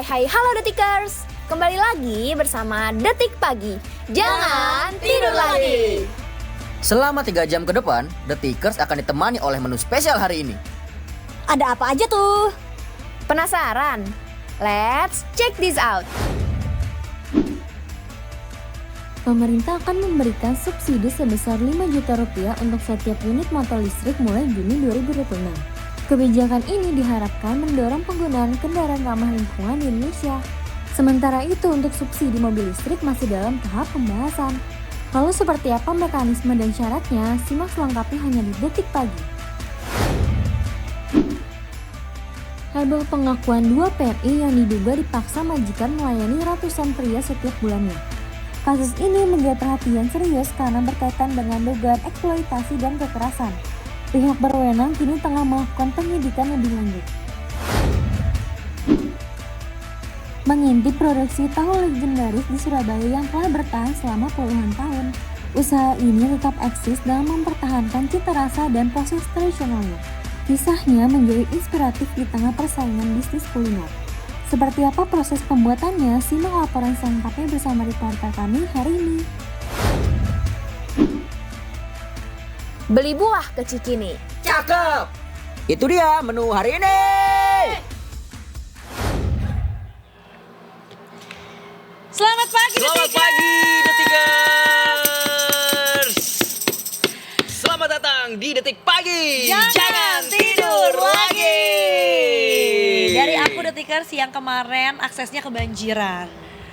Hai halo Detikers. Kembali lagi bersama Detik Pagi. Jangan tidur lagi. Selama 3 jam ke depan, Detikers akan ditemani oleh menu spesial hari ini. Ada apa aja tuh? Penasaran? Let's check this out. Pemerintah akan memberikan subsidi sebesar 5 juta rupiah untuk setiap unit motor listrik mulai Juni 2026. Kebijakan ini diharapkan mendorong penggunaan kendaraan ramah lingkungan di Indonesia. Sementara itu untuk subsidi mobil listrik masih dalam tahap pembahasan. Lalu seperti apa mekanisme dan syaratnya? Simak selengkapnya hanya di Detik Pagi. Heboh pengakuan 2 PNI yang diduga dipaksa majikan melayani ratusan pria setiap bulannya. Kasus ini menjadi perhatian serius karena berkaitan dengan dugaan eksploitasi dan kekerasan. Pihak berwenang kini tengah melakukan penyidikan lebih lanjut. Mengintip produksi tahu legendaris di Surabaya yang telah bertahan selama puluhan tahun, usaha ini tetap eksis dalam mempertahankan cita rasa dan proses tradisionalnya. Kisahnya menjadi inspiratif di tengah persaingan bisnis kuliner. Seperti apa proses pembuatannya? Simak laporan selengkapnya bersama reporter kami hari ini. Beli buah ke Cikini. Cakep! Itu dia menu hari ini! Selamat pagi Detikers. Selamat datang di Detik Pagi. Jangan tidur lagi. Dari aku Detikers yang kemarin aksesnya kebanjiran.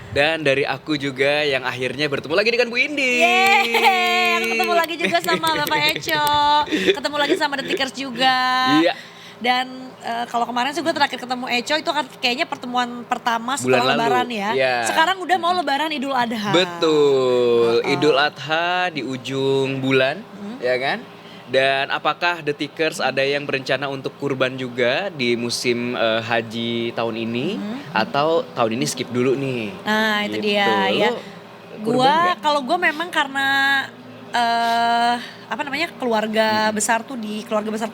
Dan dari aku juga yang akhirnya bertemu lagi dengan Bu Indi. Yeay, aku ketemu lagi juga sama Bapak Eco. Ketemu lagi sama Detikers juga. Iya. Dan kalau kemarin sih gue terakhir ketemu Eco itu kan kayaknya pertemuan pertama setelah Bulan lalu. lebaran ya. Iya. Sekarang udah mau lebaran Idul Adha. Betul. Idul Adha di ujung bulan, ya kan? Dan apakah Detikers ada yang berencana untuk kurban juga di musim haji tahun ini atau tahun ini skip dulu nih? Nah itu Gitu. dia ya. Lu kurban nggak? Kalau gue memang karena keluarga besar tuh di keluarga besar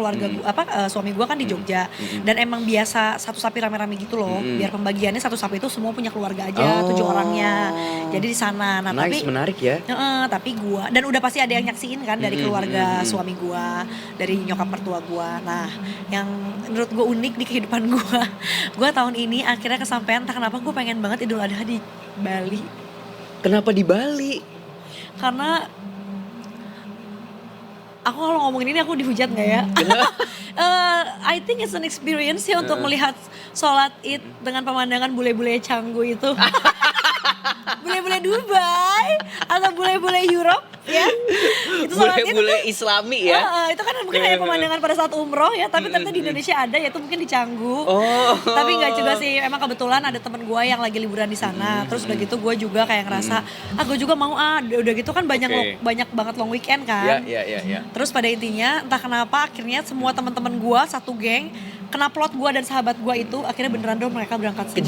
suami gue kan di Jogja dan emang biasa satu sapi rame-rame gitu loh, biar pembagiannya satu sapi itu semua punya keluarga aja 7 orangnya, jadi di sana. Nah Nice, tapi menarik ya. tapi gue dan udah pasti ada yang nyaksiin kan dari keluarga suami gue, dari nyokap mertua gue. Nah yang menurut gue unik di kehidupan gue tahun ini akhirnya kesampaian, entah kenapa gue pengen banget Idul Adha di Bali. Kenapa di Bali? Karena aku kalau ngomongin ini aku dihujat nggak ya? I think it's an experience ya untuk melihat sholat Id dengan pemandangan bule-bule Canggu itu. Bule-bule Dubai atau bule-bule Europe ya. Itu sholat Id Bule-bule Islami ya. itu kan mungkin hanya pemandangan pada saat umroh ya, tapi ternyata di Indonesia ada, yaitu mungkin di Canggu. Oh. Tapi nggak juga sih, emang kebetulan ada temen gue yang lagi liburan di sana. Terus udah gitu gue juga kayak ngerasa, gue juga mau udah gitu kan banyak banget long weekend kan. Iya. Terus pada intinya entah kenapa akhirnya semua teman-teman gue satu geng kena plot gue dan sahabat gue itu akhirnya beneran dong mereka berangkat semua.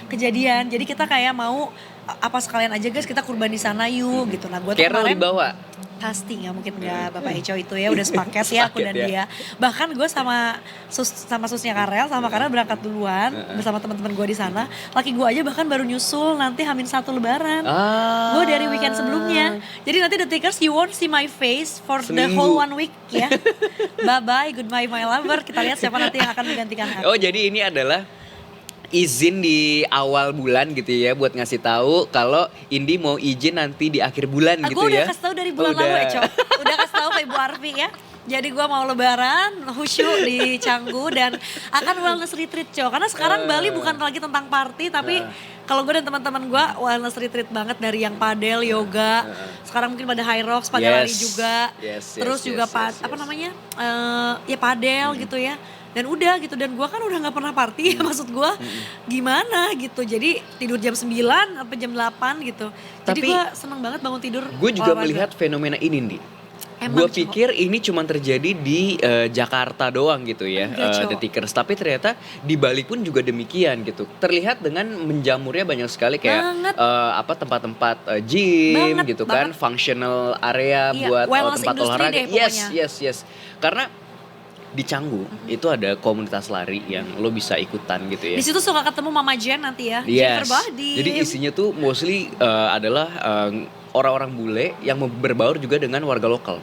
Kejadian. Jadi kita kayak mau apa sekalian aja guys, kita kurban di sana yuk gitu. Nah gue tuh Carol kemarin dibawa. pasti nggak mungkin nggak Bapak Eco itu ya udah sepaket ya aku dan dia. Bahkan gue sama susnya Karel sama Karel berangkat duluan bersama teman-teman gue di sana. Laki gue aja bahkan baru nyusul nanti H-1 Lebaran. Gue dari weekend sebelumnya. Jadi nanti Detikers you won't see my face for the whole 1 week ya. Bye goodbye my lover. Kita lihat siapa nanti yang akan menggantikan aku. Oh jadi ini adalah izin di awal bulan gitu ya buat ngasih tahu kalau Indi mau izin nanti di akhir bulan gitu Gue ya. udah kasih tahu dari bulan lalu Eco. Udah kasih tahu ke Ibu Arfi ya. Jadi gue mau lebaran, khusyuk di Canggu dan akan wellness retreat Cok. Karena sekarang Bali bukan lagi tentang party tapi kalau gue dan teman-teman gue wellness retreat banget, dari yang padel, yoga. Sekarang mungkin pada high rocks, pada lari juga. Terus juga padel gitu ya. Dan udah gitu, dan gue kan udah gak pernah party ya, maksud gue gimana gitu. Jadi tidur jam 9 sampai jam 8 gitu. Jadi gue seneng banget bangun tidur. Gue juga olahraga. melihat fenomena ini Ndi. Emang, Gue pikir ini cuma terjadi di Jakarta doang gitu ya, Detikers. Tapi ternyata di Bali pun juga demikian gitu. Terlihat dengan menjamurnya banyak sekali kayak tempat-tempat gym gitu kan, functional area buat tempat olahraga. Yes. Karena di Canggu itu ada komunitas lari yang lo bisa ikutan gitu ya. Di situ suka ketemu Mama Jen nanti ya. Yes. Jennifer Bahdim. Jadi isinya tuh mostly adalah orang-orang bule yang berbaur juga dengan warga lokal.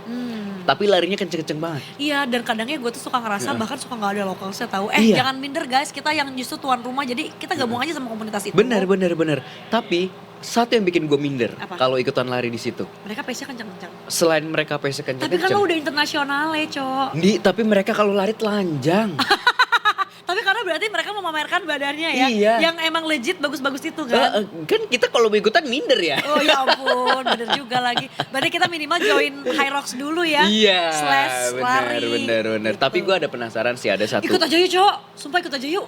Tapi larinya kenceng-kenceng banget. Iya, dan kadangnya gue tuh suka ngerasa bahkan suka nggak ada lokal saya tahu. Iya. Jangan minder guys, kita yang justru tuan rumah, jadi kita gabung aja sama komunitas itu. Bener. Tapi satu yang bikin gue minder Apa? kalau ikutan lari di situ. Mereka pace-nya kenceng-kenceng. Selain mereka pace Tapi kan kenceng-kenceng. lo udah internasional ya, Cok. Tapi mereka kalau lari telanjang. Tapi karena berarti mereka memamerkan badannya ya. Iya. Yang emang legit bagus-bagus itu kan. Kan kita kalau mau ikutan minder ya. Oh ya ampun, bener juga lagi. Berarti kita minimal join High Rocks dulu ya. Iya, Slash lari. bener. Gitu. Tapi gue ada penasaran sih, ada satu. Ikut aja yuk, Cok. Sumpah ikut aja yuk.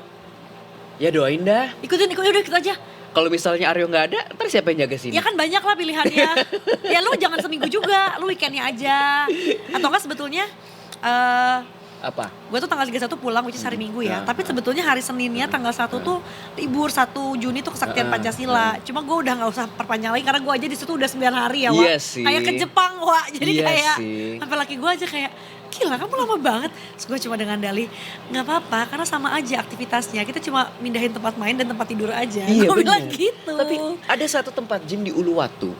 Ya doain dah. Ikutin, udah ikut aja. Kalau misalnya Aryo nggak ada, ntar siapa yang jaga sini? Ya kan banyak lah pilihannya. Ya lu jangan seminggu juga, lu weekendnya aja. Atau enggak sebetulnya Apa? gue tuh tanggal 31 pulang, which is hari Minggu ya. Tapi sebetulnya hari Seninnya tanggal 1 tuh libur, 1 Juni tuh kesaktian Pancasila. Cuma gue udah gak usah perpanjang lagi karena gue aja di situ udah 9 hari ya, Wak. Iya sih. Kayak ke Jepang, Wak. Jadi Iya kayak sih. sampai laki gue aja kayak gila kamu lama banget. Terus gue cuma dengan dalih nggak apa-apa karena sama aja aktivitasnya. Kita cuma mindahin tempat main dan tempat tidur aja. Iya, Gue bilang bener. gitu. Tapi ada satu tempat gym di Uluwatu.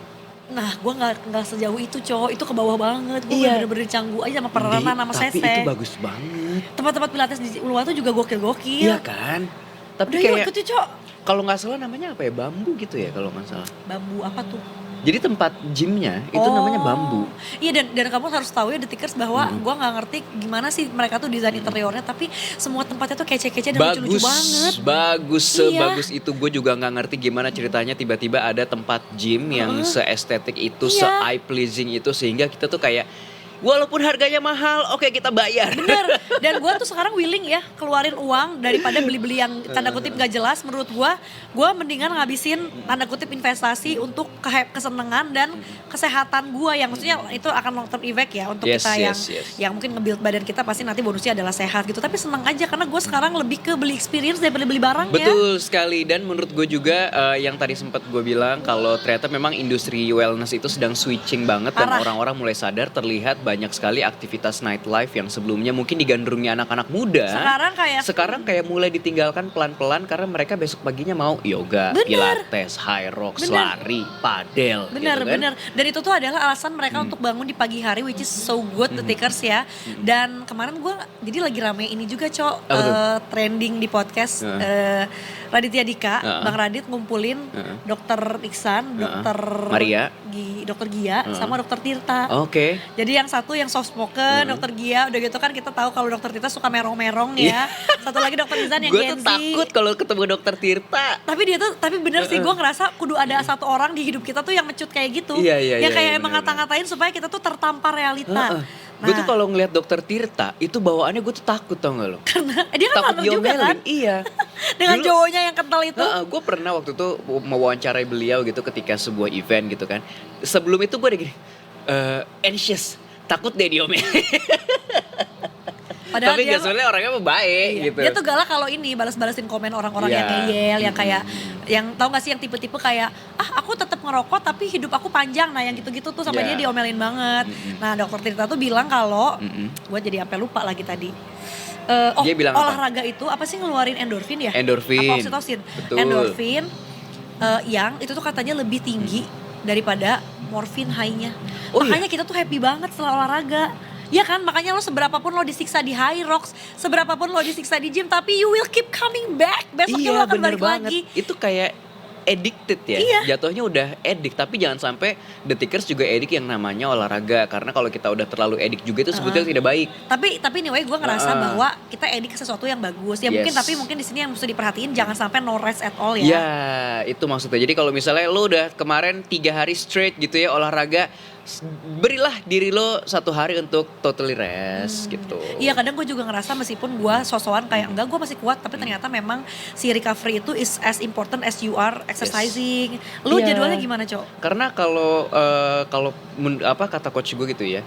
Nah, gue nggak sejauh itu, cowok. Itu ke bawah banget. Gue Iya. bener-bener Canggu aja sama Peranan sama Tapi Sese. itu bagus banget. Tempat-tempat pilates di Uluwatu juga gokil-gokil. Iya kan? Tapi Udah yuk kayak ikut yuk, Cok. kalau nggak salah namanya apa ya? Bambu gitu ya kalau nggak salah. Bambu apa tuh? Jadi tempat gymnya itu namanya Bambu. Iya, dan kamu harus tahu ya Detikers bahwa gue nggak ngerti gimana sih mereka tuh desain interiornya, tapi semua tempatnya tuh kece-kece dan lucu-lucu banget. Bagus, Iya. sebagus itu. Gue juga nggak ngerti gimana ceritanya tiba-tiba ada tempat gym yang seestetik itu, Iya. se-eye pleasing itu, sehingga kita tuh kayak walaupun harganya mahal, oke kita bayar. Bener, dan gue tuh sekarang willing ya keluarin uang daripada beli-beli yang tanda kutip gak jelas. Menurut gue mendingan ngabisin tanda kutip investasi untuk kesenangan dan kesehatan gue, yang maksudnya itu akan long term effect ya untuk Yes, kita yes. yang mungkin nge-build badan kita pasti nanti bonusnya adalah sehat gitu. Tapi seneng aja karena gue sekarang lebih ke beli experience daripada beli barang ya. Betul sekali, dan menurut gue juga yang tadi sempat gue bilang kalau ternyata memang industri wellness itu sedang switching banget. Dan Parah. orang-orang mulai sadar, terlihat banyak sekali aktivitas nightlife yang sebelumnya mungkin digandrungi anak-anak muda. Sekarang kayak mulai ditinggalkan pelan-pelan karena mereka besok paginya mau yoga, Bener. pilates, high rocks, Bener. lari, padel. Bener, gitu kan. bener. Dan itu tuh adalah alasan mereka untuk bangun di pagi hari, which is so good, the Detikers ya. Dan kemarin gue jadi lagi rame ini juga, Cok, Apa tuh? trending di podcast Raditya Dika, Bang Radit ngumpulin Dokter Iksan, Dokter Maria. Dokter Gia, sama Dokter Tirta. Oke. Jadi yang satu yang soft spoken, Dokter Gia, udah gitu kan kita tahu kalau Dokter Tirta suka merong-merong ya. Satu lagi Dokter Izan yang Gue Gen tuh Z. takut kalau ketemu dokter Tirta. Tapi bener sih gue ngerasa kudu ada satu orang di hidup kita tuh yang mecut kayak gitu. Iya, yang kayak iya, emang bener-bener. ngata-ngatain supaya kita tuh tertampar realita. Gue tuh kalau ngeliat dokter Tirta itu bawaannya gue tuh takut, tau gak lo? Karena dia kan Takut malu juga kan. diomelin, iya. Dengan Dulu- cowoknya yang kental itu. Gue pernah waktu itu mewawancarai beliau gitu ketika sebuah event gitu kan. Sebelum itu gue udah gini, anxious, takut deh diomelin. Padahal Tapi dia gak sebenarnya orangnya baik iya, gitu. dia tuh galak kalau ini balas-balasin komen orang-orang yang Iya. ngeyel, yang kayak yang tahu gak sih yang tipe-tipe kayak aku tetap ngerokok tapi hidup aku panjang, nah yang gitu-gitu tuh sampai Iya. dia diomelin banget. Nah Dokter Tirta tuh bilang kalau gue jadi sampai lupa lagi tadi. Dia bilang apa? Olahraga itu apa sih ngeluarin endorfin ya? Endorfin. Apa oksitosin? Betul. Endorfin yang itu tuh katanya lebih tinggi daripada morfin high-nya. Oh, Makanya kita tuh happy banget setelah olahraga. Ya kan, makanya lo seberapapun lo disiksa di high rocks, seberapapun lo disiksa di gym, tapi you will keep coming back. Besoknya lo Iya akan bener balik banget. lagi. Itu kayak addicted ya. Iya. Jatuhnya udah addict, tapi jangan sampai Detikers juga addict yang namanya olahraga. Karena kalau kita udah terlalu addict juga itu sebetulnya tidak baik. Tapi anyway gue ngerasa bahwa kita edik ke sesuatu yang bagus. Ya mungkin, Yes. tapi mungkin di sini yang mesti diperhatiin jangan sampai no rest at all ya. Ya, itu maksudnya. Jadi kalau misalnya lo udah kemarin 3 hari straight gitu ya olahraga, berilah diri lo 1 hari untuk totally rest gitu. Iya, kadang gue juga ngerasa meskipun gue sosokan kayak enggak, gue masih kuat, tapi ternyata memang si recovery itu is as important as you are exercising. Lu Iya. jadwalnya gimana, Cok? Karena kalau apa kata coach gue gitu ya,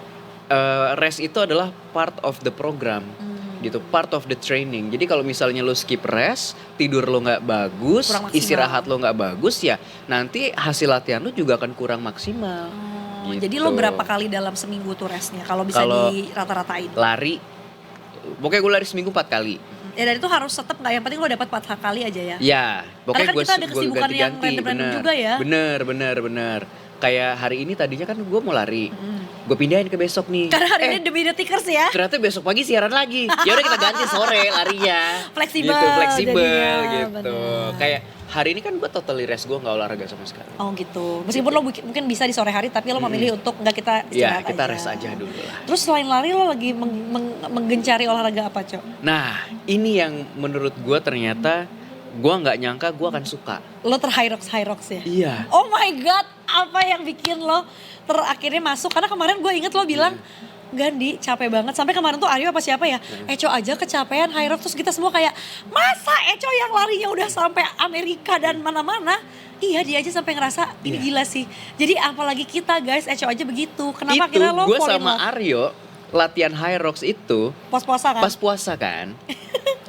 rest itu adalah part of the program. Gitu, part of the training. Jadi kalau misalnya lo skip rest, tidur lo nggak bagus, Kurang maksimal. istirahat lo nggak bagus, ya nanti hasil latihan lo juga akan kurang maksimal. Gitu. Jadi lo berapa kali dalam seminggu tuh restnya kalau bisa Kalau dirata-ratain? Lari Pokoknya gue lari seminggu 4 kali. Ya dan itu harus tetap nggak, yang penting lo dapat 4 kali aja ya. Ya, pokoknya Karena kan kita ada kesibukan yang random-random juga ya. Bener. Kayak hari ini tadinya kan gue mau lari. Gue pindahin ke besok nih. Karena hari ini demi The Tickers ya. Ternyata besok pagi siaran lagi. Ya udah kita ganti sore larinya. Fleksibel Gitu, fleksibel jadinya, gitu. bener. Kayak hari ini kan gue totally rest, gue nggak olahraga sama sekali. Oh gitu. Meskipun lo mungkin bisa di sore hari, tapi lo memilih untuk nggak, kita Iya, istirahat kita aja. rest aja dulu lah. Terus selain lari lo lagi menggencari olahraga apa, Cok? Nah, ini yang menurut gue ternyata gue nggak nyangka gue akan suka. Lo high rocks ya? Iya. Oh my god, apa yang bikin lo akhirnya masuk? Karena kemarin gue inget lo bilang, Gandhi capek banget. Sampai kemarin tuh Aryo apa siapa ya? Eco aja kecapean high rocks. Terus kita semua kayak, masa Eco yang larinya udah sampai Amerika dan mana-mana? Iya, dia aja sampai ngerasa ini gila sih. Jadi apalagi kita guys, Eco aja begitu. Kenapa Itu kira lo gue fall in sama love? Aryo latihan high rocks itu Pos-posa kan? pas puasa kan.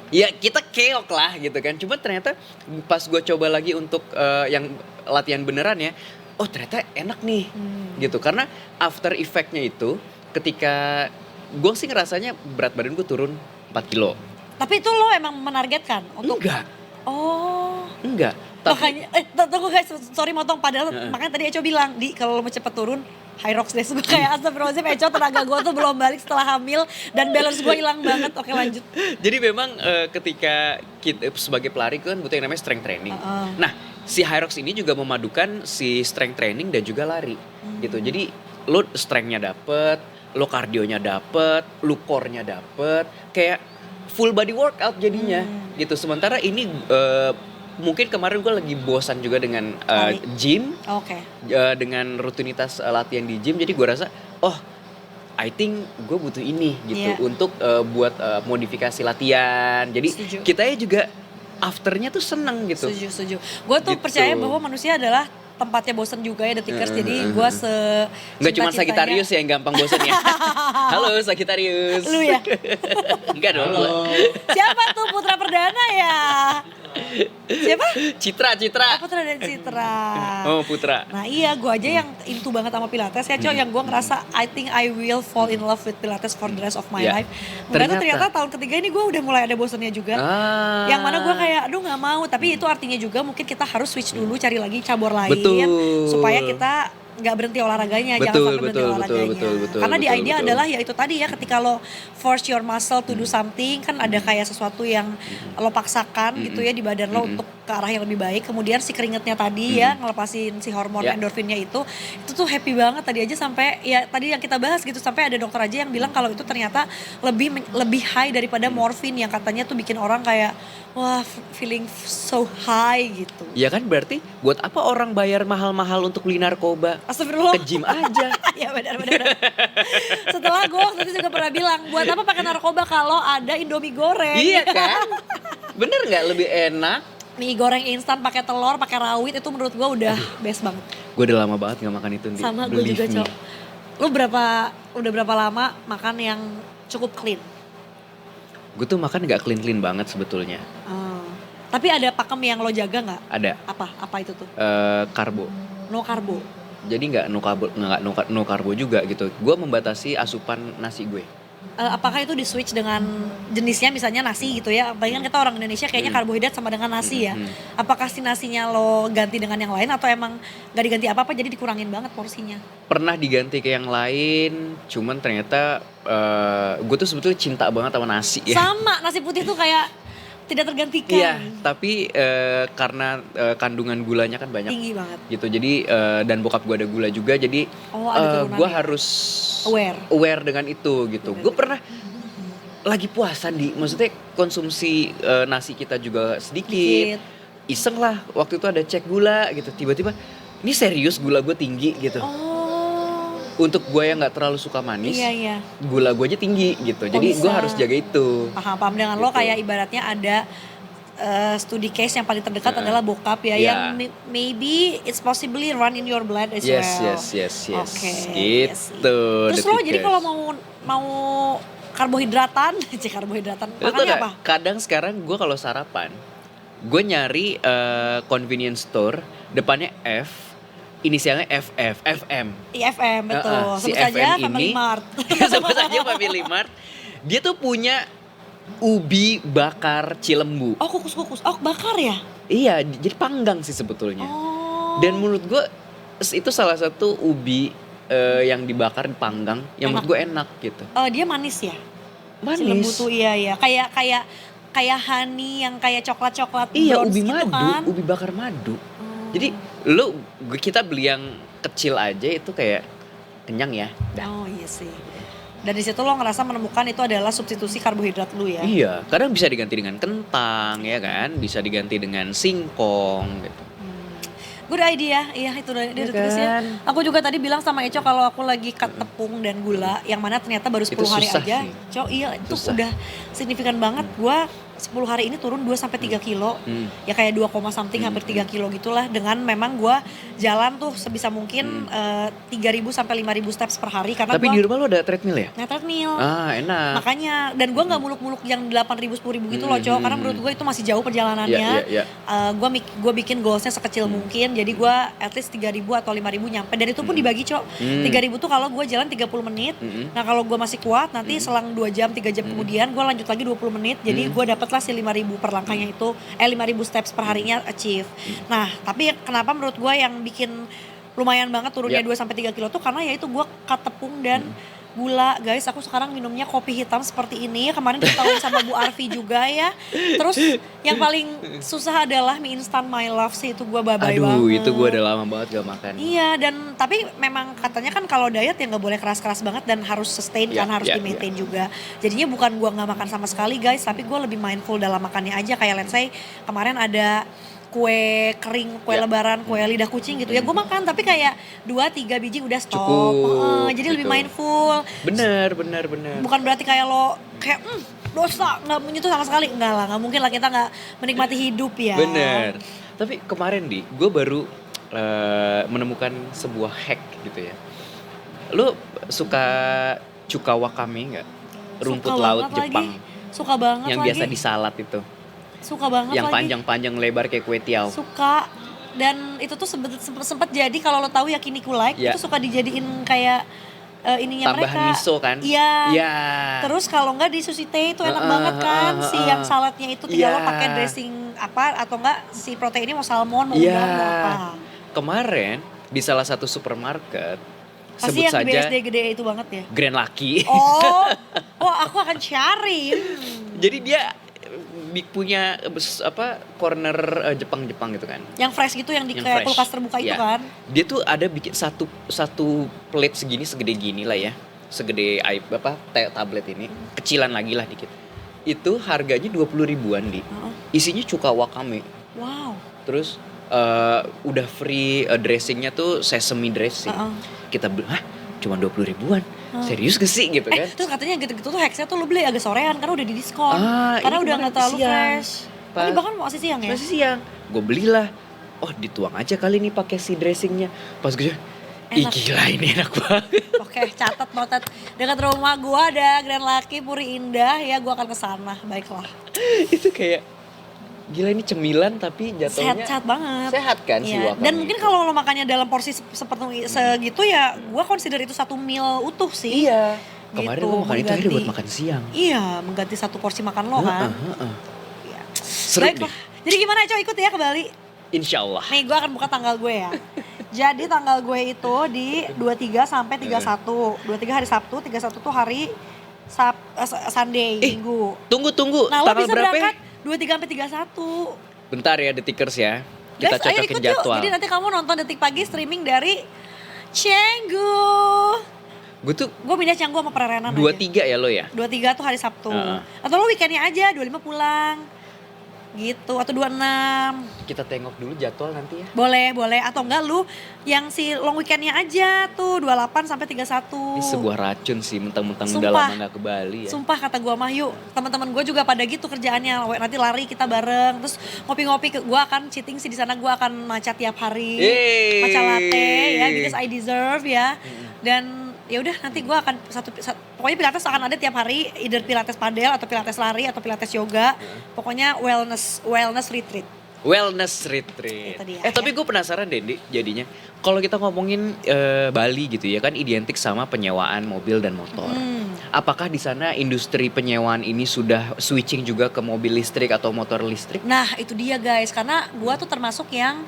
Ya kita keok lah gitu kan. Cuma ternyata pas gue coba lagi untuk yang latihan beneran ya, oh ternyata enak nih gitu. Karena after effect-nya itu ketika gue sih ngerasanya berat badan gue turun 4 kilo. Tapi itu lo emang menargetkan untuk? Enggak. Oh. Enggak. Tapi Makanya, tunggu guys, sorry motong. Padahal makanya tadi Eco bilang, Di kalau lo mau cepet turun, high rocks deh. Gue kayak astagfirullahaladzim, Eco tenaga gue tuh belum balik setelah hamil dan balance gue hilang banget. Oke lanjut. jadi memang ketika kita sebagai pelari kan butuh yang namanya strength training. Nah, si high rocks ini juga memadukan si strength training dan juga lari gitu. Jadi lo strength-nya dapet, lo kardionya dapet, lo core-nya dapet, kayak full body workout jadinya gitu. Sementara ini mungkin kemarin gue lagi bosan juga dengan gym, Oke. dengan rutinitas latihan di gym. Jadi gue rasa, oh I think gue butuh ini gitu untuk buat modifikasi latihan. Jadi Setuju. kita juga afternya tuh seneng gitu. Setuju. Gue tuh Gitu. percaya bahwa manusia adalah tempatnya bosen juga ya, The Tickers. Jadi gue Nggak cuma Sagittarius yang gampang bosan ya. Halo Sagittarius. Lu ya? Enggak dong. Siapa tuh Putra Perdana ya? Siapa? Citra. Putra dan Citra. Oh Putra. Nah iya, gue aja yang into banget sama Pilates ya, Cok. Yang gue ngerasa I think I will fall in love with Pilates for the rest of my Ya. life. Ternyata tahun ketiga ini gue udah mulai ada bosannya juga. Yang mana gue kayak, aduh gak mau. Tapi itu artinya juga mungkin kita harus switch dulu, cari lagi cabur lain. Betul. Supaya kita nggak berhenti olahraganya, jangan sampai berhenti olahraganya. Karena di idea adalah ya itu tadi ya, ketika lo force your muscle to do something, kan ada kayak sesuatu yang lo paksakan gitu ya di badan lo untuk ke arah yang lebih baik. Kemudian si keringetnya tadi ya ngelepasin si hormon endorfinnya itu tuh happy banget tadi aja. Sampai ya tadi yang kita bahas gitu, sampai ada dokter aja yang bilang kalau itu ternyata lebih high daripada morfin yang katanya tuh bikin orang kayak wah feeling so high gitu. Ya kan berarti buat apa orang bayar mahal-mahal untuk beli narkoba? Astagfirullah. Ke gym aja. Ya benar. Setelah gue waktu itu juga pernah bilang, buat apa pakai narkoba kalau ada Indomie goreng? Iya kan? Bener nggak lebih enak? Mie goreng instan pakai telur, pakai rawit itu menurut gue udah best banget. Gue udah lama banget nggak makan itu. Sama gue juga, Cok. Lu udah berapa lama makan yang cukup clean? Gue tuh makan nggak clean banget sebetulnya. Tapi ada pakem yang lo jaga nggak? Ada. Apa itu tuh? Karbo. No karbo. Jadi nggak no karbo juga gitu. Gue membatasi asupan nasi gue. Apakah itu di switch dengan jenisnya, misalnya nasi gitu ya? Apalagi kan kita orang Indonesia kayaknya karbohidrat sama dengan nasi ya. Apakah si nasinya lo ganti dengan yang lain atau emang gak diganti apa-apa jadi dikurangin banget porsinya? Pernah diganti ke yang lain, cuman ternyata gue tuh sebetulnya cinta banget sama nasi ya. Sama, nasi putih tuh kayak tidak tergantikan. Iya, tapi karena kandungan gulanya kan banyak. Tinggi banget. Gitu, jadi dan bokap gue ada gula juga, jadi ada gue harus aware dengan itu gitu. Gue pernah lagi puasa maksudnya konsumsi nasi kita juga sedikit. Iseng lah, waktu itu ada cek gula gitu, tiba-tiba ini serius gula gue tinggi gitu. Untuk gue yang nggak terlalu suka manis, gula gue aja tinggi gitu. Jadi gue harus jaga itu. Paham dengan gitu. Lo kayak ibaratnya ada studi case yang paling terdekat adalah bokap ya, yang maybe it's possibly run in your blood as well. Yes. Gitu. Terus lo jadi kalau mau karbohidratan, makannya apa? Kadang sekarang gue kalau sarapan, gue nyari convenience store depannya F. Inisialnya FM. IFM betul. Si Sebut saja FM Family ini, Mart. Sebut saja Family Mart. Dia tuh punya ubi bakar Cilembu. Oh kukus. Oh bakar ya? Iya, jadi panggang sih sebetulnya. Oh. Dan menurut gue itu salah satu ubi yang dibakar dipanggang yang menurut gue enak gitu. Dia manis ya? Manis. Cilembu tuh iya. Kayak honey yang kayak coklat-coklat Iya, browns ubi gitu madu, kan? ubi bakar madu. Oh. Jadi kita beli yang kecil aja itu kayak kenyang ya. Oh iya sih. Dan di situ lo ngerasa menemukan itu adalah substitusi karbohidrat lu ya? Iya, kadang bisa diganti dengan kentang ya kan, bisa diganti dengan singkong gitu. Good idea, iya itu udah Iya ditulis ya. kan? Aku juga tadi bilang sama Eco kalau aku lagi cut tepung dan gula, yang mana ternyata baru 10 Itu hari susah aja. sih. Cok, iya itu Susah. udah signifikan banget. Gua 10 hari ini turun 2-3 kilo. Ya kayak 2, something hampir 3 kilo gitulah. Dengan memang gua jalan tuh sebisa mungkin 3.000 sampai 5.000 steps per hari. Karena Tapi gua di rumah lo ada treadmill ya? treadmill. Ah, enak. Makanya, dan gue nggak muluk-muluk yang 8.000, 10.000 gitu loh Cok. Karena menurut gue itu masih jauh perjalanannya. Iya. Gue bikin goalsnya sekecil mungkin. Jadi gue at least 3.000 atau 5.000 nyampe. Dan itu pun dibagi Cok. 3.000 tuh kalau gue jalan 30 menit. Nah kalau gue masih kuat nanti selang 2 jam, 3 jam kemudian gue lanjut lagi 20 menit. Jadi gue dapatlah si 5.000 per langkahnya itu. 5.000 steps per harinya achieve. Nah tapi kenapa menurut gue yang bikin lumayan banget turunnya 2-3 kilo tuh karena ya itu gue cut tepung dan gula. Guys, aku sekarang minumnya kopi hitam seperti ini. Kemarin ketahuan sama Bu Arfi juga ya. Terus yang paling susah adalah mie instan My Love sih, itu gue babai banget. Aduh, itu gue udah lama banget gak makan. Iya, dan tapi memang katanya kan kalau diet ya nggak boleh keras-keras banget dan harus sustain kan, harus di maintain juga. Jadinya bukan gue nggak makan sama sekali guys, tapi gue lebih mindful dalam makannya aja. Kayak let's say kemarin ada kue kering, kue lebaran, kue lidah kucing gitu ya, gue makan tapi kayak 2-3 biji udah stop. Cukup, Jadi lebih gitu. mindful. Bener. Bukan berarti kayak lo kayak dosa nggak menyentuh sama sekali, enggak lah, nggak mungkin lah kita nggak menikmati hidup ya. Bener. Tapi kemarin gue baru menemukan sebuah hack gitu ya. Lo suka cuka wakame nggak? Rumput Suka laut banget Jepang. Suka banget Yang lagi. biasa di salad itu. Suka banget Yang lagi. panjang-panjang lebar kayak kue tiaw. Suka. Dan itu tuh sempet jadi kalau lo tahu yakiniku like Ya. itu suka dijadiin kayak ininya Tambahan mereka. miso kan? Iya. Iya. Terus kalau enggak di sushi teh itu enak banget kan, si yang saladnya itu tinggal lo Iya. pakai dressing apa atau enggak si proteinnya mau salmon mau Iya. udang mau apa. Kemarin di salah satu supermarket Pasti sebut yang di saja BSD gede itu banget ya. Grand Lucky. Oh, aku akan cari. Jadi dia punya corner Jepang gitu kan. Yang fresh gitu yang di Yang kayak fresh. kulkas terbuka itu Iya. kan. Dia tuh ada bikin satu plate segini, segede gini lah ya. Segede tablet ini, kecilan lagi lah dikit. Itu harganya 20 ribuan di. Isinya cuka wakame. Wow. Terus udah free dressingnya tuh sesame dressing. Kita beli, hah? Cuma 20 ribuan. Serius gak sih gitu kan? Terus katanya gitu-gitu tuh hacksnya tuh lo beli agak sorean karena udah di diskon. Ah, Karena ini udah kemarin nggak terlalu siang. fresh. Pas- Tapi bahkan masih siang ya. Masih siang. Gue belilah. Oh, dituang aja kali nih pakai si dressingnya. Pas gue, ih Enak. gila ini enak banget. Oke, catat notet. Dekat rumah gua ada Grand Lucky Puri Indah ya, gua akan ke sana. Baiklah. Itu kayak gila ini cemilan tapi jatuhnya Sehat-sehat banget. sehat kan si Iya. wakame Dan mungkin itu. kalau lo makannya dalam porsi seperti segitu ya, gua consider itu satu meal utuh sih. Iya. Kemarin Gitu, gue makan itu akhirnya mengganti. buat makan siang. Iya, mengganti satu porsi makan lo kan. Iya. Seru Baiklah. deh. Jadi gimana Coy, ikut ya ke Bali? Insya Allah. Nih gue akan buka tanggal gue ya. Jadi tanggal gue itu di 23 sampai 31. 23 hari Sabtu, 31 tuh hari Sunday, Minggu. Tunggu. Nah lo Tanggal bisa berapa? berangkat 23 sampai 31. Bentar ya Detikers ya. Kita Guys, ayo cocokin ikut jadwal. yuk. Jadi nanti kamu nonton Detik Pagi streaming dari Canggu. Gue tuh Gue pindah Canggu sama Pererenan 23 ya lo ya? 23 tuh hari Sabtu. Heeh. Atau lo weekendnya aja, 25 pulang. Gitu, atau 26. Kita tengok dulu jadwal nanti ya. Boleh. Atau enggak lu yang si long weekendnya aja tuh 28 sampai 31. Ini sebuah racun sih mentang-mentang udah Sumpah. lama gak ke Bali ya. Sumpah kata gua mah yuk, teman-teman gua juga pada gitu kerjaannya. Nanti lari kita bareng, terus ngopi-ngopi. Gua akan cheating sih di sana, gua akan matcha tiap hari. Yeay. Matcha latte ya, because I deserve ya. Dan ya udah nanti gua akan pokoknya pilates akan ada tiap hari, either pilates padel atau pilates lari atau pilates yoga. Pokoknya wellness retreat. Wellness retreat. Itu dia, Tapi gue penasaran deh, Dik, jadinya. Kalau kita ngomongin Bali gitu ya kan identik sama penyewaan mobil dan motor. Apakah di sana industri penyewaan ini sudah switching juga ke mobil listrik atau motor listrik? Nah itu dia guys, karena gua tuh termasuk yang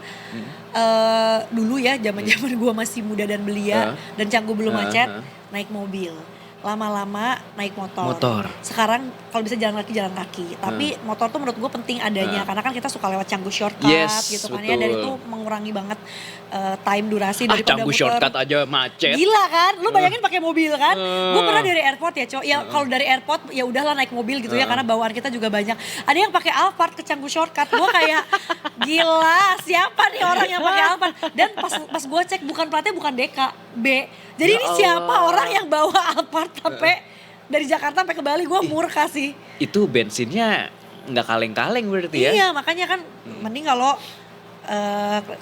dulu ya zaman-zaman gua masih muda dan belia dan canggu belum macet, naik mobil. Lama-lama naik motor. Sekarang kalau bisa jalan kaki. Tapi motor tuh menurut gue penting adanya karena kan kita suka lewat Canggu shortcut gitu kan ya, dan itu mengurangi banget time durasi daripada Canggu muter. shortcut aja macet. Gila kan? Lu bayangin pakai mobil kan? Gue pernah dari airport ya, Cok. Ya kalau dari airport ya udahlah naik mobil gitu ya karena bawaan kita juga banyak. Ada yang pakai Alphard ke Canggu shortcut. Gue kayak gila, siapa nih orang yang pakai Alphard? Dan pas gue cek bukan platnya bukan DK, B. Jadi ini siapa orang yang bawa Alphard sampai dari Jakarta sampai ke Bali? Gue murka sih. Itu bensinnya nggak kaleng-kaleng berarti ya? Iya, makanya kan mending kalau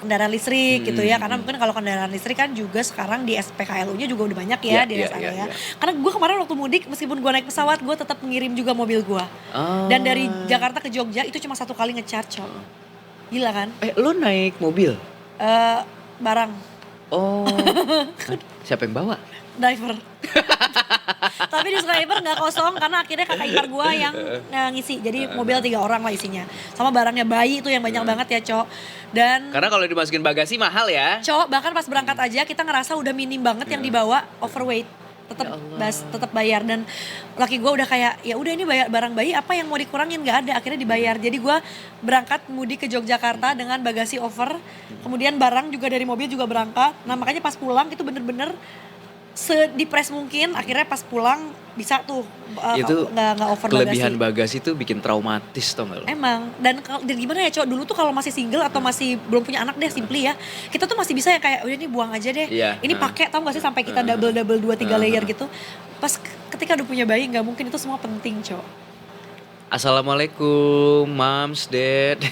kendaraan listrik gitu ya, karena mungkin kalau kendaraan listrik kan juga sekarang di SPKLU-nya juga udah banyak ya di rest area. Karena gue kemarin waktu mudik meskipun gue naik pesawat gue tetap mengirim juga mobil gue. Dan dari Jakarta ke Jogja itu cuma 1 kali ngecharge. Gila kan? Lo naik mobil? Barang. Oh, siapa yang bawa? Driver. Tapi di driver gak kosong karena akhirnya kakak ipar gue yang ngisi. Jadi mobil 3 orang lah isinya. Sama barangnya bayi itu yang banyak banget ya, Cok. Dan karena kalau dimasukin bagasi mahal ya. Cok, bahkan pas berangkat aja kita ngerasa udah minim banget yang dibawa, overweight. Tetap bayar, dan laki gue udah kayak ya udah ini bayar barang bayi, apa yang mau dikurangin, nggak ada, akhirnya dibayar. Jadi gue berangkat mudik ke Yogyakarta dengan bagasi over, kemudian barang juga dari mobil juga berangkat. Nah makanya pas pulang itu bener-bener sedipres mungkin, akhirnya pas pulang bisa tuh nggak over bagasi. Kelebihan bagasi tuh bikin traumatis tau gak lo? Emang, dan gimana ya Cok, dulu tuh kalau masih single atau masih belum punya anak deh, simply ya, kita tuh masih bisa ya kayak udah ini buang aja deh, ini pakai, tau gak sih, sampai kita double 2-3 layer gitu. Pas ketika udah punya bayi nggak mungkin, itu semua penting Cok. Assalamualaikum, moms, dad.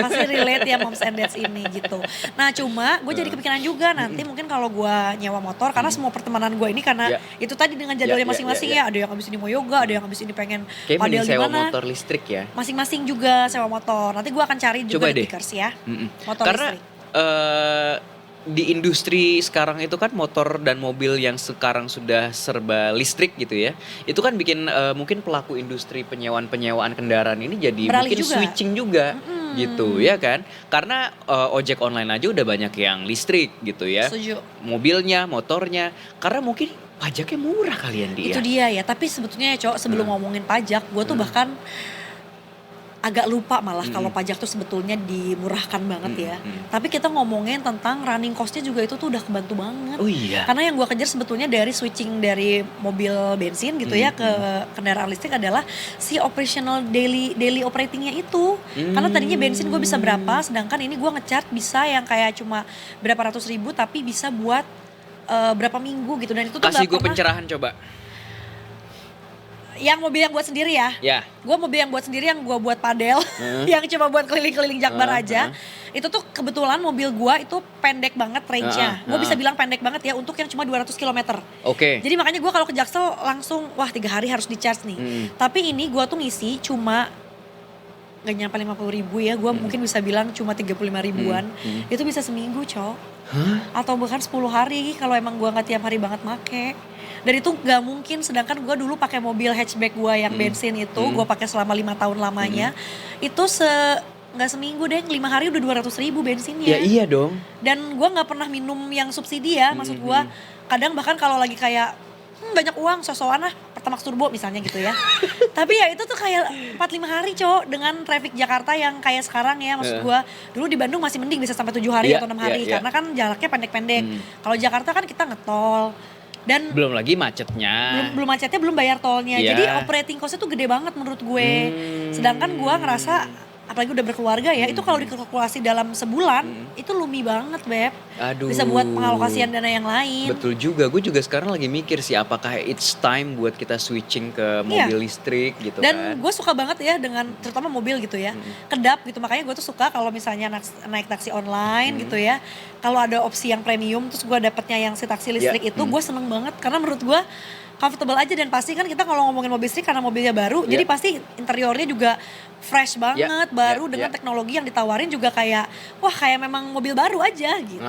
Masih relate ya moms and dads ini gitu. Nah cuma gue jadi kepikiran juga nanti mungkin kalau gue nyewa motor, karena semua pertemanan gue ini karena itu tadi dengan jadwalnya masing-masing ya. Ada yang abis ini mau yoga, ada yang abis ini pengen padel di mana. Motor listrik ya. Masing-masing juga sewa motor. Nanti gue akan cari juga di Tickers ya. Motor karena, listrik. Di industri sekarang itu kan motor dan mobil yang sekarang sudah serba listrik gitu ya. Itu kan bikin mungkin pelaku industri penyewaan kendaraan ini jadi beralih mungkin juga. Switching juga gitu ya kan. Karena ojek online aja udah banyak yang listrik gitu ya. Setuju. Mobilnya, motornya, karena mungkin pajaknya murah kalian dia. Itu dia ya, tapi sebetulnya ya Cok, sebelum ngomongin pajak, gue tuh bahkan agak lupa malah kalau pajak tuh sebetulnya dimurahkan banget ya. Tapi kita ngomongin tentang running cost-nya juga itu tuh udah kebantu banget. Oh iya. Karena yang gue kejar sebetulnya dari switching dari mobil bensin gitu ya ke kendaraan listrik adalah si operational daily operatingnya itu. Karena tadinya bensin gue bisa berapa, sedangkan ini gue ngecharge bisa yang kayak cuma berapa ratus ribu tapi bisa buat berapa minggu gitu. Dan itu tuh kasih gak gue pernah. pencerahan coba. Yang mobil yang buat sendiri ya. Gue mobil yang buat sendiri yang gue buat padel, yang cuma buat keliling-keliling Jakbar aja. Itu tuh kebetulan mobil gue itu pendek banget range-nya. Gue bisa bilang pendek banget ya untuk yang cuma 200 km. Jadi makanya gue kalau ke Jaksel langsung wah 3 hari harus di charge nih. Tapi ini gue tuh ngisi cuma gak nyampe 50 ribu ya. Gue mungkin bisa bilang cuma 35 ribuan. Itu bisa seminggu Cok. Atau bahkan 10 hari kalau emang gue gak tiap hari banget make. Dan itu gak mungkin, sedangkan gue dulu pakai mobil hatchback gue yang bensin itu, gue pakai selama 5 tahun lamanya, itu nggak seminggu deh, 5 hari udah 200 ribu bensinnya. Ya iya dong. Dan gue nggak pernah minum yang subsidi ya, maksud gue kadang bahkan kalau lagi kayak banyak uang, sosokan lah Pertamax Turbo misalnya gitu ya. Tapi ya itu tuh kayak 4-5 hari Cok, dengan traffic Jakarta yang kayak sekarang ya, maksud gue dulu di Bandung masih mending bisa sampai 7 hari atau 6 hari, karena kan jaraknya pendek-pendek. Kalau Jakarta kan kita ngetol. Dan belum lagi macetnya. Belum macetnya, belum bayar tolnya. Jadi operating cost-nya tuh gede banget menurut gue. Sedangkan gue ngerasa apalagi udah berkeluarga ya, itu kalau dikalkulasi dalam sebulan itu lumi banget Beb. Aduh. Bisa buat pengalokasian dana yang lain. Betul juga, gue juga sekarang lagi mikir sih apakah it's time buat kita switching ke mobil listrik gitu. Dan gue suka banget ya dengan terutama mobil gitu ya, kedap gitu. Makanya gue tuh suka kalau misalnya naik taksi online gitu ya, kalau ada opsi yang premium terus gue dapetnya yang si taksi listrik itu, gue seneng banget karena menurut gue comfortable aja. Dan pasti kan kita kalau ngomongin mobil listrik karena mobilnya baru, jadi pasti interiornya juga fresh banget, baru ya, dengan ya. teknologi yang ditawarin juga kayak wah kayak memang mobil baru aja gitu.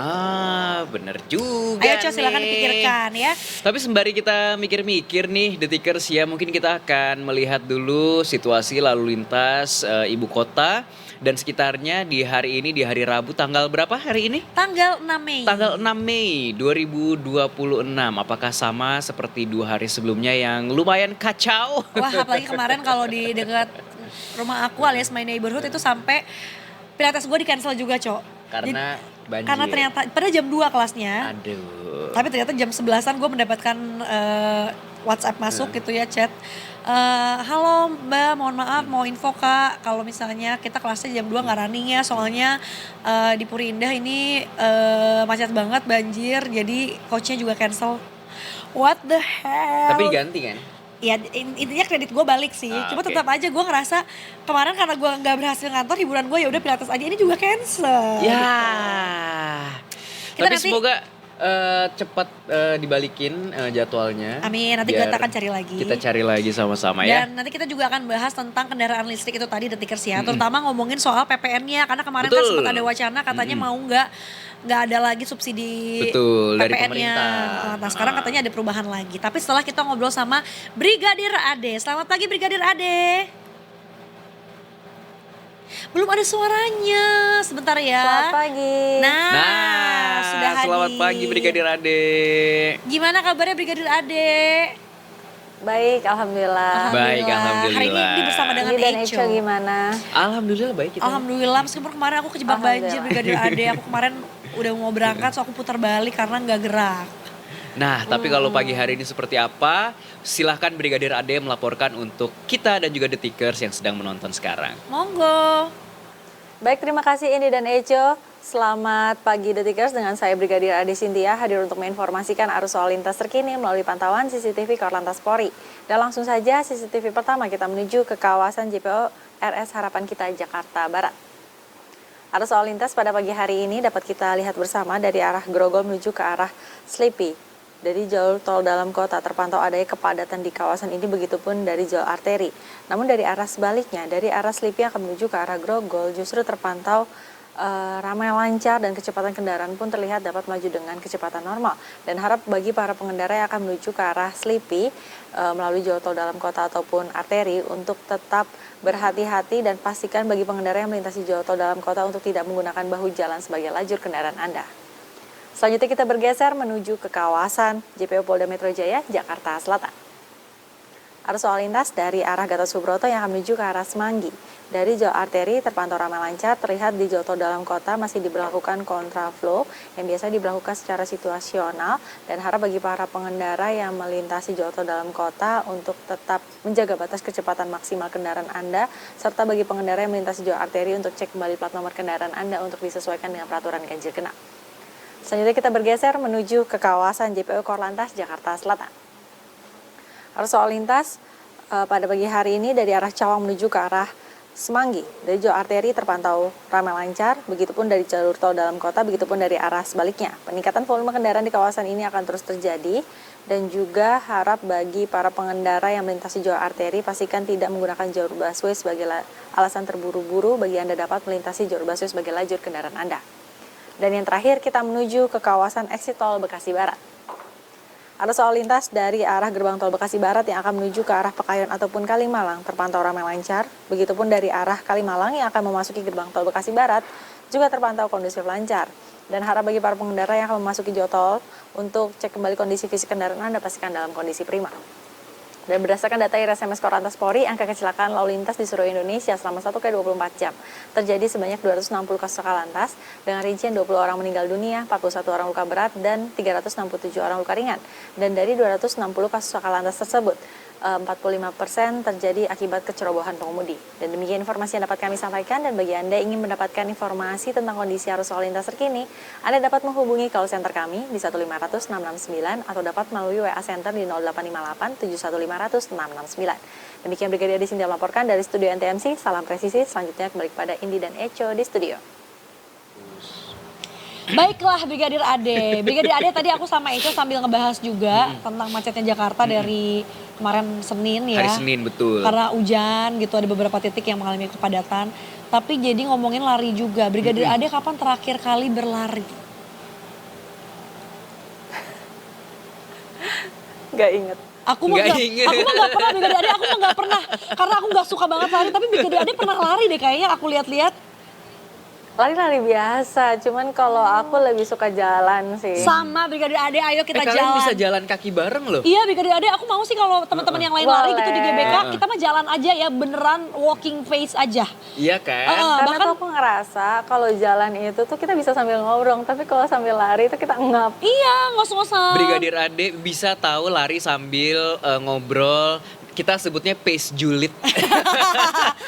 Bener juga Ayo Cok, silakan nih. dipikirkan ya. Tapi sembari kita mikir-mikir nih Detikers ya, mungkin kita akan melihat dulu situasi lalu lintas ibu kota dan sekitarnya di hari ini, di hari Rabu tanggal berapa hari ini? Tanggal 6 Mei. Tanggal 6 Mei 2026. Apakah sama seperti 2 hari sebelumnya yang lumayan kacau? Wah, apalagi kemarin kalau di dekat rumah aku alias my neighborhood itu sampai pilates gue di cancel juga, Cok. Karena banjir. Karena ternyata pada jam 2 kelasnya. Aduh. Tapi ternyata jam 11-an gue mendapatkan WhatsApp masuk gitu ya, chat. Halo Mbak, mohon maaf mau info Kak, kalau misalnya kita kelasnya jam 2 nggak running ya, soalnya di Puri Indah ini macet banget, banjir, jadi coachnya juga cancel. What the hell? Tapi diganti kan? Ya intinya kredit gue balik sih, cuma oke. tetap aja gue ngerasa kemarin karena gue nggak berhasil ngantor hiburan gue, ya udah pilates aja, ini juga cancel. Ya. Kita Tapi nanti- semoga cepat dibalikin jadwalnya. Amin, nanti Biar kita akan cari lagi. Kita cari lagi sama-sama ya. Dan nanti kita juga akan bahas tentang kendaraan listrik itu tadi Detikers ya, terutama ngomongin soal PPN-nya karena kemarin kan Betul. sempat ada wacana katanya mau nggak ada lagi subsidi Betul, dari PPN-nya. pemerintah. Nah sekarang katanya ada perubahan lagi. Tapi setelah kita ngobrol sama Brigadir Ade. Selamat pagi Brigadir Ade. Belum ada suaranya, sebentar ya. Selamat pagi. Nah, sudah hadir. Selamat pagi Brigadir Ade. Gimana kabarnya Brigadir Ade? Baik, alhamdulillah. Baik, Hari alhamdulillah. ini bersama dengan Ini dan Echo. Echo gimana? Alhamdulillah baik kita. Alhamdulillah, meskipun kemarin aku kejebak banjir Alhamdulillah. Brigadir Ade. Aku kemarin udah mau berangkat, so aku putar balik karena nggak gerak. Nah, tapi kalau pagi hari ini seperti apa? Silahkan Brigadir Ade melaporkan untuk kita dan juga Detikers yang sedang menonton sekarang. Monggo. Baik, terima kasih Indi dan Echo. Selamat pagi Detikers, dengan saya Brigadir Ade Sintia hadir untuk menginformasikan arus lalu lintas terkini melalui pantauan CCTV Korlantas Polri. Dan langsung saja CCTV pertama kita menuju ke kawasan JPO RS Harapan Kita Jakarta Barat. Arus lalu lintas pada pagi hari ini dapat kita lihat bersama dari arah Grogol menuju ke arah Slipi. Dari jalur tol dalam kota terpantau adanya kepadatan di kawasan ini, begitupun dari jalur arteri. Namun dari arah sebaliknya, dari arah Slipi akan menuju ke arah Grogol justru terpantau ramai lancar dan kecepatan kendaraan pun terlihat dapat maju dengan kecepatan normal. Dan harap bagi para pengendara yang akan menuju ke arah Slipi melalui jalur tol dalam kota ataupun arteri untuk tetap berhati-hati dan pastikan bagi pengendara yang melintasi jalur tol dalam kota untuk tidak menggunakan bahu jalan sebagai lajur kendaraan Anda. Selanjutnya kita bergeser menuju ke kawasan JPO Polda Metro Jaya, Jakarta Selatan. Arus lalu lintas dari arah Gatot Subroto yang akan menuju ke arah Semanggi. Dari jalur arteri terpantau ramai lancar, terlihat di jalur tol dalam kota masih diberlakukan kontraflow yang biasa diberlakukan secara situasional, dan harap bagi para pengendara yang melintasi jalur tol dalam kota untuk tetap menjaga batas kecepatan maksimal kendaraan Anda, serta bagi pengendara yang melintasi jalur arteri untuk cek kembali plat nomor kendaraan Anda untuk disesuaikan dengan peraturan ganjil genap. Selanjutnya kita bergeser menuju ke kawasan JPO Korlantas Jakarta Selatan. Arus lalu lintas pada pagi hari ini dari arah Cawang menuju ke arah Semanggi. Dari jalur arteri terpantau ramai lancar, begitupun dari jalur tol dalam kota, begitupun dari arah sebaliknya. Peningkatan volume kendaraan di kawasan ini akan terus terjadi, dan juga harap bagi para pengendara yang melintasi jalur arteri pastikan tidak menggunakan jalur busway sebagai alasan terburu-buru bagi Anda dapat melintasi jalur busway sebagai lajur kendaraan Anda. Dan yang terakhir kita menuju ke kawasan exit tol Bekasi Barat. Arus lalu lintas dari arah gerbang tol Bekasi Barat yang akan menuju ke arah Pekayon ataupun Kalimalang terpantau ramai lancar. Begitupun dari arah Kalimalang yang akan memasuki gerbang tol Bekasi Barat juga terpantau kondusif lancar. Dan harap bagi para pengendara yang akan memasuki jalur tol untuk cek kembali kondisi fisik kendaraan Anda pastikan dalam kondisi prima. Dan berdasarkan data IRSMS Korlantas Polri, angka kecelakaan lalu lintas di seluruh Indonesia selama 1x24 jam terjadi sebanyak 260 kasus laka lantas dengan rincian 20 orang meninggal dunia, 41 orang luka berat, dan 367 orang luka ringan. Dan dari 260 kasus laka lantas tersebut, 45% terjadi akibat kecerobohan pengemudi. Dan demikian informasi yang dapat kami sampaikan, dan bagi Anda yang ingin mendapatkan informasi tentang kondisi arus lalu lintas terkini, Anda dapat menghubungi call center kami di 1500669 atau dapat melalui WA Center di 0858 71500 669. Demikian Brigadir Ade Sintia melaporkan dari studio NTMC. Salam presisi. Selanjutnya kembali kepada Indi dan Echo di studio. Baiklah Brigadir Ade. Brigadir Ade tadi aku sama Echo sambil ngebahas juga tentang macetnya Jakarta dari kemarin Senin ya. Hari Senin, betul. Karena hujan gitu, ada beberapa titik yang mengalami kepadatan. Tapi jadi ngomongin lari juga. Brigadir Ade kapan terakhir kali berlari? Gak inget. Aku mah Nggak gak, inget. aku mah gak pernah Brigadir Ade, aku mah gak pernah. Karena aku gak suka banget lari, tapi Brigadir Ade pernah lari deh kayaknya aku lihat-lihat. Lari-lari biasa, cuman kalau aku lebih suka jalan sih. Sama Brigadir Ade, ayo kita Kalian jalan. bisa jalan kaki bareng loh. Iya Brigadir Ade, aku mau sih kalau teman-teman yang lain lari gitu di GBK, Boleh. kita mah jalan aja ya, beneran walking pace aja. Iya kan? Karena bahkan tuh aku ngerasa kalau jalan itu tuh kita bisa sambil ngobrol, tapi kalau sambil lari itu kita ngap. iya, ngos-ngosan. Brigadir Ade bisa tahu lari sambil ngobrol. Kita sebutnya pace julid.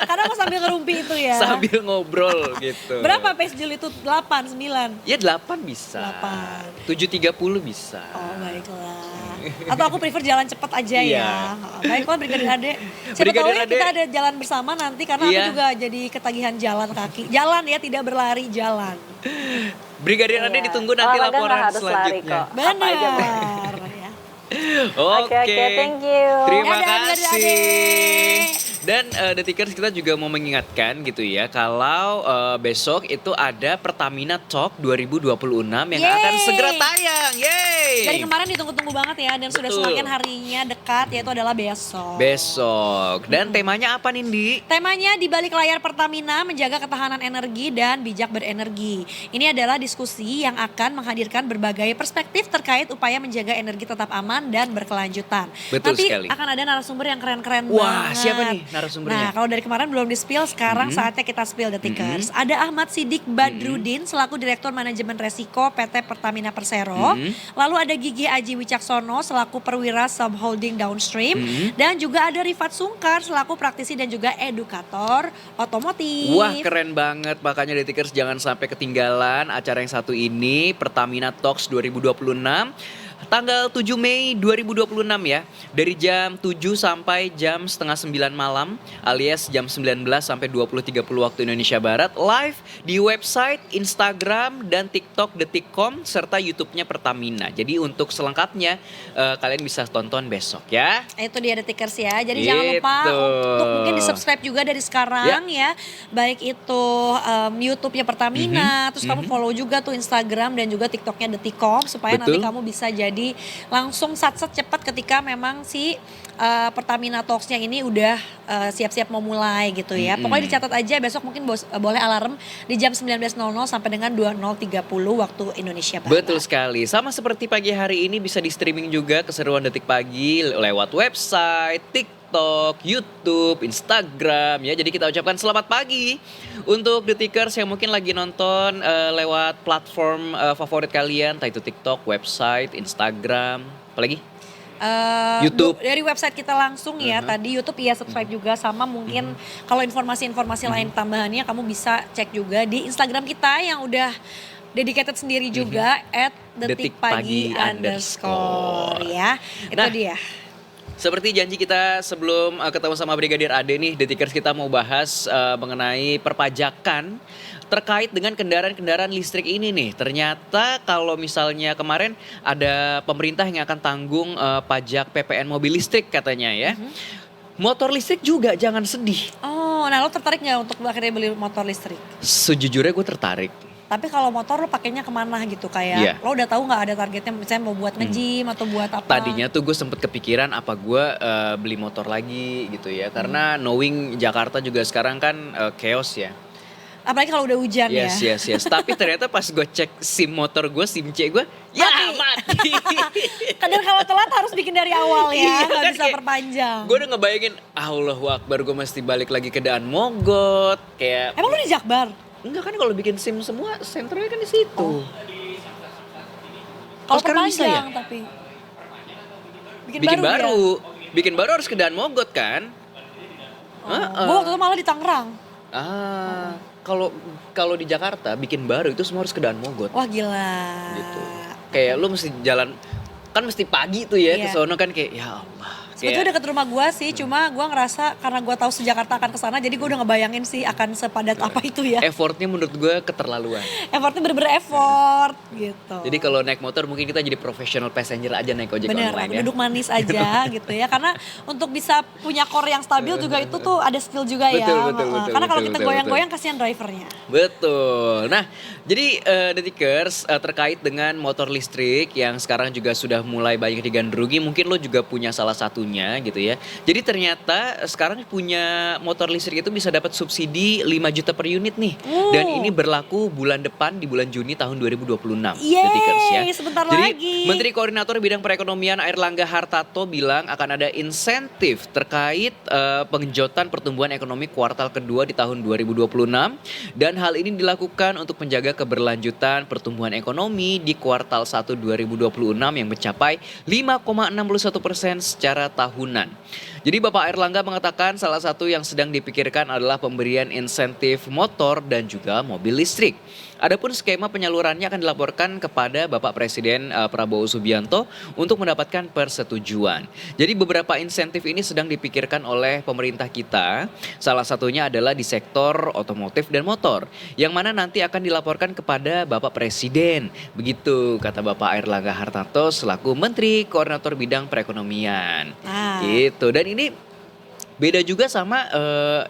Karena mau sambil ngerumpi itu ya. Sambil ngobrol gitu. Berapa pace jul itu? 8, 9? Ya 8 bisa. 8. 7.30 bisa. Oh baiklah. Atau aku prefer jalan cepat aja Iya. ya. Baiklah Brigadir Ade. Siapa tahu Brigadir ya Ade. kita ada jalan bersama nanti karena Iya. aku juga jadi ketagihan jalan kaki. Jalan ya, tidak berlari, jalan. Brigadir Ade Iya. ditunggu nanti Olahraga nggak laporan harus lari selanjutnya. kok. Apa aja boleh. Benar ya. Oke, Oke, thank you. Terima Dadah, Brigadir kasih. Ade. Dan Detikers kita juga mau mengingatkan gitu ya, kalau besok itu ada Pertamina Talk 2026 yang Yeay. akan segera tayang. Yeay. Dari kemarin ditunggu-tunggu banget ya dan sudah Betul. semakin harinya dekat yaitu adalah besok. Besok. Dan temanya apa Nindi? Temanya di balik layar Pertamina menjaga ketahanan energi dan bijak berenergi. Ini adalah diskusi yang akan menghadirkan berbagai perspektif terkait upaya menjaga energi tetap aman dan berkelanjutan. Betul Nanti sekali. akan ada narasumber yang keren-keren Wah, banget. siapa nih narasumbernya? Nah, kalau dari kemarin belum di-spill, sekarang saatnya kita spill Detikers. Ada Ahmad Sidik Badrudin selaku Direktur Manajemen Resiko PT Pertamina Persero. Lalu ada Gigi Aji Wicaksono selaku Perwira Subholding Downstream. Dan juga ada Rifat Sungkar selaku praktisi dan juga edukator otomotif. Wah, keren banget. Makanya Detikers jangan sampai ketinggalan acara yang satu ini, Pertamina Talks 2026. Tanggal 7 Mei 2026 ya, dari jam 7 sampai jam setengah 9 malam alias jam 19 sampai 20.30 waktu Indonesia Barat, live di website, Instagram, dan TikTok Detikcom serta YouTube-nya Pertamina. Jadi untuk selengkapnya kalian bisa tonton besok ya. Itu dia Detikers ya. Jadi jangan lupa Gitu. untuk mungkin di-subscribe juga dari sekarang ya. Baik itu YouTube-nya Pertamina, terus kamu follow juga tuh Instagram dan juga TikTok-nya Detikcom supaya nanti Betul. kamu bisa jadi langsung sat-sat cepat ketika memang si Pertamina Talks-nya ini udah siap-siap mau mulai gitu ya. Pokoknya dicatat aja besok mungkin boleh alarm di jam 19.00 sampai dengan 20.30 waktu Indonesia Barat. Betul sekali. Sama seperti pagi hari ini bisa di streaming juga keseruan Detik Pagi lewat website, TikTok, YouTube, Instagram ya. Jadi kita ucapkan selamat pagi untuk Detikers yang mungkin lagi nonton lewat platform favorit kalian, entah itu TikTok, website, Instagram, apalagi? YouTube. Dari website kita langsung ya. Tadi YouTube ya subscribe juga sama mungkin kalau informasi-informasi lain tambahannya kamu bisa cek juga di Instagram kita yang udah dedicated sendiri juga @detikpagi_. Ya. Itu Nah, dia. seperti janji kita sebelum ketemu sama Brigadir Ade nih, Detikers kita mau bahas mengenai perpajakan terkait dengan kendaraan-kendaraan listrik ini nih. Ternyata kalau misalnya kemarin ada pemerintah yang akan tanggung pajak PPN mobil listrik katanya ya. Motor listrik juga jangan sedih. Oh, nah lo tertarik nggak untuk akhirnya beli motor listrik? Sejujurnya gue tertarik. Tapi kalau motor lo pakainya kemana gitu kayak Iya. lo udah tahu nggak ada targetnya misalnya mau buat nge-gym atau buat apa? Tadinya tuh gue sempet kepikiran apa gue beli motor lagi gitu ya. Karena knowing Jakarta juga sekarang kan chaos ya. Apalagi kalau udah hujan Yes. ya. Tapi ternyata pas gue cek SIM motor gue, SIM C gue, ya mati. Kadang kalau telat harus bikin dari awal ya, Iya, nggak kan bisa kayak perpanjang. Gue udah ngebayangin, Allahu Akbar, gue mesti balik lagi ke Daan Mogot. Kayak, Emang lu di Jakbar? enggak kan kalau bikin SIM semua, senternya kan di situ. Kalau sekarang bisa perpanjang ya? tapi Bikin ya? baru. Bikin baru harus ke Daan Mogot kan? Gue waktu itu malah di Tangerang. Kalau di Jakarta bikin baru itu semua harus ke Daan Mogot. Wah gila. Gitu. Kayak lu mesti jalan, kan mesti pagi tuh ya Iya. ke sono kan kayak ya Allah. Sebetulnya deket rumah gue sih, cuma gue ngerasa karena gue tahu sejakarta akan kesana, jadi gue udah ngebayangin sih akan sepadat apa itu ya. Effortnya menurut gue keterlaluan. Effortnya bener-bener effort gitu. Jadi kalau naik motor mungkin kita jadi professional passenger aja naik ojek Bener, online ya. duduk manis aja gitu ya. Karena untuk bisa punya core yang stabil juga itu tuh ada skill juga ya. Karena kalau kita goyang-goyang kasihan drivernya. Betul. Nah, jadi Detikers terkait dengan motor listrik yang sekarang juga sudah mulai banyak digandrungi, mungkin lo juga punya salah satunya gitu ya. Jadi ternyata sekarang punya motor listrik itu bisa dapat subsidi 5 juta per unit nih. Dan ini berlaku bulan depan di bulan Juni tahun 2026. Detikers ya. Sebentar Jadi lagi. Menteri Koordinator Bidang Perekonomian Airlangga Hartarto bilang akan ada insentif terkait pengenjotan pertumbuhan ekonomi kuartal kedua di tahun 2026 dan hal ini dilakukan untuk menjaga keberlanjutan pertumbuhan ekonomi di kuartal 1 2026 yang mencapai 5,61% secara tahunan. Jadi Bapak Airlangga mengatakan salah satu yang sedang dipikirkan adalah pemberian insentif motor dan juga mobil listrik. Adapun skema penyalurannya akan dilaporkan kepada Bapak Presiden Prabowo Subianto untuk mendapatkan persetujuan. Jadi beberapa insentif ini sedang dipikirkan oleh pemerintah kita. Salah satunya adalah di sektor otomotif dan motor, yang mana nanti akan dilaporkan kepada Bapak Presiden. Begitu kata Bapak Airlangga Hartarto selaku Menteri Koordinator Bidang Perekonomian. Gitu. Dan ini beda juga sama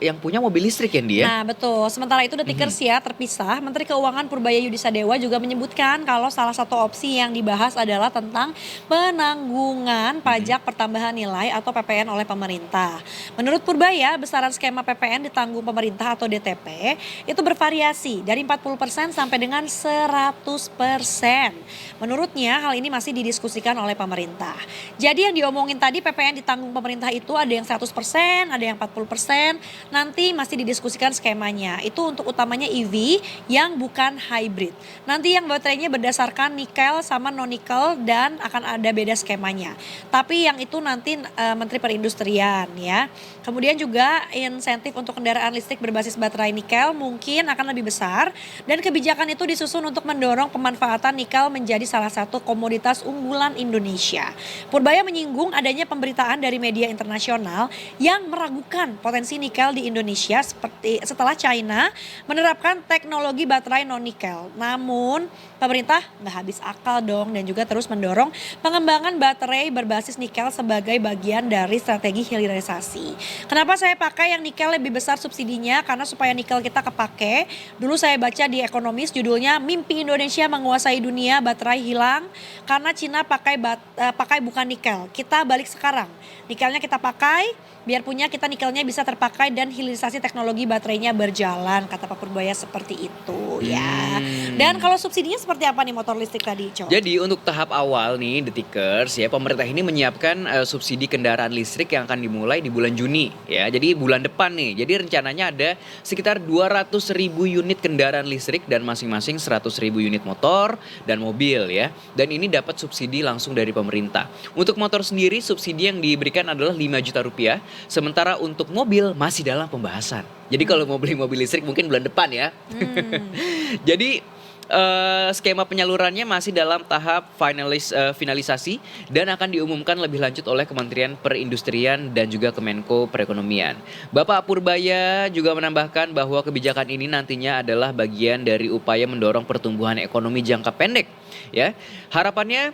yang punya mobil listrik ya dia. Nah betul, sementara itu Detikers ya terpisah. Menteri Keuangan Purbaya Yudisadewa juga menyebutkan kalau salah satu opsi yang dibahas adalah tentang penanggungan pajak pertambahan nilai atau PPN oleh pemerintah. Menurut Purbaya, besaran skema PPN ditanggung pemerintah atau DTP itu bervariasi dari 40% sampai dengan 100%. Menurutnya hal ini masih didiskusikan oleh pemerintah. Jadi yang diomongin tadi PPN ditanggung pemerintah itu ada yang 100%, ada yang 40%, nanti masih didiskusikan skemanya. Itu untuk utamanya EV yang bukan hybrid. Nanti yang baterainya berdasarkan nikel sama non-nikel dan akan ada beda skemanya. Tapi yang itu nanti Menteri Perindustrian ya. Kemudian juga insentif untuk kendaraan listrik berbasis baterai nikel mungkin akan lebih besar. Dan kebijakan itu disusun untuk mendorong pemanfaatan nikel menjadi salah satu komoditas unggulan Indonesia. Purbaya menyinggung adanya pemberitaan dari media internasional yang meragukan potensi nikel di Indonesia seperti setelah China menerapkan teknologi baterai non-nikel. Namun pemerintah nggak habis akal dong dan juga terus mendorong pengembangan baterai berbasis nikel sebagai bagian dari strategi hilirisasi. Kenapa saya pakai yang nikel lebih besar subsidinya? Karena supaya nikel kita kepake. Dulu saya baca di Ekonomis judulnya Mimpi Indonesia Menguasai Dunia Baterai Hilang karena Cina pakai bukan nikel. Kita balik sekarang. Nikelnya kita pakai, biar punya kita nikelnya bisa terpakai dan hilirisasi teknologi baterainya berjalan, kata Pak Purbaya seperti itu ya. Dan kalau subsidinya seperti apa nih motor listrik tadi, Cok? Jadi untuk tahap awal nih Detikers ya, pemerintah ini menyiapkan subsidi kendaraan listrik yang akan dimulai di bulan Juni ya. Jadi bulan depan nih. Jadi rencananya ada sekitar 200.000 unit kendaraan listrik dan masing-masing 100.000 unit motor dan mobil ya. Dan ini dapat subsidi langsung dari pemerintah. Untuk motor sendiri subsidi yang diberikan adalah 5 juta rupiah. Sementara untuk mobil masih dalam pembahasan. Jadi kalau mau beli mobil listrik mungkin bulan depan ya. Jadi skema penyalurannya masih dalam tahap finalisasi dan akan diumumkan lebih lanjut oleh Kementerian Perindustrian dan juga Kemenko Perekonomian. Bapak Purbaya juga menambahkan bahwa kebijakan ini nantinya adalah bagian dari upaya mendorong pertumbuhan ekonomi jangka pendek. Ya, harapannya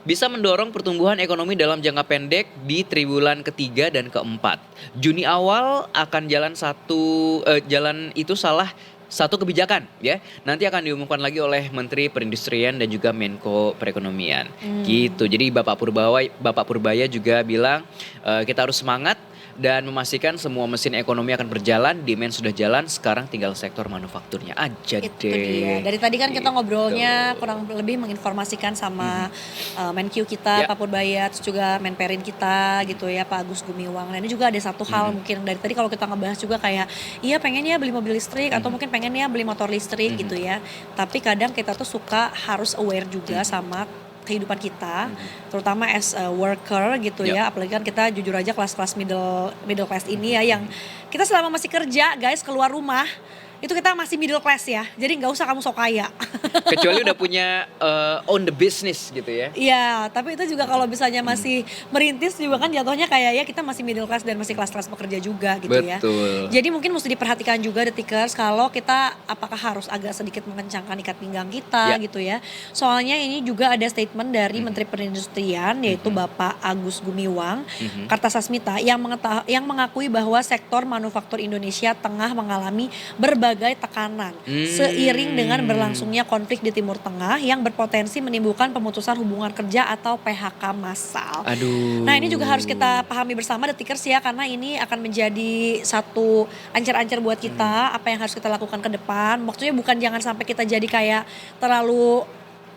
bisa mendorong pertumbuhan ekonomi dalam jangka pendek di triwulan ketiga dan keempat. Juni awal akan jalan itu satu kebijakan ya. Nanti akan diumumkan lagi oleh Menteri Perindustrian dan juga Menko Perekonomian. Gitu. Jadi Bapak Purbaya juga bilang kita harus semangat dan memastikan semua mesin ekonomi akan berjalan, demand sudah jalan, sekarang tinggal sektor manufakturnya aja deh. Itu dia. Dari tadi kan kita ngobrolnya kurang lebih menginformasikan sama Menkyu kita, Pak Purbaya, terus juga Menperin kita gitu ya, Pak Agus Gumiwang. Nah ini juga ada satu hal mungkin dari tadi kalau kita ngebahas juga kayak, iya pengennya beli mobil listrik atau mungkin pengennya beli motor listrik gitu ya. Tapi kadang kita tuh suka harus aware juga sama kehidupan kita, terutama as a worker gitu ya, apalagi kan kita jujur aja kelas-kelas middle class ini ya, yang kita selama masih kerja guys keluar rumah itu kita masih middle class ya. Jadi nggak usah kamu sok kaya. Kecuali udah punya own the business gitu ya. Iya, tapi itu juga kalau misalnya masih merintis juga kan jatuhnya kayak ya kita masih middle class dan masih kelas-kelas pekerja juga gitu ya. Betul. Jadi mungkin mesti diperhatikan juga Detikers kalau kita apakah harus agak sedikit mengencangkan ikat pinggang kita gitu ya. Soalnya ini juga ada statement dari Menteri Perindustrian yaitu Bapak Agus Gumiwang Kartasasmita yang mengakui bahwa sektor manufaktur Indonesia tengah mengalami berbagai tekanan seiring dengan berlangsungnya konflik di Timur Tengah yang berpotensi menimbulkan pemutusan hubungan kerja atau PHK massal. Aduh. Nah ini juga harus kita pahami bersama Detikers ya karena ini akan menjadi satu ancar-ancar buat kita apa yang harus kita lakukan ke depan. Maksudnya bukan jangan sampai kita jadi kayak terlalu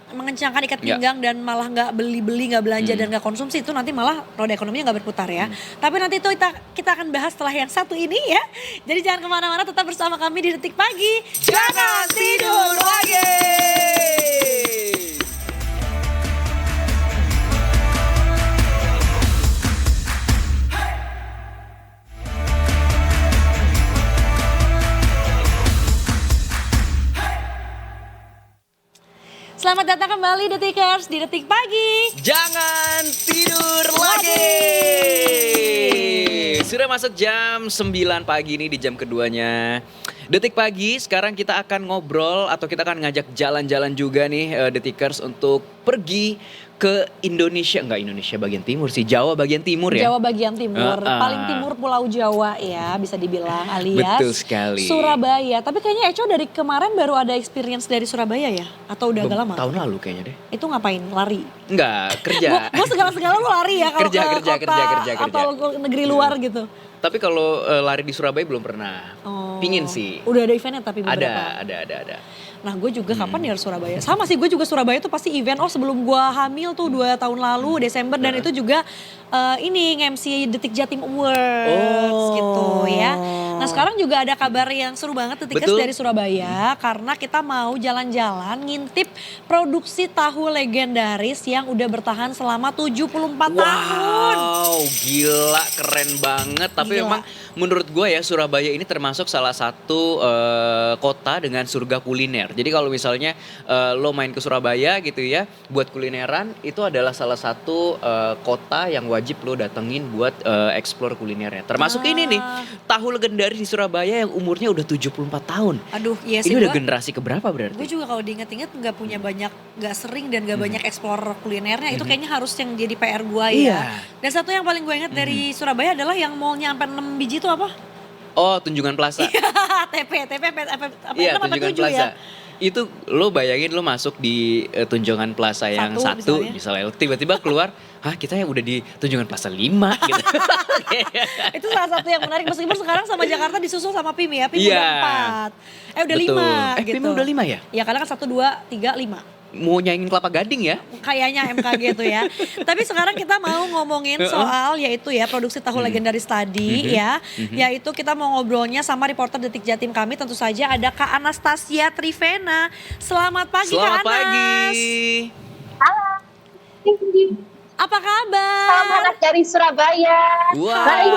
mengencangkan ikat pinggang dan malah nggak beli-beli, nggak belanja dan nggak konsumsi, itu nanti malah roda ekonominya nggak berputar ya. Tapi nanti itu kita akan bahas setelah yang satu ini ya. Jadi jangan kemana-mana, tetap bersama kami di Detik Pagi. Jangan tidur lagi. Selamat datang kembali Detikers di Detik Pagi. Jangan tidur lagi. Sudah masuk jam 9 pagi ini di jam keduanya Detik Pagi. Sekarang kita akan ngobrol atau kita akan ngajak jalan-jalan juga nih Detikers untuk pergi ke Indonesia. Enggak Indonesia bagian timur sih, Jawa bagian timur ya. Jawa bagian timur, paling timur Pulau Jawa ya bisa dibilang alias Betul sekali. Surabaya. Tapi kayaknya Eco dari kemarin baru ada experience dari Surabaya ya? Atau udah agak lama? Tahun lalu kayaknya deh. Itu ngapain? Lari? Enggak, kerja. Gue segala-segala lu lari ya kalau ke kota atau ke negeri luar gitu. Tapi kalau lari di Surabaya belum pernah. Pingin sih. Udah ada eventnya tapi beberapa. Ada. Nah gue juga kapan ya Surabaya? Sama sih gue juga Surabaya tuh pasti event. Sebelum gue hamil tuh 2 tahun lalu Desember. Dan itu juga ini nge-MC Detik Jatim Awards gitu ya. Nah sekarang juga ada kabar yang seru banget Detikers dari Surabaya. Karena kita mau jalan-jalan ngintip produksi tahu legendaris yang udah bertahan selama 74 tahun. Wow, gila keren banget. Tapi memang menurut gue ya Surabaya ini termasuk salah satu kota dengan surga kuliner. Jadi kalau misalnya lo main ke Surabaya gitu ya, buat kulineran itu adalah salah satu kota yang wajib lo datengin buat explore kulinernya. Termasuk ini nih, tahu legendaris di Surabaya yang umurnya udah 74 tahun. Aduh, iya sih. Ini udah generasi keberapa berarti? Gue juga kalau diinget-inget nggak punya banyak, nggak sering dan nggak banyak explore kulinernya. Itu kayaknya harus yang jadi PR gue ya. Dan satu yang paling gue inget dari Surabaya adalah yang mallnya sampai 6 biji itu apa? Oh, Tunjungan Plaza. Iya, Tunjungan Plaza. Itu lo bayangin lo masuk di Tunjungan Plaza yang satu misalnya tiba-tiba keluar, hah kita yang udah di Tunjungan Plaza 5 gitu. Itu salah satu yang menarik meskipun sekarang sama Jakarta disusul sama PIM ya, PIM udah 4. Udah 5 gitu. PIM udah 5 ya? Ya karena kan 1, 2, 3, 5. Mau nyaingin Kelapa Gading ya? Kayaknya MKG tuh ya. Tapi sekarang kita mau ngomongin soal yaitu ya produksi tahu legendaris tadi ya. Yaitu kita mau ngobrolnya sama reporter Detik Jatim kami, tentu saja ada Kak Anastasia Trivena. Selamat pagi Kak Anas. Selamat pagi. Halo. Apa kabar? Salam hangat dari Surabaya. Wow. Baik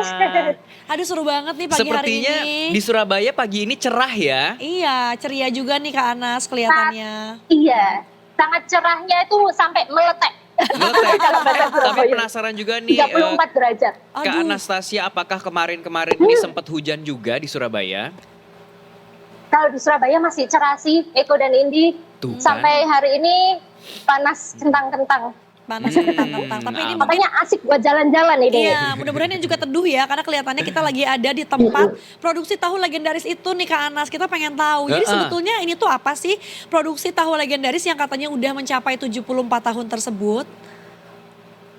sekali. Aduh seru banget nih pagi Sepertinya hari ini. di Surabaya pagi ini cerah ya. Iya, ceria juga nih Kak Anas kelihatannya. Iya, sangat cerahnya itu sampai meletek. Tapi penasaran juga nih 34 derajat. Kak Anastasia, apakah kemarin-kemarin ini sempat hujan juga di Surabaya? Kalau di Surabaya masih cerah sih, Eko dan Indi. Tuh, kan? Sampai hari ini panas kentang-kentang. Panas kentang-kentang. Tapi ini mungkin Makanya asik buat jalan-jalan ini. iya, mudah-mudahan yang juga teduh ya, karena kelihatannya kita lagi ada di tempat produksi tahu legendaris itu nih Kak Anas. Kita pengen tahu. Jadi sebetulnya ini tuh apa sih produksi tahu legendaris yang katanya udah mencapai 74 tahun tersebut?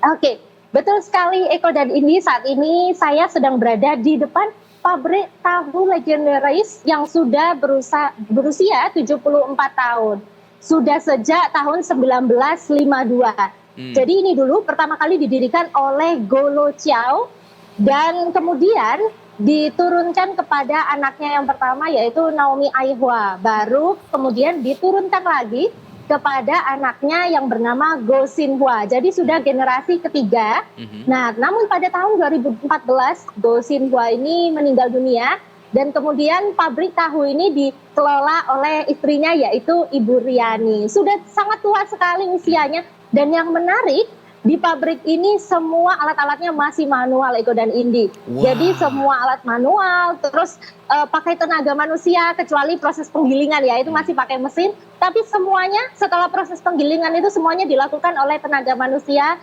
Oke, betul sekali Eko dan Indi. Saat ini saya sedang berada di depan pabrik tahu legendaris yang sudah berusia 74 tahun. Sudah sejak tahun 1952. Jadi ini dulu pertama kali didirikan oleh Golo Chiao dan kemudian diturunkan kepada anaknya yang pertama yaitu Naomi Aihwa. Baru kemudian diturunkan lagi kepada anaknya yang bernama Go Sin-hwa. Jadi sudah generasi ketiga. Nah, namun pada tahun 2014 Go Sin-hwa ini meninggal dunia Dan kemudian pabrik tahu ini dikelola oleh istrinya yaitu Ibu Riani. Sudah sangat tua sekali usianya dan yang menarik di pabrik ini semua alat-alatnya masih manual Eko dan Indi. Wah. Jadi semua alat manual, terus pakai tenaga manusia kecuali proses penggilingan ya itu masih pakai mesin. Tapi semuanya setelah proses penggilingan itu semuanya dilakukan oleh tenaga manusia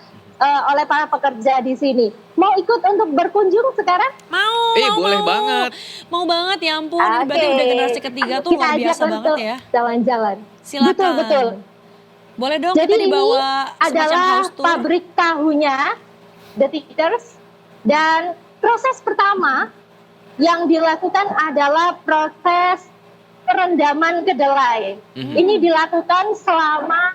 oleh para pekerja di sini. Mau ikut untuk berkunjung sekarang? Mau boleh banget. Mau banget, ya ampun. Ini berarti udah generasi ketiga tuh Kita luar ajak biasa banget untuk ya. jalan-jalan. Silakan. Betul. Boleh dong Jadi kita ini dibawa semacam adalah house tour. pabrik tahunya The Tickers dan proses pertama yang dilakukan adalah proses perendaman kedelai. Ini dilakukan selama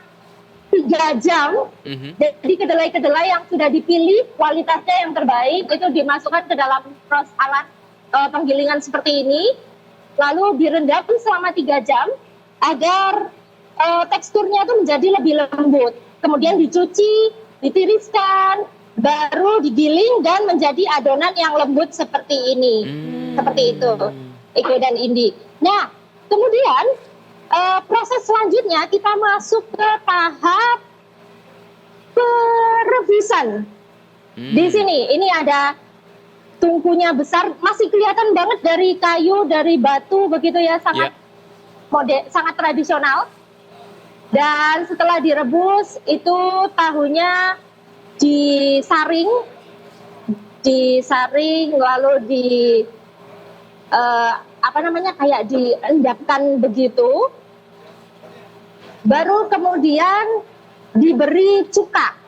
3 jam. Jadi kedelai-kedelai yang sudah dipilih kualitasnya yang terbaik itu dimasukkan ke dalam proses alat penggilingan seperti ini, lalu direndam selama 3 jam agar teksturnya itu menjadi lebih lembut. Kemudian dicuci, ditiriskan, baru digiling dan menjadi adonan yang lembut seperti ini. Seperti itu, Eko dan Indi. Nah, kemudian proses selanjutnya kita masuk ke tahap perebusan. Di sini, ini ada tungkunya besar, masih kelihatan banget dari kayu, dari batu begitu ya, sangat sangat tradisional. Dan setelah direbus itu tahunya disaring lalu kayak diendapkan begitu. Baru kemudian diberi cuka.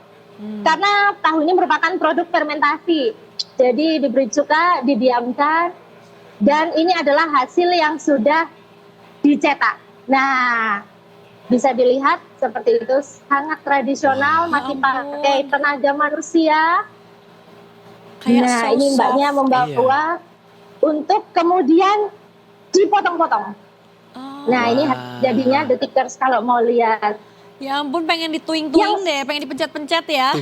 Karena tahu ini merupakan produk fermentasi. Jadi diberi cuka, didiamkan, dan ini adalah hasil yang sudah dicetak. Nah, bisa dilihat seperti itu, sangat tradisional, masih pakai tenaga manusia. Nah, ini mbaknya membawa untuk kemudian dipotong-potong. Nah, ini jadinya The Tickers kalau mau lihat. Ya ampun, pengen dituing-tuing deh, pengen dipencet-pencet ya.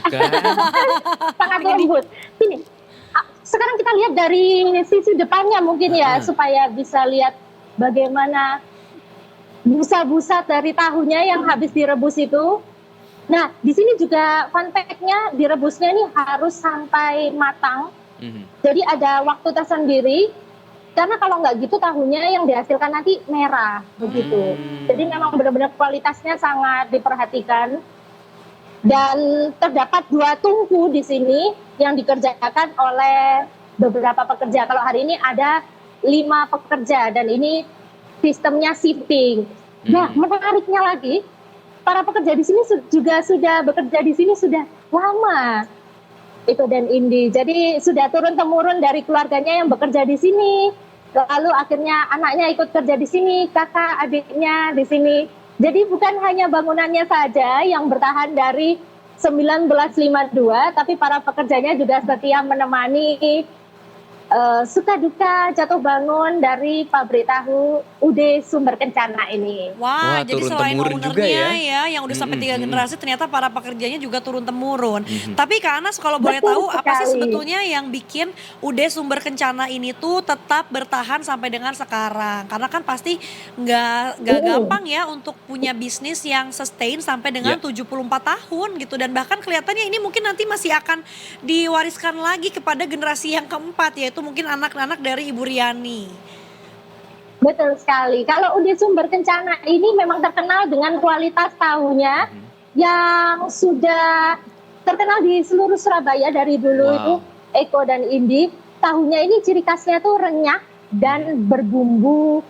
Sangat lembut. Sini, sekarang kita lihat dari sisi depannya mungkin ya, supaya bisa lihat bagaimana busa-busa dari tahunya yang habis direbus itu. Nah, di sini juga fun fact-nya, direbusnya ini harus sampai matang. Jadi ada waktu tersendiri. Karena kalau nggak gitu tahunya yang dihasilkan nanti merah begitu. Jadi memang benar-benar kualitasnya sangat diperhatikan. Dan terdapat 2 tungku di sini yang dikerjakan oleh beberapa pekerja. Kalau hari ini ada 5 pekerja dan ini sistemnya shifting. Nah, menariknya lagi, para pekerja di sini juga sudah bekerja di sini sudah lama. Eko dan Indi. Jadi sudah turun-temurun dari keluarganya yang bekerja di sini. Lalu akhirnya anaknya ikut kerja di sini, kakak adiknya di sini. Jadi bukan hanya bangunannya saja yang bertahan dari 1952, tapi para pekerjanya juga setia menemani suka duka jatuh bangun dari pabrik tahu UD Sumber Kencana ini. Wah, jadi selain turun-temurun juga ownernya yang udah sampai 3 generasi, ternyata para pekerjanya juga turun-temurun. Tapi Kak Anas, kalau boleh tahu, apa sih sebetulnya yang bikin UD Sumber Kencana ini tuh tetap bertahan sampai dengan sekarang? Karena kan pasti nggak gampang ya untuk punya bisnis yang sustain sampai dengan 74 tahun gitu. Dan bahkan kelihatannya ini mungkin nanti masih akan diwariskan lagi kepada generasi yang keempat, yaitu mungkin anak-anak dari Ibu Riani. Betul sekali. Kalau UD Sumber Kencana ini memang terkenal dengan kualitas tahunya yang sudah terkenal di seluruh Surabaya dari dulu itu, Eko dan Indi. Tahunya ini ciri khasnya tuh renyah dan berbumbu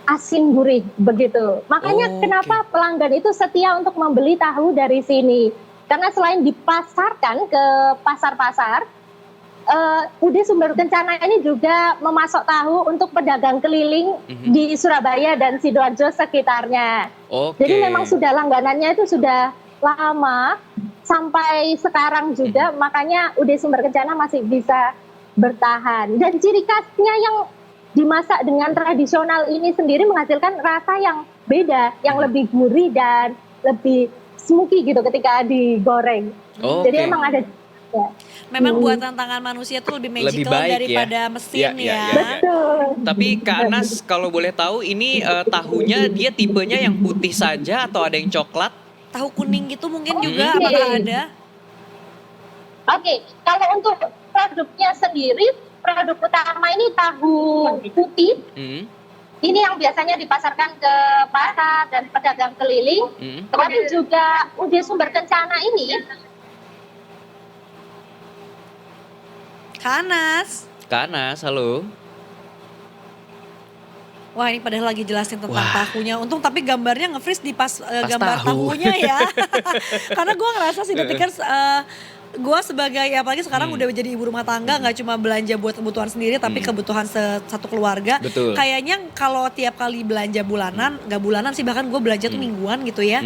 asin gurih begitu. Makanya kenapa pelanggan itu setia untuk membeli tahu dari sini. Karena selain dipasarkan ke pasar-pasar, UD Sumber Kencana ini juga memasok tahu untuk pedagang keliling di Surabaya dan Sidoarjo sekitarnya. Jadi memang sudah langganannya itu sudah lama sampai sekarang juga, makanya UD Sumber Kencana masih bisa bertahan. Dan ciri khasnya yang dimasak dengan tradisional ini sendiri menghasilkan rasa yang beda, yang lebih gurih dan lebih smoky gitu ketika digoreng. Jadi emang ada Ya. Memang buat tantangan manusia tuh lebih Lebih magical baik ya. daripada mesin Iya, ya. iya. Betul. Tapi Kak Anas kalau boleh tahu ini tahunya dia tipenya yang putih saja atau ada yang coklat? Tahu kuning gitu mungkin juga Oke. apakah ada? Oke, kalau untuk produknya sendiri, produk utama ini tahu putih. Hmm. Ini yang biasanya dipasarkan ke pasar dan pedagang keliling. Hmm. Kemudian juga UD Sumber Kencana ini Kak Anas. Kak Anas, halo. Wah ini padahal lagi jelasin tentang Wah. tahunya. Untung tapi gambarnya nge-freeze di pas gambar tahu. tahunya ya. Karena gue ngerasa sih Detikers gue sebagai apalagi sekarang udah jadi ibu rumah tangga nggak cuma belanja buat kebutuhan sendiri tapi kebutuhan satu keluarga. Betul. Kayaknya kalau tiap kali belanja bulanan, nggak bulanan sih bahkan gue belanja tuh mingguan gitu ya.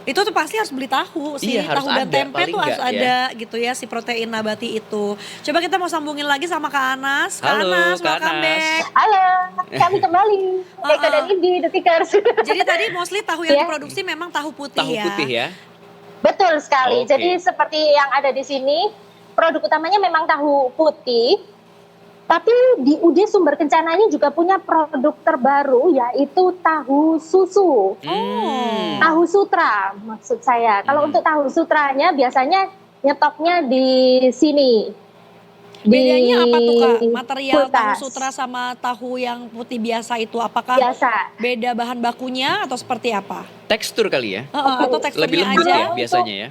Itu tuh pasti harus beli tahu sih. Iya, harus Tahu dan ada, tempe paling tuh harus nggak, ada gitu ya si protein nabati itu. Coba kita mau sambungin lagi sama Kak Anas. Kak Halo, Anas, Kak welcome Anas. back. halo, kami kembali. Eka dan Indi, The Tickers. Jadi tadi mostly tahu yang Ya. diproduksi memang tahu putih Tahu ya. putih ya. Betul sekali. Oke. Jadi seperti yang ada di sini, produk utamanya memang tahu putih. Tapi di UD Sumber Kencana ini juga punya produk terbaru yaitu tahu susu. Tahu sutra maksud saya. Kalau untuk tahu sutranya biasanya nyetoknya di sini. Bedanya apa tuh Kak? Material tahu kulkas. sutra sama tahu yang putih biasa itu apakah Biasa. beda bahan bakunya atau seperti apa? Tekstur kali ya. Atau teksturnya Lebih lembut aja? ya biasanya ya.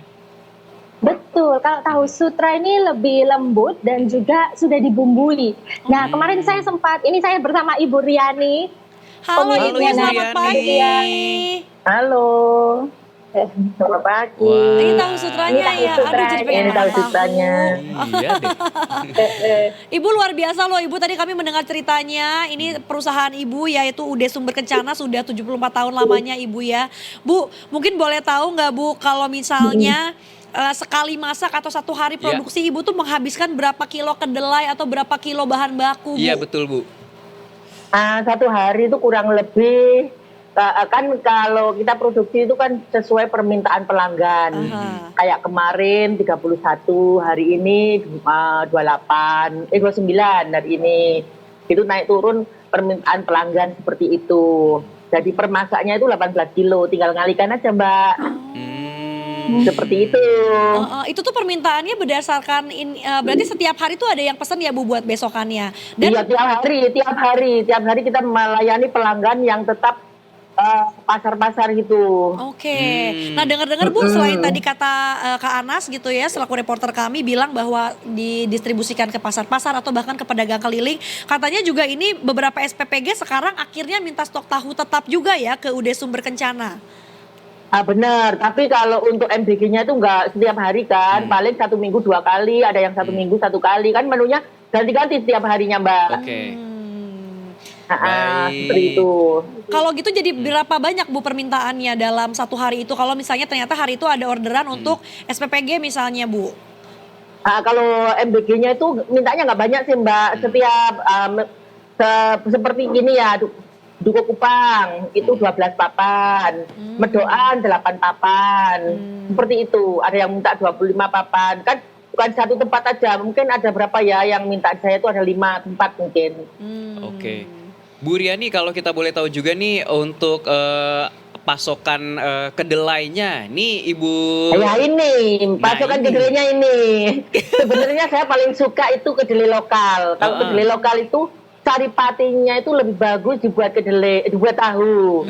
Betul, kalau tahu sutra ini lebih lembut dan juga sudah dibumbui. Nah, kemarin saya sempat, ini saya bersama Ibu Riani. Halo Halo, Ibu, Ibu selamat Riani. pagi. Halo, selamat pagi. Wah. Ini tahu sutranya Ini tahu ya. Aduh jadi sutranya. pengen Ini tahu makan sutranya. Iya deh. Ibu luar biasa loh Ibu, tadi kami mendengar ceritanya. Ini perusahaan Ibu yaitu UD Sumber Kencana sudah 74 tahun lamanya Ibu ya. Bu, mungkin boleh tahu nggak Bu kalau misalnya sekali masak atau satu hari Iya. produksi Ibu tuh menghabiskan berapa kilo kedelai atau berapa kilo bahan baku Bu? Iya betul Bu. Satu hari itu kurang lebih, kan kalau kita produksi itu kan sesuai permintaan pelanggan. Aha. Kayak kemarin 31, hari ini 29 hari ini. Itu naik turun permintaan pelanggan seperti itu. Jadi permasaknya itu 18 kilo, tinggal ngalikan aja Mbak. Seperti itu. Itu tuh permintaannya berdasarkan berarti setiap hari tuh ada yang pesan ya Bu buat besokannya. Dan Iya tiap hari kita melayani pelanggan yang tetap pasar-pasar gitu. Oke. Nah, dengar-dengar Bu, selain tadi kata Kak Anas gitu ya, selaku reporter kami bilang bahwa didistribusikan ke pasar-pasar atau bahkan ke pedagang keliling, katanya juga ini beberapa SPPG sekarang akhirnya minta stok tahu tetap juga ya ke UD Sumber Kencana. Benar, tapi kalau untuk MBG-nya itu enggak setiap hari kan, paling 1 minggu 2 kali, ada yang 1 minggu 1 kali, kan menunya ganti-ganti setiap harinya Mbak. Oke. Seperti itu. Kalau gitu jadi berapa banyak Bu permintaannya dalam satu hari itu? Kalau misalnya ternyata hari itu ada orderan untuk SPPG misalnya Bu. Kalau MBG-nya itu mintanya nggak banyak sih Mbak, setiap seperti gini ya, Duku Kupang itu 12 papan, Medoan 8 papan, seperti itu. Ada yang minta 25 papan, kan bukan satu tempat aja, mungkin ada berapa ya yang minta saya itu ada 5 tempat mungkin. Oke. Bu Riani kalau kita boleh tahu juga nih untuk pasokan kedelainya, nih Ibu. Ya ini, pasokan ini. kedelainya ini. Sebenarnya saya paling suka itu kedelai lokal. Kalau kedelai lokal itu saripatinya itu lebih bagus dibuat kedelai, dibuat tahu.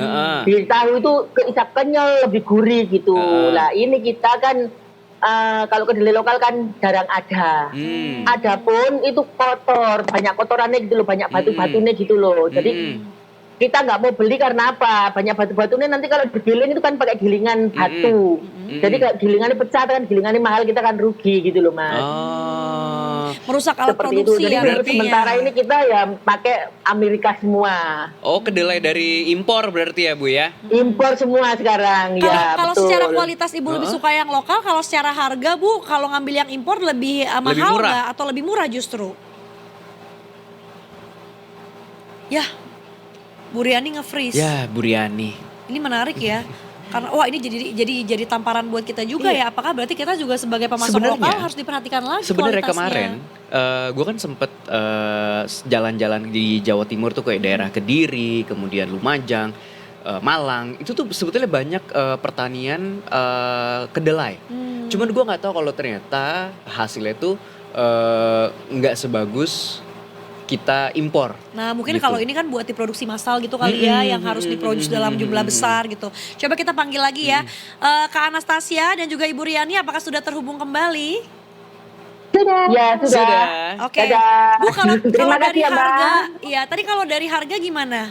Di tahu itu keisap kenyal, lebih gurih gitu. Lah ini kita kan kalau kedelai lokal kan jarang ada. Adapun itu kotor, banyak kotorannya gitu loh, banyak batu-batunya gitu loh. Jadi kita nggak mau beli karena apa? Banyak batu-batunya nanti kalau digiling itu kan pakai gilingan batu. Jadi kalau gilingannya pecah kan gilingannya mahal, kita kan rugi gitu loh Mas. Merusak alat Seperti itu. produksi Jadi ya untuk berarti sementara ya. ini kita ya pakai Amerika semua. Oh, kedelai dari impor berarti ya Bu ya? Impor semua sekarang ya. Kalau betul. secara kualitas Ibu lebih suka yang lokal, kalau secara harga Bu, kalau ngambil yang impor lebih mahal murah. nggak atau lebih murah justru? Ya, Bu Riani nge-freeze. Ya, Bu Riani. Ini menarik ya. Karena wah ini jadi tamparan buat kita juga ya. Apakah berarti kita juga sebagai pemasok Sebenarnya- lokal harus diperhatikan lagi Sebenarnya kualitasnya? kemarin gue kan sempet jalan-jalan di Jawa Timur tuh kayak daerah Kediri, kemudian Lumajang, Malang. Itu tuh sebetulnya banyak pertanian kedelai. Cuman gue nggak tahu kalau ternyata hasilnya tuh nggak sebagus kita impor. Nah mungkin Gitu. kalau ini kan buat diproduksi massal gitu kali ya, yang harus diproduksi dalam jumlah besar gitu. Coba kita panggil lagi ya, Kak Anastasia dan juga Ibu Riani, apakah sudah terhubung kembali? Sudah. Ya, sudah. Oke, Dadah. Bu kalau Terima dari kasih ya, Mbak. harga, iya tadi kalau dari harga gimana?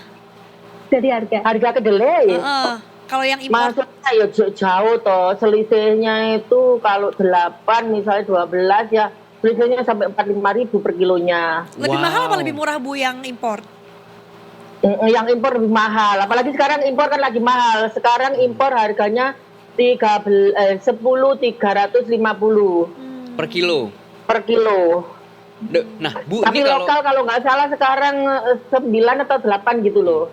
Dari harga. Harga kedelai. Heeh. Kalau yang impor, Maksudnya ya jauh toh, selisihnya itu kalau 8 misalnya 12 ya selisihnya sampai 45.000 per kilonya. lebih Wow. mahal apa lebih murah Bu yang impor? Yang impor lebih mahal, apalagi sekarang impor kan lagi mahal. Sekarang impor harganya 10.350 Per kilo. per kilo. Nah Bu, Tapi ini kalau lokal kalau nggak salah sekarang 9 atau 8 gitu loh.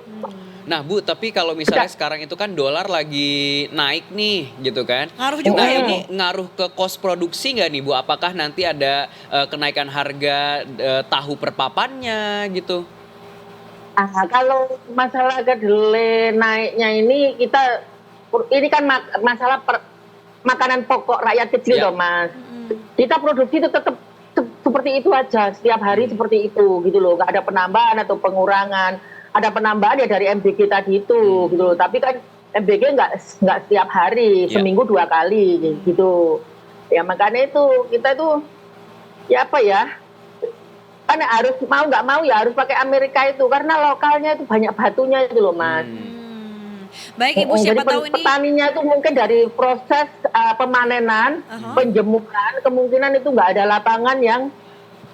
Nah Bu, tapi kalau misalnya sekarang itu kan dolar lagi naik nih gitu kan. Ngaruh juga Nah ya Bu? ini ngaruh ke kos produksi nggak nih Bu? Apakah nanti ada kenaikan harga tahu per papannya gitu? Kalau masalah kedelai naiknya ini ini kan masalah makanan pokok rakyat kecil Ya. toh Mas. Kita produksi itu tetap seperti itu aja, setiap hari seperti itu gitu loh. Nggak ada penambahan atau pengurangan. Ada penambahan ya dari MBG tadi itu gitu loh. Tapi kan MBG nggak setiap hari, Ya. seminggu 2 kali gitu. Ya makanya itu kita itu ya apa ya? Kan harus mau nggak mau ya harus pakai Amerika itu karena lokalnya itu banyak batunya itu loh Mas. Baik Ibu, siapa Jadi tahu ini petaninya itu mungkin dari proses pemanenan, penjemuran, kemungkinan itu nggak ada lapangan yang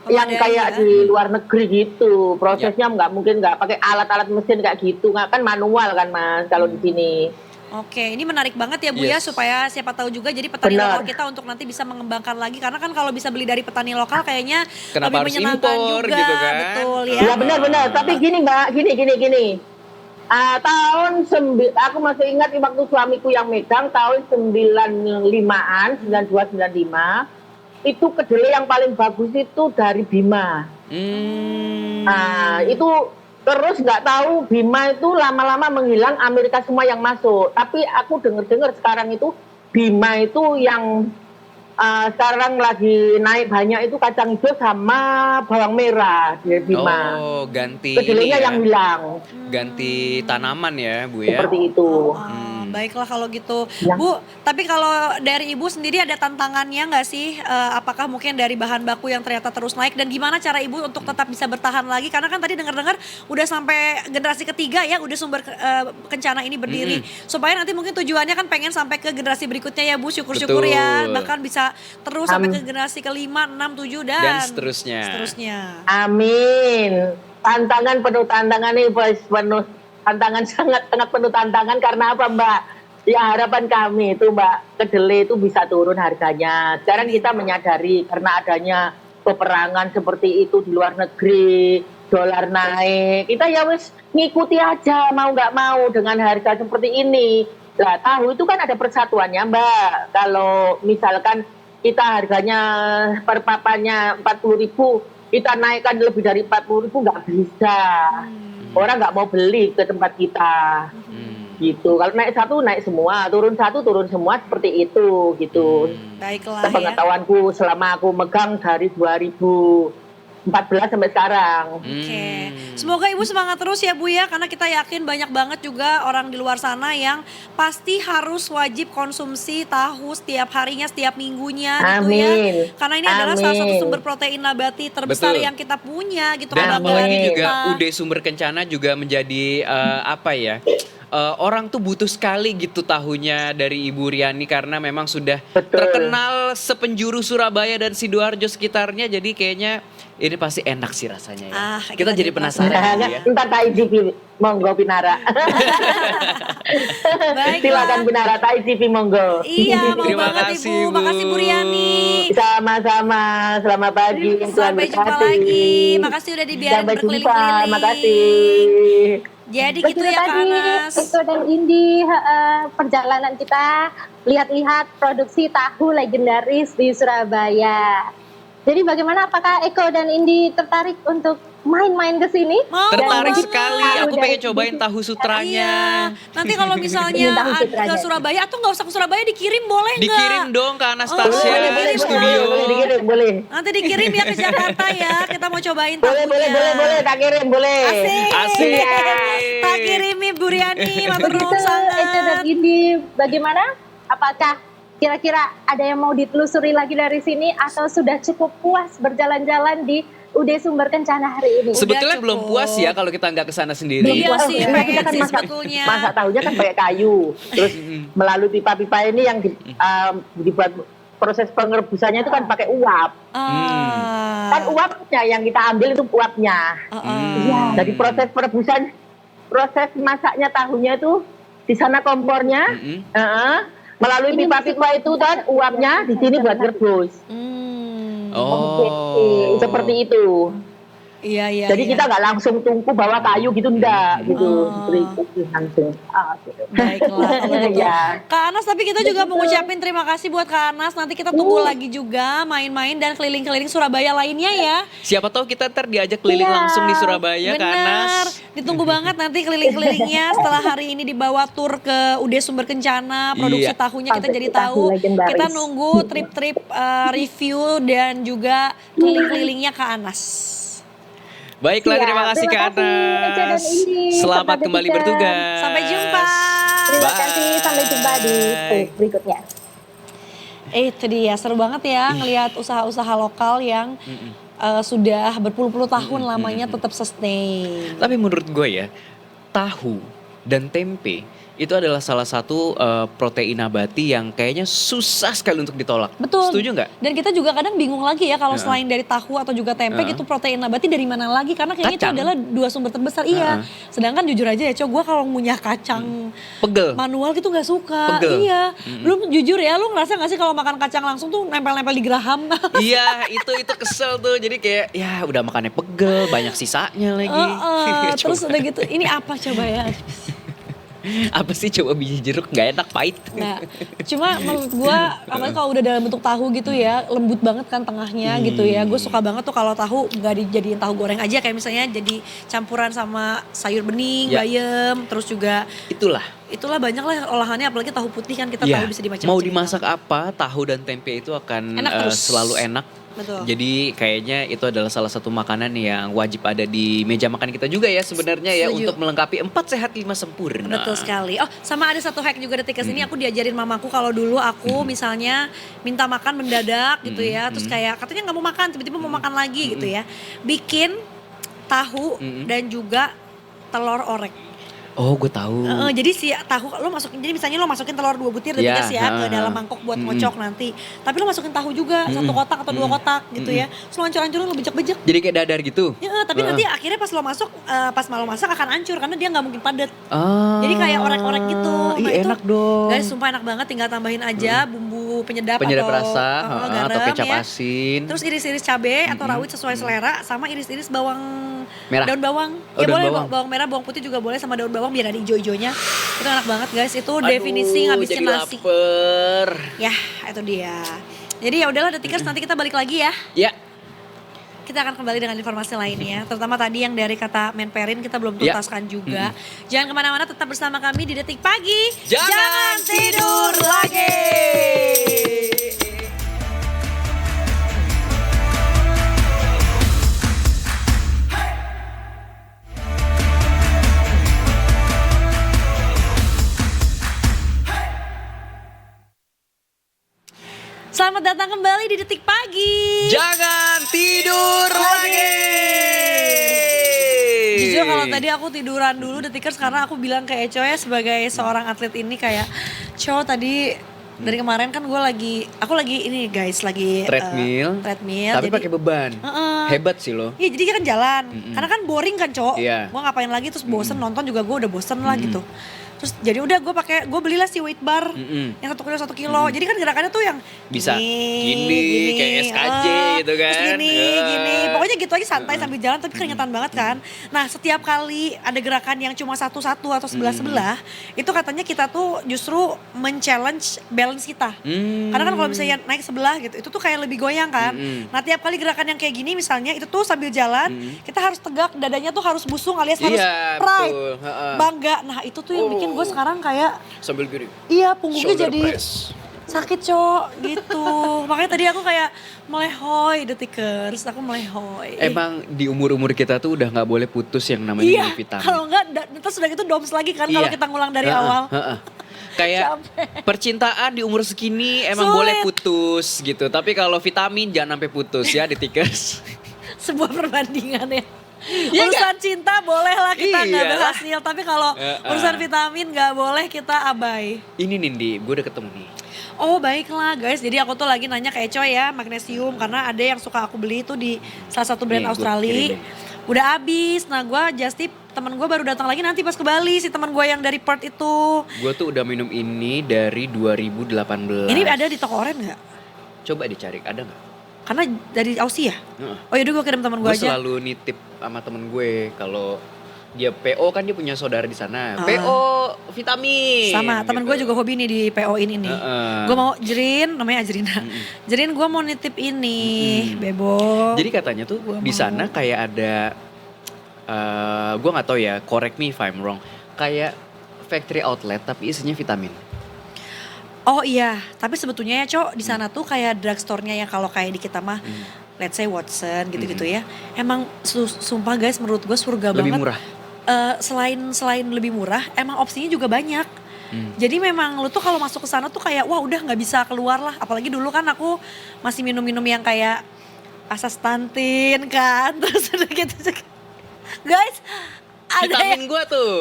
Pemadai kayak ya. di luar negeri gitu. Prosesnya nggak pakai alat-alat mesin kayak gitu, nggak kan manual kan Mas kalau di sini. Oke, ini menarik banget ya Bu ya, Yes. supaya siapa tahu juga jadi petani Benar. lokal kita untuk nanti bisa mengembangkan lagi, karena kan kalau bisa beli dari petani lokal kayaknya Kenapa lebih harus menyenangkan impor juga, gitu kan? betul ya. Ya benar-benar. Tapi gini Mbak, gini. Aku masih ingat waktu suamiku yang megang tahun 95-an, 92-95, itu kedelai yang paling bagus itu dari Bima. Nah, itu terus nggak tahu Bima itu lama-lama menghilang, Amerika semua yang masuk. Tapi aku dengar sekarang itu Bima itu yang sekarang lagi naik banyak itu kacang hijau sama bawang merah di Bima. Oh, ganti Kedelainya ini ya. yang hilang. Ganti tanaman ya Bu ya. Seperti itu. Baiklah kalau gitu, Ya. Bu. Tapi kalau dari Ibu sendiri ada tantangannya nggak sih? Apakah mungkin dari bahan baku yang ternyata terus naik, dan gimana cara Ibu untuk tetap bisa bertahan lagi? Karena kan tadi dengar-dengar udah sampai generasi ketiga ya, udah sumber kencana ini berdiri. Supaya nanti mungkin tujuannya kan pengen sampai ke generasi berikutnya ya Bu. Syukur-syukur ya, Betul. bahkan bisa terus sampai ke generasi ke-5, 6, 7 dan seterusnya. Amin. Tantangan penuh tantangan nih, bos. Tantangan sangat penuh tantangan karena apa Mbak? Ya harapan kami itu Mbak, kedelai itu bisa turun harganya. Sekarang kita menyadari karena adanya peperangan seperti itu di luar negeri, dolar naik. Kita ya wis ngikuti aja mau nggak mau dengan harga seperti ini. Lah tahu itu kan ada persatuannya Mbak. Kalau misalkan kita harganya per papannya 40.000, kita naikkan lebih dari 40.000 nggak bisa. Orang nggak mau beli ke tempat kita, gitu. Kalau naik satu naik semua, turun satu turun semua seperti itu, gitu. Baiklah ya. Pengetahuanku selama aku megang dari 2014 sampai sekarang. Oke, semoga Ibu semangat terus ya Bu ya, karena kita yakin banyak banget juga orang di luar sana yang pasti harus wajib konsumsi tahu setiap harinya, setiap minggunya gitu ya. Amin. Karena ini adalah salah satu Amin. sumber protein nabati terbesar Betul. yang kita punya gitu. Dan kebanggaan apalagi juga kita. UD Sumber Kencana juga menjadi apa ya? Orang tuh butuh sekali gitu tahunya dari Ibu Riani karena memang sudah Betul. terkenal sepenjuru Surabaya dan Sidoarjo sekitarnya, jadi kayaknya ini pasti enak sih rasanya ya. Kita Kita jadi jadi penasaran Nah, ya. entar tak IGP, monggo Pinara. Baiklah. Silakan Pinara, tak IGP monggo. Iya, mau Terima banget kasih, Ibu. Bu. Makasih Bu Riani. Sama-sama, selamat pagi. Tuhan Sampai jumpa berkati. lagi. Makasih udah dibiarin Sampai jumpa, berkeliling-keliling. makasih. Jadi gitu Begitu ya Kak tadi, Anas. Eko dan Indi, perjalanan kita lihat-lihat produksi tahu legendaris di Surabaya. Jadi bagaimana, apakah Eko dan Indi tertarik untuk main-main ke sini? Mau Tertarik banget. sekali. Aku pengen cobain tahu sutranya. Iya, nanti kalau misalnya Tahu ke sutranya. Surabaya atau nggak usah ke Surabaya dikirim boleh nggak? Dikirim dong ke Anastasia boleh, Studio. boleh. Nanti dikirim ya ke Jakarta ya. Kita mau cobain Boleh, tahunya. boleh, tak kirim, boleh. Asik. Asik. Tak kirimi Bu Riani, matur nuwun Begitu Eko dan sangat. Indi, bagaimana? Apakah kira-kira ada yang mau ditelusuri lagi dari sini atau sudah cukup puas berjalan-jalan di UD Sumber Kencana hari ini? Sebetulnya cukup. belum puas ya kalau kita nggak kesana sendiri. Iya Puas, sih, karena pengen kita kan sih masak sebetulnya. tahunya kan pakai kayu, terus melalui pipa-pipa ini yang dibuat proses pengerebusannya itu kan pakai uap. Kan uapnya yang kita ambil itu uapnya. Iya. Jadi proses perebusan, proses masaknya tahunya itu di sana kompornya, melalui Ini pipa-pipa itu kan uapnya di sini buat rebus. Oh. Seperti itu. Iya, iya. Jadi iya. kita nggak langsung tungku bawa kayu gitu, enggak gitu. Berikut langsung. Gitu. Baiklah kalau gitu. Ya. Kak Anas, tapi kita juga mengucapin terima kasih buat Kak Anas. Nanti kita tunggu lagi juga main-main dan keliling-keliling Surabaya lainnya ya. Siapa tahu kita ntar diajak keliling langsung di Surabaya ke Benar. Anas. Ditunggu banget nanti keliling-kelilingnya setelah hari ini dibawa tur ke UD Sumber Kencana, produksi Iya. tahunya kita Pabrik jadi tahu tahu. legendaris. Kita nunggu trip-trip review dan juga keliling-kelilingnya Kak Anas. Baiklah, Siap. terima kasih Kak Terima kasih, Eca dan Anas. Indi, Selamat serta kembali Detika. bertugas. Sampai jumpa. Terima kasih, sampai jumpa di Bye. berikutnya. Itu dia, seru banget ya ngelihat usaha-usaha lokal yang sudah berpuluh-puluh tahun lamanya tetap sustain. Tapi menurut gue ya, tahu dan tempe itu adalah salah satu protein nabati yang kayaknya susah sekali untuk ditolak. Betul. Setuju nggak? Dan kita juga kadang bingung lagi ya kalau selain dari tahu atau juga tempe Heeh. gitu protein nabati dari mana lagi, karena kayaknya itu Kacang. adalah dua sumber terbesar. Iya. Sedangkan jujur aja ya, gue kalau ngunyah kacang Pegel. manual gitu nggak suka. Pegel. Iya. Belum jujur ya, lu ngerasa nggak sih kalau makan kacang langsung tuh nempel-nempel di geraham? Iya, itu kesel tuh. Jadi kayak ya udah makannya pegel, banyak sisanya lagi. Terus Coba. udah gitu, ini apa coba ya? Apa sih coba biji jeruk nggak enak, pahit. Nah, cuma menurut gue, apalagi kalau udah dalam bentuk tahu gitu ya, lembut banget kan tengahnya gitu ya. Gue suka banget tuh kalau tahu nggak dijadiin tahu goreng aja, kayak misalnya jadi campuran sama sayur bening, Ya. bayam, terus juga Itulah banyak lah olahannya, apalagi tahu putih kan kita ya, tahu bisa dimacam-macam. mau dimasak apa, tahu dan tempe itu akan Enak terus. selalu enak. Betul. Jadi kayaknya itu adalah salah satu makanan yang wajib ada di meja makan kita juga ya sebenarnya ya, Setuju. untuk melengkapi 4 sehat 5 sempurna. Betul sekali. Oh, sama ada satu hack juga Detikers ini, aku diajarin mamaku kalau dulu aku misalnya minta makan mendadak gitu ya, terus kayak katanya nggak mau makan, tiba-tiba mau makan lagi gitu ya, bikin tahu dan juga telur orek. Oh, gue tahu. Jadi si tahu lo masukin, jadi misalnya lo masukin telur 2 butir Detikers ya ke dalam mangkok buat ngocok nanti, tapi lo masukin tahu juga 1 kotak atau 2 kotak gitu ya, terus lo hancur-hancurin, lo bejek-bejek. Jadi kayak dadar gitu. Ya, tapi nanti akhirnya pas lo masuk, pas lo masak akan hancur karena dia nggak mungkin padat. Ah, Jadi kayak orek-orek gitu. Ih, itu, enak dong. Guys, sumpah enak banget, tinggal tambahin aja bumbu penyedap Penyedap atau rasa, garam atau kecap ya. asin. Terus iris-iris cabai atau rawit sesuai selera, sama iris-iris bawang Merah. daun bawang. Oh, Ya daun boleh bawang. bawang merah, bawang putih juga boleh, sama daun bawang biar ada hijau-hijaunya. Itu enak banget guys, itu definisi ngabisin jadi nasi. Lapar. Ya, itu dia. Jadi ya udahlah Detikers, nanti kita balik lagi ya. Ya, Kita akan kembali dengan informasi lainnya, terutama tadi yang dari kata Menperin kita belum Ya. tuntaskan juga. Jangan kemana-mana, tetap bersama kami di Detik Pagi. Jangan tidur lagi. Selamat datang kembali di Detik Pagi. Jangan tidur lagi. Jujur kalau tadi aku tiduran dulu Detikers, karena aku bilang ke Eco ya sebagai seorang atlet ini kayak, Co tadi dari kemarin kan aku lagi ini guys, lagi treadmill. Tapi jadi- pakai beban. Hebat sih lo. Iya, jadi kan jalan. Karena kan boring kan, Cok. Iya. Gue ngapain lagi, terus bosen nonton juga, gue udah bosen lah gitu. Terus jadi udah gue belilah si weight bar yang 1 kilo 1 kilo. Jadi kan gerakannya tuh yang Bisa gini, kayak SKJ gitu kan. Terus gini. Pokoknya gitu aja santai sambil jalan tapi keringetan banget kan. Nah setiap kali ada gerakan yang cuma satu-satu atau sebelah-sebelah, itu katanya kita tuh justru men-challenge balance kita. Karena kan kalau misalnya naik sebelah gitu, itu tuh kayak lebih goyang kan. Nah tiap kali gerakan yang kayak gini misalnya, itu tuh sambil jalan, kita harus tegak, dadanya tuh harus busung alias harus pride, bangga. Nah itu tuh yang bikin gue sekarang kayak sambil gini. iya punggungnya Shoulder jadi press. sakit cok gitu. Makanya tadi aku kayak melehoy detikers, aku melehoy. Emang di umur-umur kita tuh udah nggak boleh putus yang namanya iya, minum vitamin. kalau enggak terus udah gitu doms lagi kan kalau kita ngulang dari awal. Kayak percintaan di umur segini emang Sulit. boleh putus gitu. Tapi kalau vitamin jangan sampai putus ya detikers. Sebuah perbandingan ya. Iya Urusan cinta boleh lah kita nggak Iyalah. berhasil, tapi kalau urusan vitamin nggak boleh kita abai. Ini Nindi, gue udah ketemu nih. Oh baiklah guys, jadi aku tuh lagi nanya ke Eco ya magnesium karena ada yang suka aku beli itu di salah satu brand Nih, gua Australia. kirimin. Udah habis, nah gue just tip temen gue baru datang lagi nanti pas ke Bali si teman gue yang dari Perth itu. Gue tuh udah minum ini dari 2018. Ini ada di toko oren nggak? Coba dicari, ada nggak? Karena dari Aussie ya? Heeh. Oh yaudah gue kirim teman gue Gue aja. selalu nitip sama temen gue kalau dia PO kan dia punya saudara di sana. Ah. PO vitamin. Sama temen gue juga hobi nih di PO-in ini. Heeh. Gue mau Jerin, namanya Ajrina. Jerin gue mau nitip ini, Bebo. Jadi katanya tuh Gua di mau. sana kayak ada, gue nggak tahu ya, correct me if I'm wrong. Kayak factory outlet tapi isinya vitamin. Oh iya, tapi sebetulnya ya Cok, di sana tuh kayak drugstore-nya yang kalau kayak di kita mah, let's say Watson gitu-gitu ya. Emang sumpah guys, menurut gue surga Lebih banget. murah. Selain lebih murah, emang opsinya juga banyak. Jadi memang lu tuh kalau masuk ke sana tuh kayak wah udah nggak bisa keluar lah. Apalagi dulu kan aku masih minum-minum yang kayak astaxanthin kan, terus udah gitu. Guys, ada yang Vitamin gue tuh.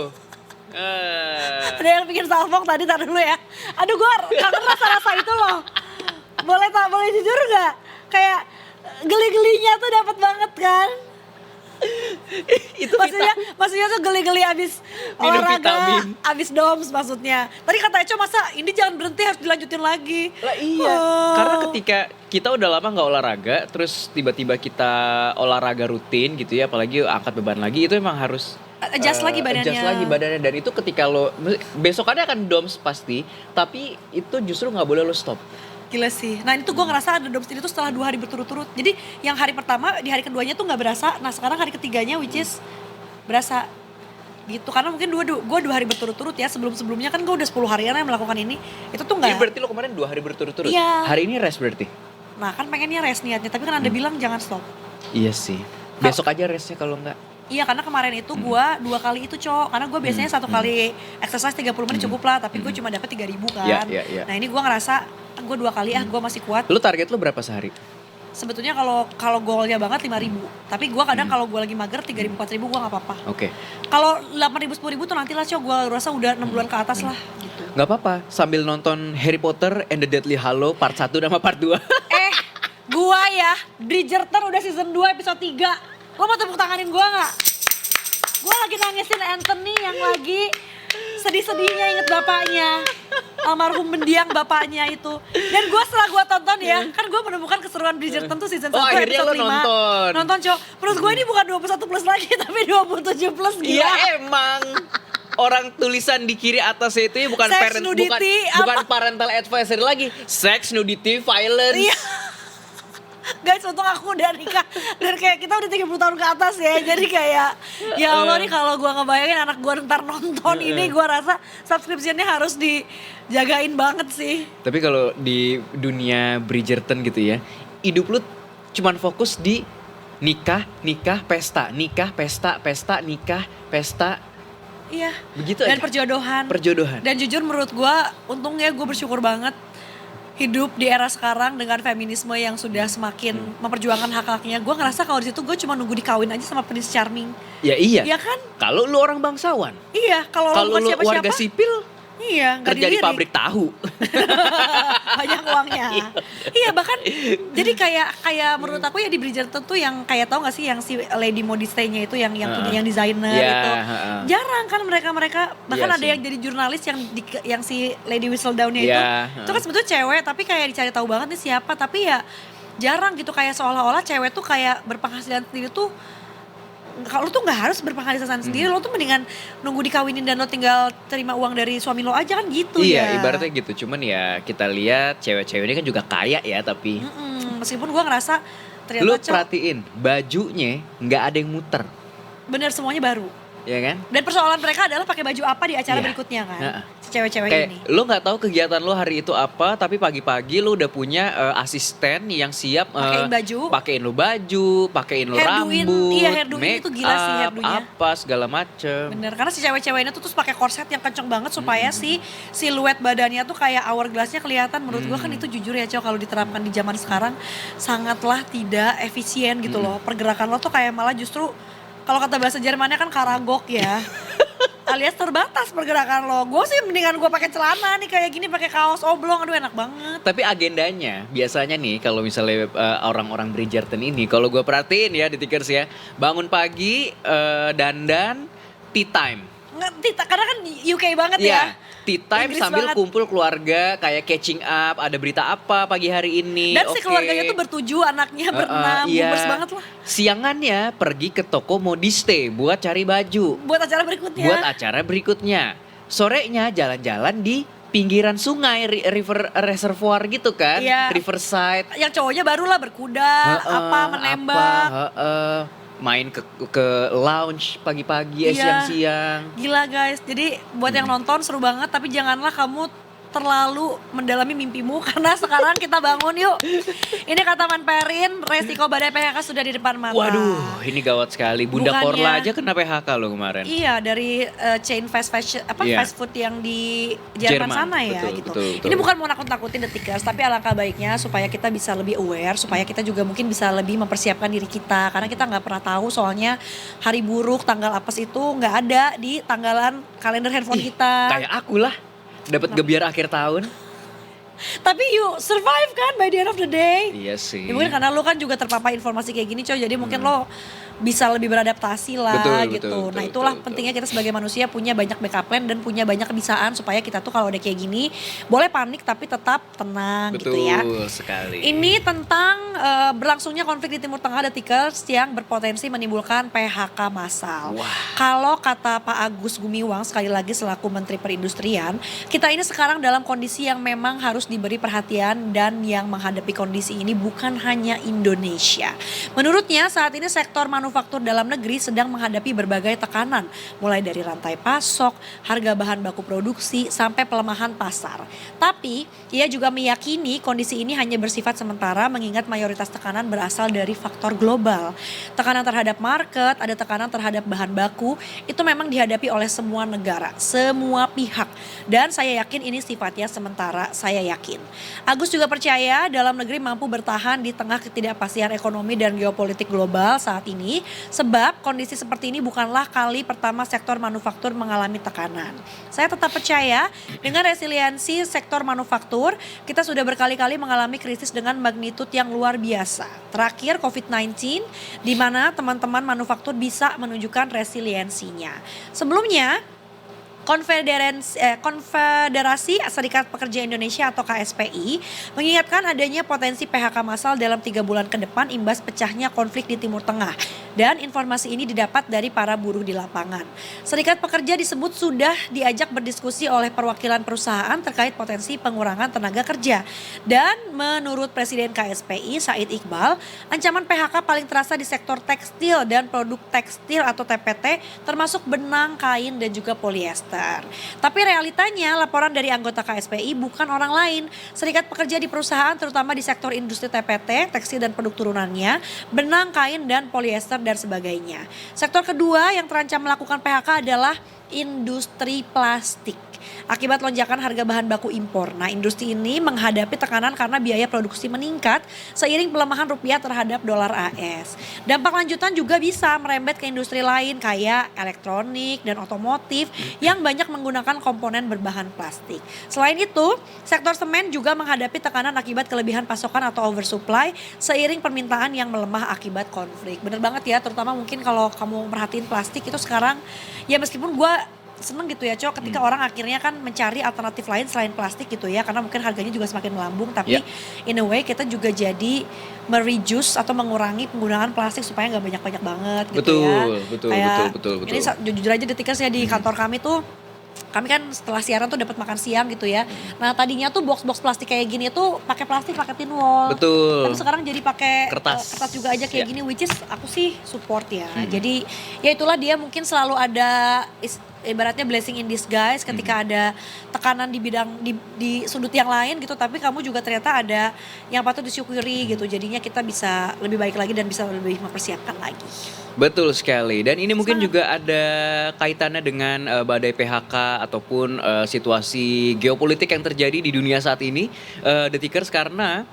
ada yang bikin salfok tadi, tar dulu ya. Aduh gue kangen rasa-rasa itu loh. Boleh jujur gak? Kayak geli-gelinya tuh dapat banget kan. Itu maksudnya tuh geli-geli abis Minum olahraga, vitamin. abis doms maksudnya. Tadi kata Eco masa ini jangan berhenti harus dilanjutin lagi. Lah iya, Oh. karena ketika kita udah lama nggak olahraga, terus tiba-tiba kita olahraga rutin gitu ya, apalagi angkat beban lagi, itu emang harus Adjust lagi badannya. adjust lagi badannya. Dan itu ketika lo, besokannya akan DOMS pasti, tapi itu justru nggak boleh lo stop. Gila sih. Nah itu gue ngerasa ada doms ini tuh setelah 2 hari berturut-turut. Jadi yang hari pertama, di hari keduanya tuh gak berasa. Nah sekarang hari ketiganya which is berasa gitu. Karena mungkin gue 2 hari berturut-turut ya. Sebelum-sebelumnya kan gue udah 10 harian yang melakukan ini. Itu tuh Iya, gak. berarti lo kemarin 2 hari berturut-turut. Iya. Hari ini rest berarti. Nah kan pengennya rest niatnya. Tapi kan Anda bilang jangan stop. Iya sih. Besok aja restnya kalau nggak. Iya karena kemarin itu gue 2 kali itu Cok. Karena gue biasanya 1 kali exercise 30 menit cukup lah. Tapi gue cuma dapet 3.000 kan. Iya. Nah ini gue ngerasa gue 2 kali gue masih kuat. Lo target lo berapa sehari? Sebetulnya kalau goalnya banget 5.000. Tapi gue kadang kalau gue lagi mager 3.000 4.000 gue gak apa-apa. Oke. Kalau 8.000 10.000 tuh nanti lah Cok, gue rasa udah 6 bulan ke atas lah gitu. Nggak apa-apa, sambil nonton Harry Potter and the Deathly Hallows part 1 sama part 2. Gua ya, Bridgerton udah season 2 episode 3. Lo mau tepuk tanganin gue gak? Gue lagi nangisin Anthony yang lagi sedih-sedihnya inget bapaknya. Almarhum mendiang bapaknya itu. Dan gue setelah gue tonton ya, kan gue menemukan keseruan Bridgerton tuh season 1 Oh, akhirnya episode lo 5. nonton. Nonton Cok, menurut gue ini bukan 21 plus lagi tapi 27 plus gila. Iya emang. Orang tulisan di kiri atasnya itu ya bukan Sex, nudity, bukan apa? parental advisory lagi. Sex, nudity, violence. Iya. Guys, untung aku udah nikah dan kayak kita udah 30 tahun ke atas ya. Jadi kayak ya Allah nih kalau gua ngebayangin anak gua ntar nonton ini, gua rasa subscription-nya harus dijagain banget sih. Tapi kalau di dunia Bridgerton gitu ya, hidup lu cuman fokus di nikah, pesta, nikah, pesta. Iya. Begitu Dan aja. perjodohan. Dan jujur menurut gua untungnya gua bersyukur banget hidup di era sekarang dengan feminisme yang sudah semakin memperjuangkan hak-haknya. Gue ngerasa kalau di situ gue cuma nunggu dikawin aja sama Prince Charming. Ya iya. Iya kan? Kalau lu orang bangsawan, Iya, kalau kalau bukan lu siapa-siapa. warga sipil, Iya, nggak Kerja di dilirik. pabrik tahu. Banyak uangnya. Iya, bahkan jadi kayak menurut aku ya di Bridgerton tuh yang kayak tahu nggak sih yang si Lady Modiste-nya itu yang punya yang desainer Iya, itu. heeh. Jarang kan mereka bahkan Iya ada sih. yang jadi jurnalis yang si Lady Whistledown-nya itu. Iya, Itu kan sebetulnya cewek tapi kayak dicari tahu banget nih siapa, tapi ya jarang gitu, kayak seolah-olah cewek tuh kayak berpenghasilan sendiri tuh. Kalau lu tuh nggak harus berpenghasilan sendiri, lo tuh mendingan nunggu dikawinin dan lo tinggal terima uang dari suami lo aja kan gitu ya. Iya, ibaratnya gitu. Cuman ya kita lihat cewek-cewek ini kan juga kaya ya, tapi Meskipun gua ngerasa ternyata lu perhatiin bajunya nggak ada yang muter, bener semuanya baru. ya kan? Dan persoalan mereka adalah pakai baju apa di acara Iya. berikutnya kan, Heeh. si cewek-cewek Kayak ini. lu nggak tahu kegiatan lu hari itu apa, tapi pagi-pagi lu udah punya asisten yang siap Pakein baju. pakein lu baju, pakein lu Hairdo-in, rambut, iya, hairdo-in itu gila sih make up, hairdo-nya. apa segala macem. Bener, karena si cewek-cewek ini tuh terus pakai korset yang kenceng banget supaya si siluet badannya tuh kayak hourglass-nya kelihatan. Menurut gua kan itu jujur ya Cow, kalau diterapkan di zaman sekarang sangatlah tidak efisien gitu loh. Pergerakan lo tuh kayak malah justru kalau kata bahasa Jermannya kan karagok ya. Alias terbatas pergerakan lo. Gue sih mendingan gue pakai celana nih kayak gini, pakai kaos oblong, aduh enak banget. Tapi agendanya biasanya nih kalau misalnya orang-orang Bridgerton ini, kalau gue perhatiin ya di Tikers ya, bangun pagi, dandan, tea time. Karena kan UK banget ya. Iya, tea time Inggris sambil banget. kumpul keluarga, kayak catching up, ada berita apa pagi hari ini. Dan si oke. keluarganya tuh bertujuh, anaknya berenam, Iya. boomers banget lah. Siangannya pergi ke toko modiste buat cari baju, Buat acara berikutnya. buat acara berikutnya. Sorenya jalan-jalan di pinggiran sungai, river reservoir gitu kan, Iya. riverside. Yang cowoknya barulah berkuda, apa menembak. Main ke lounge pagi-pagi, Iya. siang-siang. Gila guys, jadi buat yang nonton seru banget, tapi janganlah kamu terlalu mendalami mimpimu karena sekarang kita bangun yuk. Ini kata Manperin, resiko badai PHK sudah di depan mata. Waduh, ini gawat sekali. Bunda Bukannya- Korla aja kena PHK loh kemarin. Iya, dari chain fast fashion Iya. fast food yang di Jerman sana ya betul, gitu. betul. Ini bukan mau nakut-nakutin The Tickers, tapi alangkah baiknya supaya kita bisa lebih aware, supaya kita juga mungkin bisa lebih mempersiapkan diri kita, karena kita nggak pernah tahu soalnya hari buruk tanggal apes itu nggak ada di tanggalan kalender handphone kita. Kayak aku lah, dapat gebiar akhir tahun. Tapi you survive kan by the end of the day. Iya sih. Ya mungkin karena lo kan juga terpapar informasi kayak gini coy, jadi mungkin lo bisa lebih beradaptasi lah Betul, gitu. betul, Nah betul, itulah betul. pentingnya kita sebagai manusia punya banyak backup plan dan punya banyak kebisaan supaya kita tuh kalau ada kayak gini boleh panik tapi tetap tenang Betul gitu ya. sekali. Ini tentang berlangsungnya konflik di Timur Tengah The Tickers yang berpotensi menimbulkan PHK massal. Kalau kata Pak Agus Gumiwang sekali lagi selaku Menteri Perindustrian, kita ini sekarang dalam kondisi yang memang harus diberi perhatian dan yang menghadapi kondisi ini bukan hanya Indonesia. Menurutnya saat ini sektor manufaktur dalam negeri sedang menghadapi berbagai tekanan, mulai dari rantai pasok, harga bahan baku produksi, sampai pelemahan pasar. Tapi ia juga meyakini kondisi ini hanya bersifat sementara mengingat mayoritas tekanan berasal dari faktor global. Tekanan terhadap market, ada tekanan terhadap bahan baku, itu memang dihadapi oleh semua negara, semua pihak. Dan saya yakin ini sifatnya sementara, saya yakin. Agus juga percaya dalam negeri mampu bertahan di tengah ketidakpastian ekonomi dan geopolitik global saat ini, sebab kondisi seperti ini bukanlah kali pertama sektor manufaktur mengalami tekanan. Saya tetap percaya dengan resiliensi sektor manufaktur, kita sudah berkali-kali mengalami krisis dengan magnitud yang luar biasa. Terakhir COVID-19, di mana teman-teman manufaktur bisa menunjukkan resiliensinya. Sebelumnya, Konfederasi Serikat Pekerja Indonesia atau KSPI mengingatkan adanya potensi PHK massal dalam 3 bulan ke depan imbas pecahnya konflik di Timur Tengah. Dan informasi ini didapat dari para buruh di lapangan. Serikat pekerja disebut sudah diajak berdiskusi oleh perwakilan perusahaan terkait potensi pengurangan tenaga kerja. Dan menurut Presiden KSPI Said Iqbal, ancaman PHK paling terasa di sektor tekstil dan produk tekstil atau TPT termasuk benang, kain dan juga polyester. Tapi realitanya laporan dari anggota KSPI bukan orang lain. Serikat pekerja di perusahaan terutama di sektor industri TPT, tekstil dan produk turunannya, benang, kain dan polyester dan sebagainya. Sektor kedua yang terancam melakukan PHK adalah industri plastik. Akibat lonjakan harga bahan baku impor. Nah, industri ini menghadapi tekanan karena biaya produksi meningkat seiring pelemahan rupiah terhadap dolar AS. Dampak lanjutan juga bisa merembet ke industri lain kayak elektronik dan otomotif yang banyak menggunakan komponen berbahan plastik. Selain itu, sektor semen juga menghadapi tekanan akibat kelebihan pasokan atau oversupply seiring permintaan yang melemah akibat konflik. Bener banget ya, terutama mungkin kalau kamu perhatiin plastik itu sekarang, ya meskipun gue seneng gitu ya Cok, ketika orang akhirnya kan mencari alternatif lain selain plastik gitu ya, karena mungkin harganya juga semakin melambung, tapi in a way kita juga jadi mereduce atau mengurangi penggunaan plastik supaya nggak banyak-banyak banget gitu ya. Betul. Ini jujur aja Detikers ya, di kantor kami tuh kami kan setelah siaran tuh dapat makan siang gitu ya. Nah, tadinya tuh box-box plastik kayak gini tuh pakai plastik, pakai tin wall. Betul. Tapi sekarang jadi pakai kertas juga aja kayak gini, which is aku sih support ya. Jadi ya itulah, dia mungkin selalu ada ibaratnya blessing in disguise ketika ada tekanan di bidang di sudut yang lain gitu, tapi kamu juga ternyata ada yang patut disyukuri gitu. Jadinya kita bisa lebih baik lagi dan bisa lebih mempersiapkan lagi. Betul sekali. Dan ini mungkin juga ada kaitannya dengan badai PHK ataupun situasi geopolitik yang terjadi di dunia saat ini, Detikers, karena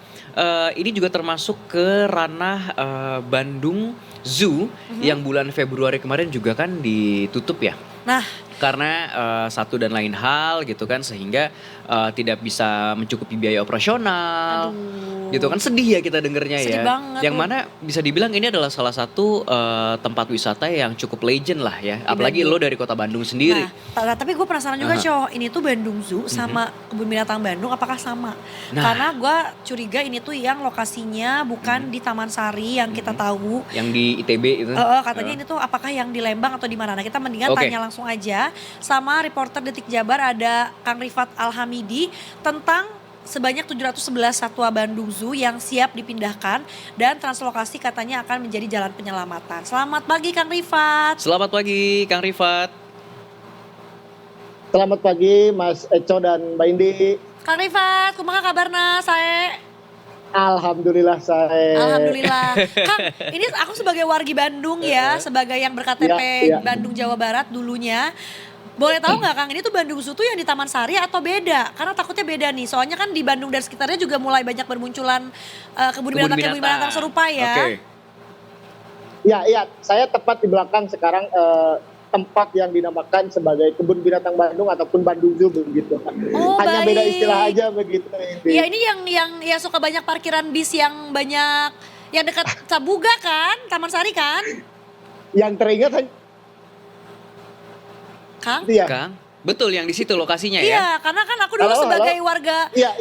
ini juga termasuk ke ranah Bandung Zoo yang bulan Februari kemarin juga kan ditutup ya. Nah, karena satu dan lain hal gitu kan, sehingga tidak bisa mencukupi biaya operasional. Gitu kan, sedih ya kita dengernya ya. Sedih banget. Yang mana bisa dibilang ini adalah salah satu tempat wisata yang cukup legend lah ya. Apalagi lo dari kota Bandung sendiri. Nah, tapi gue penasaran juga Cok, ini tuh Bandung Zoo sama Kebun Binatang Bandung apakah sama? Karena gue curiga ini tuh yang lokasinya bukan di Taman Sari yang kita tahu. Yang di ITB itu. Katanya ini tuh apakah yang di Lembang atau di mana? Nah, kita mendingan tanya langsung aja sama reporter Detik Jabar, ada Kang Rifat Alhamidi, tentang sebanyak 711 satwa Bandung Zoo yang siap dipindahkan dan translokasi katanya akan menjadi jalan penyelamatan. Selamat pagi Kang Rifat. Selamat pagi Kang Rifat. Selamat pagi Mas Eco dan Mbak Indi. Kang Rifat, kumaha kabarna sae? Alhamdulillah saya. Alhamdulillah. Kang, ini aku sebagai wargi Bandung ya, sebagai yang berKTP Bandung Jawa Barat dulunya. Boleh tahu nggak Kang, ini tuh Bandung Zoo tuh yang di Taman Sari atau beda? Karena takutnya beda nih, soalnya kan di Bandung dan sekitarnya juga mulai banyak bermunculan kebun binatang serupa ya. Iya, saya tepat di belakang sekarang tempat yang dinamakan sebagai Kebun Binatang Bandung ataupun Bandung Zoo begitu. Hanya beda istilah aja begitu. Iya, ini yang ya suka banyak parkiran bis yang banyak, yang dekat Sabuga kan, Taman Sari kan? Yang teringat Kang? Iya. Kang, betul yang di situ lokasinya ya? Iya, karena kan aku dulu sebagai warga. Iya,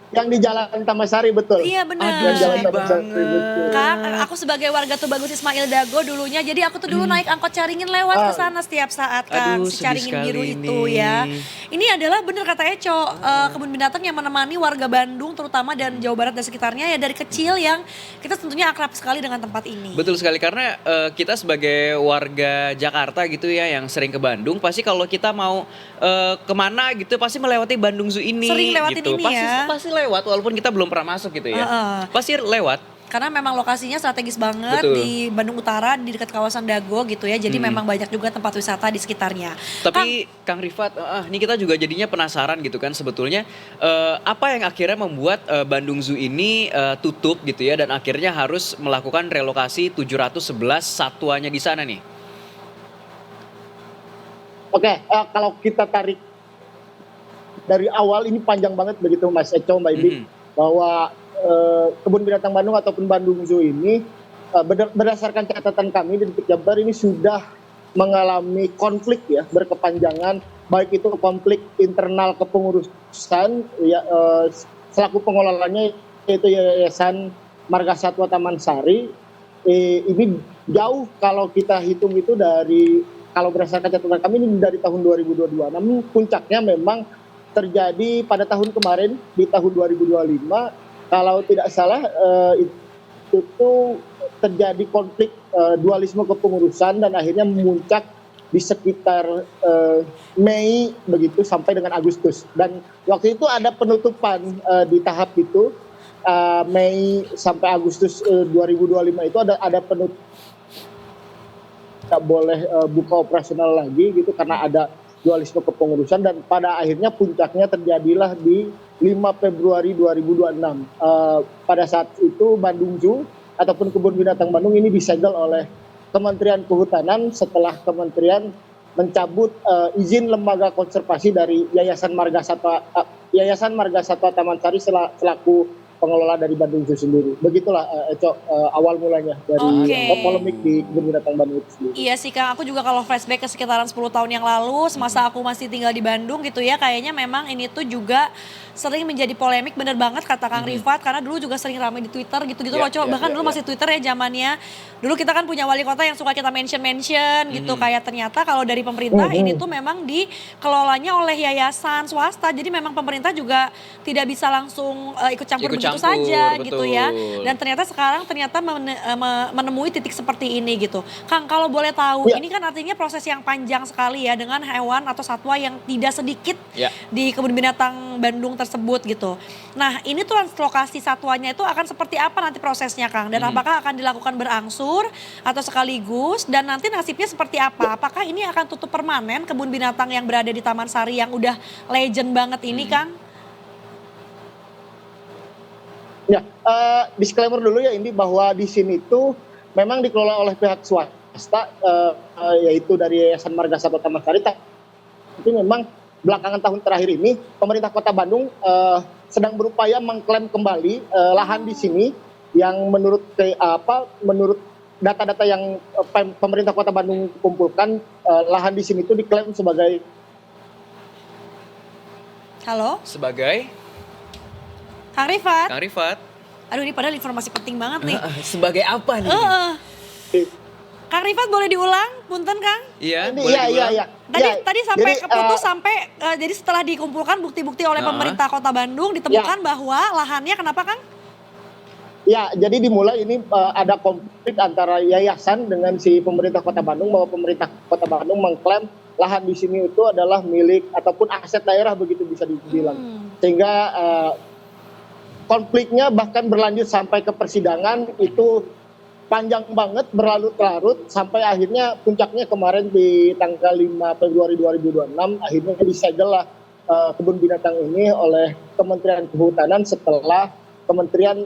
yang di Jalan Taman Sari betul. Iya benar. Jalan Taman Sari betul. Kang, aku sebagai warga Tubagus Ismail Dago dulunya, jadi aku tuh dulu naik angkot Caringin lewat ke sana setiap saat Kang, si Caringin biru itu ya. Ini adalah bener kata Eco, kebun binatang yang menemani warga Bandung terutama dan Jawa Barat dan sekitarnya ya dari kecil, yang kita tentunya akrab sekali dengan tempat ini. Betul sekali, karena kita sebagai warga Jakarta gitu ya yang sering ke Bandung, pasti kalau kita mau kemana gitu pasti melewati Bandung Zoo ini. Sering lewatin gitu. ini ya. Pasti lewat walaupun kita belum pernah masuk gitu ya. Pasti lewat. Karena memang lokasinya strategis banget. Betul. Di Bandung Utara, di dekat kawasan Dago gitu ya. Jadi memang banyak juga tempat wisata di sekitarnya. Tapi Kang Rifat, ini kita juga jadinya penasaran gitu kan sebetulnya apa yang akhirnya membuat Bandung Zoo ini tutup gitu ya, dan akhirnya harus melakukan relokasi 711 satwanya di sana nih. Oke, kalau kita tarik dari awal, ini panjang banget begitu Mas Eco, Mbak Ibi, bahwa Kebun Binatang Bandung ataupun Bandung Zoo ini berdasarkan catatan kami di Detik Jabar ini sudah mengalami konflik ya berkepanjangan, baik itu konflik internal kepengurusan ya, selaku pengelolanya yaitu Yayasan Marga Satwa Taman Sari. Ini jauh kalau kita hitung itu dari, kalau berdasarkan catatan kami ini dari tahun 2022. Namun puncaknya memang terjadi pada tahun kemarin di tahun 2025. Kalau tidak salah itu terjadi konflik dualisme kepengurusan dan akhirnya memuncak di sekitar Mei begitu sampai dengan Agustus. Dan waktu itu ada penutupan di tahap itu Mei sampai Agustus 2025 itu ada tidak boleh buka operasional lagi gitu karena ada dualisme kepengurusan, dan pada akhirnya puncaknya terjadilah di 5 Februari 2026. Pada saat itu Bandung Zoo ataupun Kebun Binatang Bandung ini disegel oleh Kementerian Kehutanan setelah kementerian mencabut izin lembaga konservasi dari Yayasan Marga Satwa Taman Sari selaku pengelola dari Bandung Zoo sendiri. Begitulah Eco, awal mulanya dari polemik di Kebun Binatang Bandung itu sendiri. Iya sih Kang, aku juga kalau flashback ke sekitaran 10 tahun yang lalu, semasa aku masih tinggal di Bandung gitu ya, kayaknya memang ini tuh juga sering menjadi polemik, bener banget kata Kang Rifat, karena dulu juga sering ramai di Twitter gitu-gitu loh, bahkan dulu masih Twitter ya zamannya. Dulu kita kan punya wali kota yang suka kita mention gitu, kayak ternyata kalau dari pemerintah ini tuh memang dikelolanya oleh yayasan swasta, jadi memang pemerintah juga tidak bisa langsung ikut campur begitu saja gitu ya. Dan ternyata sekarang menemui titik seperti ini gitu. Kang, kalau boleh tahu, ini kan artinya proses yang panjang sekali ya dengan hewan atau satwa yang tidak sedikit di Kebun Binatang Bandung tersebut gitu. Nah, ini translokasi satwanya itu akan seperti apa nanti prosesnya Kang? Dan apakah akan dilakukan berangsur atau sekaligus, dan nanti nasibnya seperti apa? Apakah ini akan tutup permanen kebun binatang yang berada di Taman Sari yang udah legend banget ini Kang? Ya, disclaimer dulu ya ini bahwa di sini tuh memang dikelola oleh pihak swasta, yaitu dari Yayasan Marga Satwa Taman Sari. Tapi memang belakangan tahun terakhir ini pemerintah Kota Bandung sedang berupaya mengklaim kembali lahan di sini yang menurut data-data yang pemerintah Kota Bandung kumpulkan, lahan di sini tuh diklaim sebagai sebagai Kang Rifat. Kang Rifat. Aduh, ini padahal informasi penting banget nih. Sebagai apa nih? Kang Rifat boleh diulang, punten Kang? Iya, boleh diulang. Tadi sampai keputus jadi setelah dikumpulkan bukti-bukti oleh pemerintah Kota Bandung ditemukan bahwa lahannya kenapa Kang? Ya, jadi dimulai ini ada konflik antara yayasan dengan si pemerintah Kota Bandung, bahwa pemerintah Kota Bandung mengklaim lahan di sini itu adalah milik ataupun aset daerah, begitu bisa dibilang. Sehingga konfliknya bahkan berlanjut sampai ke persidangan, itu panjang banget, berlarut-larut, sampai akhirnya puncaknya kemarin di tanggal 5 Februari 2026 akhirnya disegel lah kebun binatang ini oleh Kementerian Kehutanan setelah kementerian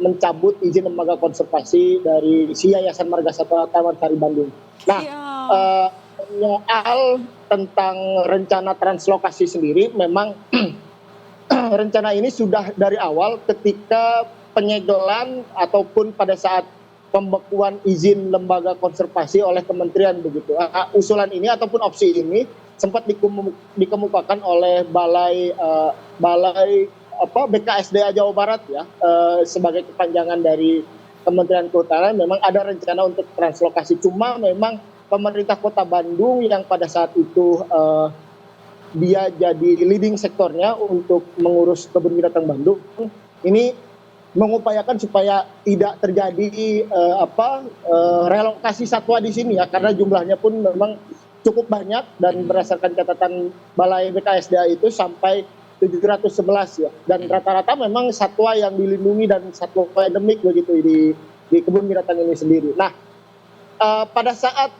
mencabut izin lembaga konservasi dari si Yayasan Marga Satwa Taman Sari Bandung. Nah, soal tentang rencana translokasi sendiri, memang rencana ini sudah dari awal ketika penyegelan ataupun pada saat pembekuan izin lembaga konservasi oleh kementerian begitu. Usulan ini ataupun opsi ini sempat dikemukakan oleh balai BKSDA Jawa Barat ya, sebagai kepanjangan dari Kementerian Kehutanan. Memang ada rencana untuk translokasi, cuma memang pemerintah Kota Bandung yang pada saat itu dia jadi leading sektornya untuk mengurus kebun binatang Bandung ini mengupayakan supaya tidak terjadi relokasi satwa di sini ya, karena jumlahnya pun memang cukup banyak, dan berdasarkan catatan Balai BKSDA itu sampai 711 ya, dan rata-rata memang satwa yang dilindungi dan satwa endemik begitu di kebun binatang ini sendiri. Nah, pada saat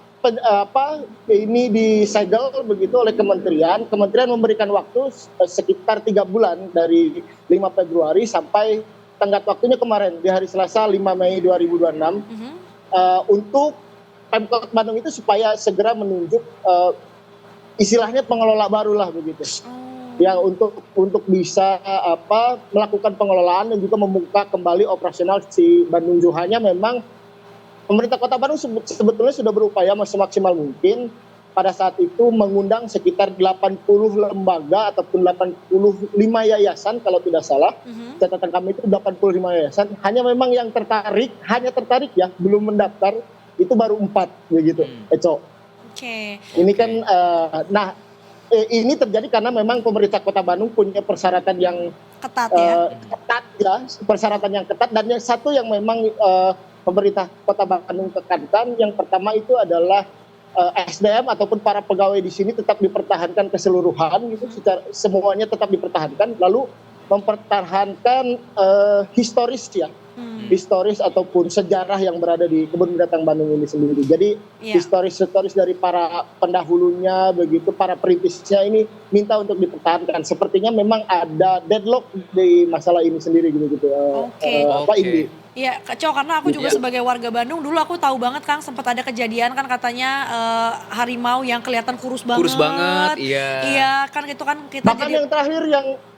ini disegel begitu oleh kementerian memberikan waktu sekitar 3 bulan dari 5 Februari sampai tenggat waktunya kemarin di hari Selasa 5 Mei 2026 untuk Pemkot Bandung itu supaya segera menunjuk istilahnya pengelola baru lah begitu. Ya, untuk bisa melakukan pengelolaan dan juga membuka kembali operasional si Bandung Zoo. Hanya memang pemerintah Kota Bandung sebetulnya sudah berupaya semaksimal mungkin pada saat itu mengundang sekitar 80 lembaga ataupun 85 yayasan kalau tidak salah. Catatan kami itu 85 yayasan. Hanya memang yang tertarik ya, belum mendaftar itu baru 4 begitu, Eco. Ini kan ini terjadi karena memang pemerintah Kota Bandung punya persyaratan yang ketat ya, persyaratan yang ketat, dan yang satu yang memang pemerintah Kota Bandung tekankan, yang pertama itu adalah SDM ataupun para pegawai di sini tetap dipertahankan keseluruhan gitu, semuanya tetap dipertahankan, lalu mempertahankan historis ya, historis ataupun sejarah yang berada di kebun binatang Bandung ini sendiri. Jadi historis dari para pendahulunya begitu, para perintisnya ini minta untuk dipertahankan. Sepertinya memang ada deadlock di masalah ini sendiri gitu. Pak Indi. Iya, Kak karena aku juga sebagai warga Bandung dulu aku tahu banget Kang sempat ada kejadian kan katanya harimau yang kelihatan kurus banget. Kurus banget, iya. Iya, kan itu kan kita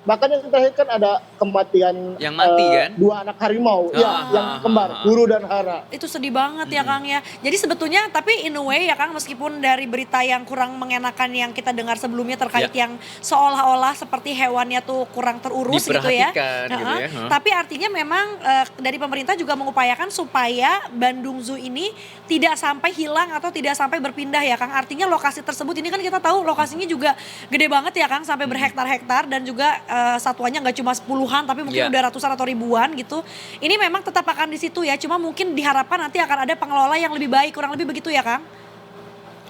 Bahkan yang terakhir kan ada kematian yang mati kan? 2 anak harimau, yang kembar, Guru dan Hara. Itu sedih banget ya Kang ya. Jadi sebetulnya tapi in a way ya Kang, meskipun dari berita yang kurang mengenakan yang kita dengar sebelumnya terkait yang seolah-olah seperti hewannya tuh kurang terurus gitu ya. Gitu ya. Tapi artinya memang dari pemerintah juga mengupayakan supaya Bandung Zoo ini tidak sampai hilang atau tidak sampai berpindah ya Kang. Artinya lokasi tersebut ini kan kita tahu lokasinya juga gede banget ya Kang, sampai berhektar-hektar dan juga satuannya nggak cuma puluhan tapi mungkin udah ratusan atau ribuan gitu. Ini memang tetap akan di situ ya, cuma mungkin diharapkan nanti akan ada pengelola yang lebih baik, kurang lebih begitu ya Kang?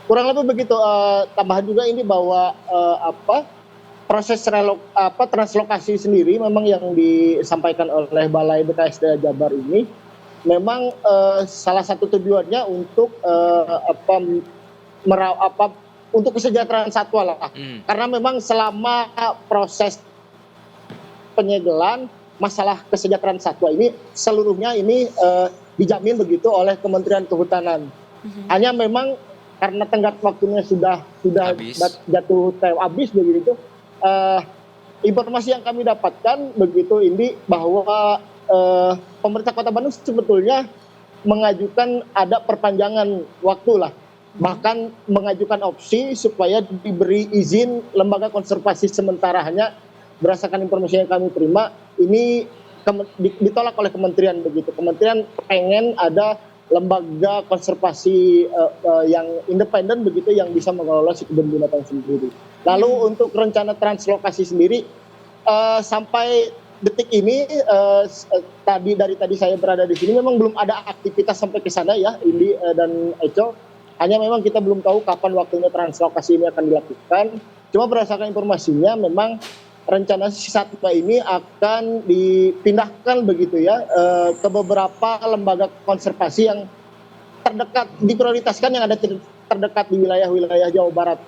Kurang lebih begitu. Tambahan juga ini bahwa proses translokasi sendiri memang yang disampaikan oleh Balai BKSDA Jabar ini memang salah satu tujuannya untuk untuk kesejahteraan satwa lah. Karena memang selama proses penyegelan masalah kesejahteraan satwa ini seluruhnya ini dijamin begitu oleh Kementerian Kehutanan. Hanya memang karena tenggat waktunya sudah jatuh habis begitu. Informasi yang kami dapatkan begitu ini bahwa pemerintah Kota Bandung sebetulnya mengajukan ada perpanjangan waktu lah. Bahkan mengajukan opsi supaya diberi izin lembaga konservasi sementara. Hanya berdasarkan informasi yang kami terima ini ditolak oleh kementerian begitu. Kementerian pengen ada lembaga konservasi yang independen begitu yang bisa mengelola si kebun binatang sendiri. Lalu untuk rencana translokasi sendiri sampai detik ini dari tadi saya berada di sini memang belum ada aktivitas sampai ke sana ya Indi dan Eco. Hanya memang kita belum tahu kapan waktunya translokasi ini akan dilakukan. Cuma berdasarkan informasinya memang rencana si satwa ini akan dipindahkan begitu ya ke beberapa lembaga konservasi yang terdekat, diprioritaskan yang ada terdekat di wilayah-wilayah Jawa Barat.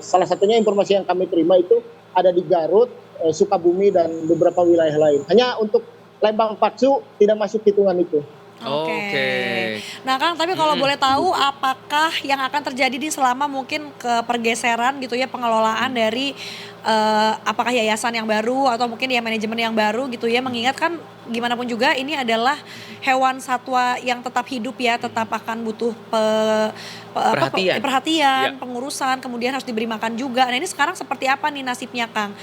Salah satunya informasi yang kami terima itu ada di Garut, Sukabumi dan beberapa wilayah lain. Hanya untuk Lembang Patsu tidak masuk hitungan itu. Oke. Nah Kang, tapi kalau boleh tahu apakah yang akan terjadi di selama mungkin pergeseran gitu ya pengelolaan dari apakah yayasan yang baru atau mungkin ya manajemen yang baru gitu ya, mengingat kan gimana pun juga ini adalah hewan satwa yang tetap hidup ya, tetap akan butuh perhatian, pengurusan, kemudian harus diberi makan juga. Nah ini sekarang seperti apa nih nasibnya Kang?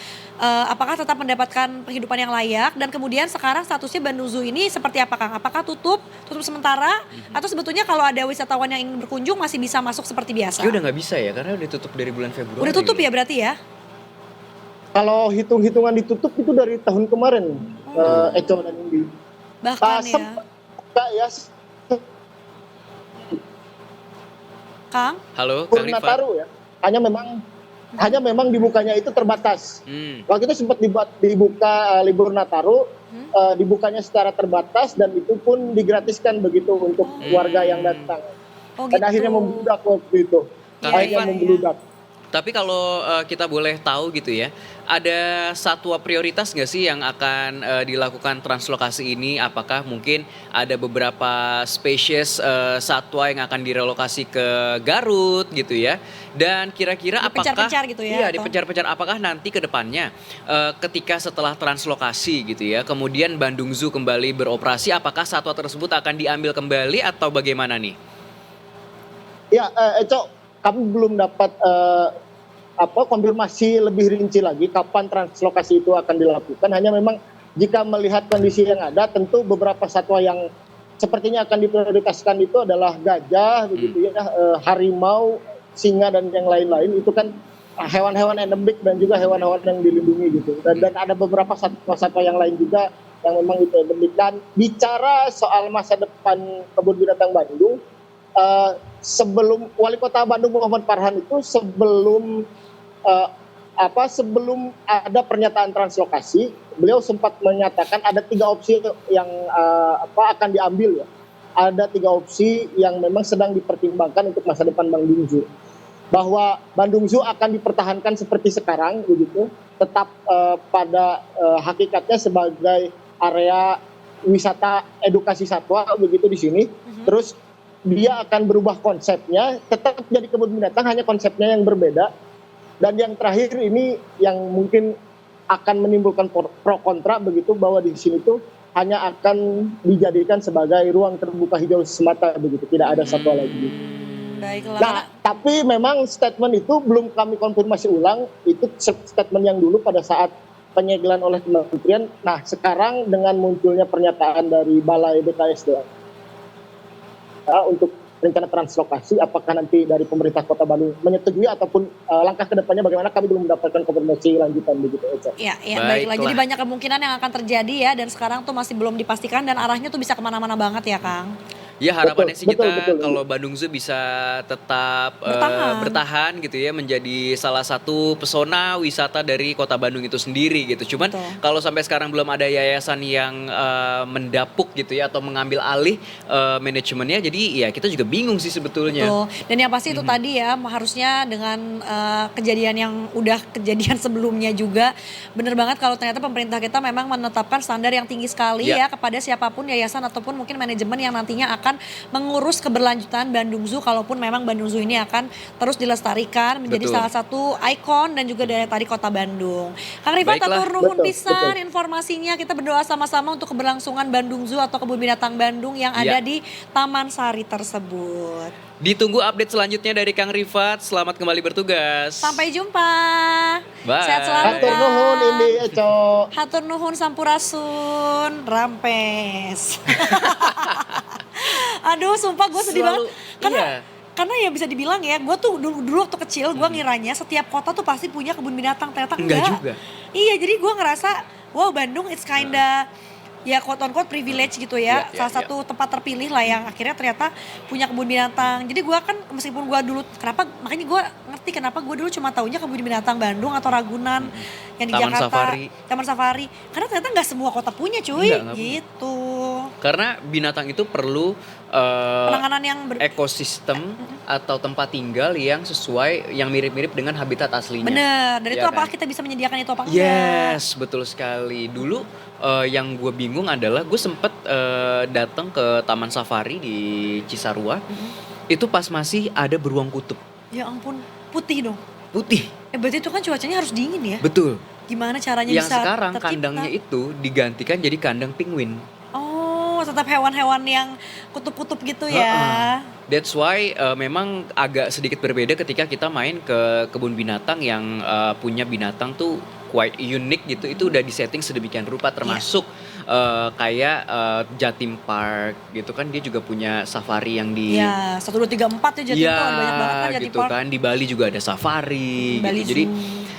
Apakah tetap mendapatkan penghidupan yang layak dan kemudian sekarang statusnya Bandung Zoo ini seperti apa Kang? Apakah tutup sementara atau sebetulnya kalau ada wisatawan yang ingin berkunjung masih bisa masuk seperti biasa? Ya udah nggak bisa ya karena udah tutup dari bulan Februari. Udah tutup ya berarti ya? Kalau hitung-hitungan ditutup itu dari tahun kemarin, Eco dan Indi. Bahkan ya. Kang? Halo, Kang Rifat. Nataru ya. Hanya memang dibukanya itu terbatas. Waktu itu sempat dibuka libur Nataru, dibukanya secara terbatas dan itu pun digratiskan begitu untuk warga yang datang. Dan akhirnya membludak waktu itu. Membludak. Tapi kalau kita boleh tahu gitu ya, ada satwa prioritas nggak sih yang akan dilakukan translokasi ini? Apakah mungkin ada beberapa spesies satwa yang akan direlokasi ke Garut gitu ya? Dan kira-kira apakah dipencar-pencar gitu ya? Iya, dipencar-pencar. Apakah nanti ke depannya ketika setelah translokasi gitu ya, kemudian Bandung Zoo kembali beroperasi, apakah satwa tersebut akan diambil kembali atau bagaimana nih? Ya, Eco, kami belum dapat konfirmasi lebih rinci lagi kapan translokasi itu akan dilakukan. Hanya memang jika melihat kondisi yang ada, tentu beberapa satwa yang sepertinya akan diprioritaskan itu adalah gajah, begitu ya, harimau, singa dan yang lain-lain. Itu kan hewan-hewan endemik dan juga hewan-hewan yang dilindungi gitu. Dan ada beberapa satwa-satwa yang lain juga yang memang itu endemik. Dan bicara soal masa depan kebun binatang Bandung, sebelum Wali Kota Bandung Muhammad Farhan itu sebelum sebelum ada pernyataan translokasi, beliau sempat menyatakan ada 3 opsi yang akan diambil ya. Ada 3 opsi yang memang sedang dipertimbangkan untuk masa depan Bandung Zoo. Bahwa Bandung Zoo akan dipertahankan seperti sekarang begitu, tetap pada hakikatnya sebagai area wisata edukasi satwa begitu di sini. Terus dia akan berubah konsepnya, tetap jadi kebun binatang, hanya konsepnya yang berbeda. Dan yang terakhir ini yang mungkin akan menimbulkan pro kontra begitu, bahwa di sini tuh hanya akan dijadikan sebagai ruang terbuka hijau semata begitu, tidak ada satwa lagi. Baiklah. Nah, tapi memang statement itu belum kami konfirmasi ulang, itu statement yang dulu pada saat penyegelan oleh kementerian. Nah, sekarang dengan munculnya pernyataan dari Balai BKSDA untuk rencana translokasi, apakah nanti dari pemerintah Kota Bandung menyetujui ataupun langkah kedepannya bagaimana, kami belum mendapatkan konfirmasi lanjutan begitu. Ya, baiklah. Jadi banyak kemungkinan yang akan terjadi ya, dan sekarang tuh masih belum dipastikan dan arahnya tuh bisa kemana-mana banget ya Kang. Ya harapannya sih kita betul. kalau Bandung Zoo bisa tetap bertahan gitu ya, menjadi salah satu pesona wisata dari Kota Bandung itu sendiri gitu. Cuman kalau sampai sekarang belum ada yayasan yang mendapuk gitu ya atau mengambil alih manajemennya, jadi ya kita juga bingung sih sebetulnya. Betul. Dan yang pasti itu tadi ya, harusnya dengan kejadian yang udah kejadian sebelumnya juga, bener banget kalau ternyata pemerintah kita memang menetapkan standar yang tinggi sekali ya kepada siapapun yayasan ataupun mungkin manajemen yang nantinya akan mengurus keberlanjutan Bandung Zoo, kalaupun memang Bandung Zoo ini akan terus dilestarikan menjadi salah satu ikon dan juga dari tadi Kota Bandung. Kang Rifat, atur nuhun pisan informasinya. Kita berdoa sama-sama untuk keberlangsungan Bandung Zoo atau kebun binatang Bandung yang ada di Taman Sari tersebut. Ditunggu update selanjutnya dari Kang Rifat. Selamat kembali bertugas. Sampai jumpa. Bye. Sehat selalu, Hatur nuhun ini Eco. Hatur nuhun sampurasun. Rampes. Aduh, sumpah gue sedih banget. Karena ya bisa dibilang ya, gue tuh dulu waktu kecil gue ngiranya setiap kota tuh pasti punya kebun binatang, ternyata enggak juga. Iya, jadi gue ngerasa wow, Bandung it's kinda ya quote on quote privilege gitu ya, salah satu tempat terpilih lah yang akhirnya ternyata punya kebun binatang. Jadi gue kan meskipun gue dulu makanya gue ngerti kenapa gue dulu cuma taunya kebun binatang Bandung atau Ragunan yang di Jakarta, Taman Safari, karena ternyata nggak semua kota punya cuy. Gitu. Karena binatang itu perlu penanganan yang ekosistem atau tempat tinggal yang sesuai, yang mirip-mirip dengan habitat aslinya. Bener, dan itu Ya apakah kan? kita bisa menyediakan itu apa enggak? Yes, betul sekali. Dulu yang gue bingung adalah gue sempet datang ke Taman Safari di Cisarua. Itu pas masih ada beruang kutub. Ya ampun, putih dong. Putih. Berarti itu kan cuacanya harus dingin ya? Betul. Gimana caranya Yang bisa sekarang tercipta? kandangnya itu digantikan jadi kandang penguin. Oh, tetap hewan-hewan yang kutub-kutub gitu ya. That's why memang agak sedikit berbeda ketika kita main ke kebun binatang yang punya binatang tuh quite unik gitu. Itu udah disetting sedemikian rupa, termasuk kayak Jatim Park gitu kan, dia juga punya safari yang di Ya, 1, 2, 3, 4 ya Jatim tuh ada banyak banget kan Jatim gitu Park. kan. Di Bali juga ada safari Bali gitu. Jadi Zoo.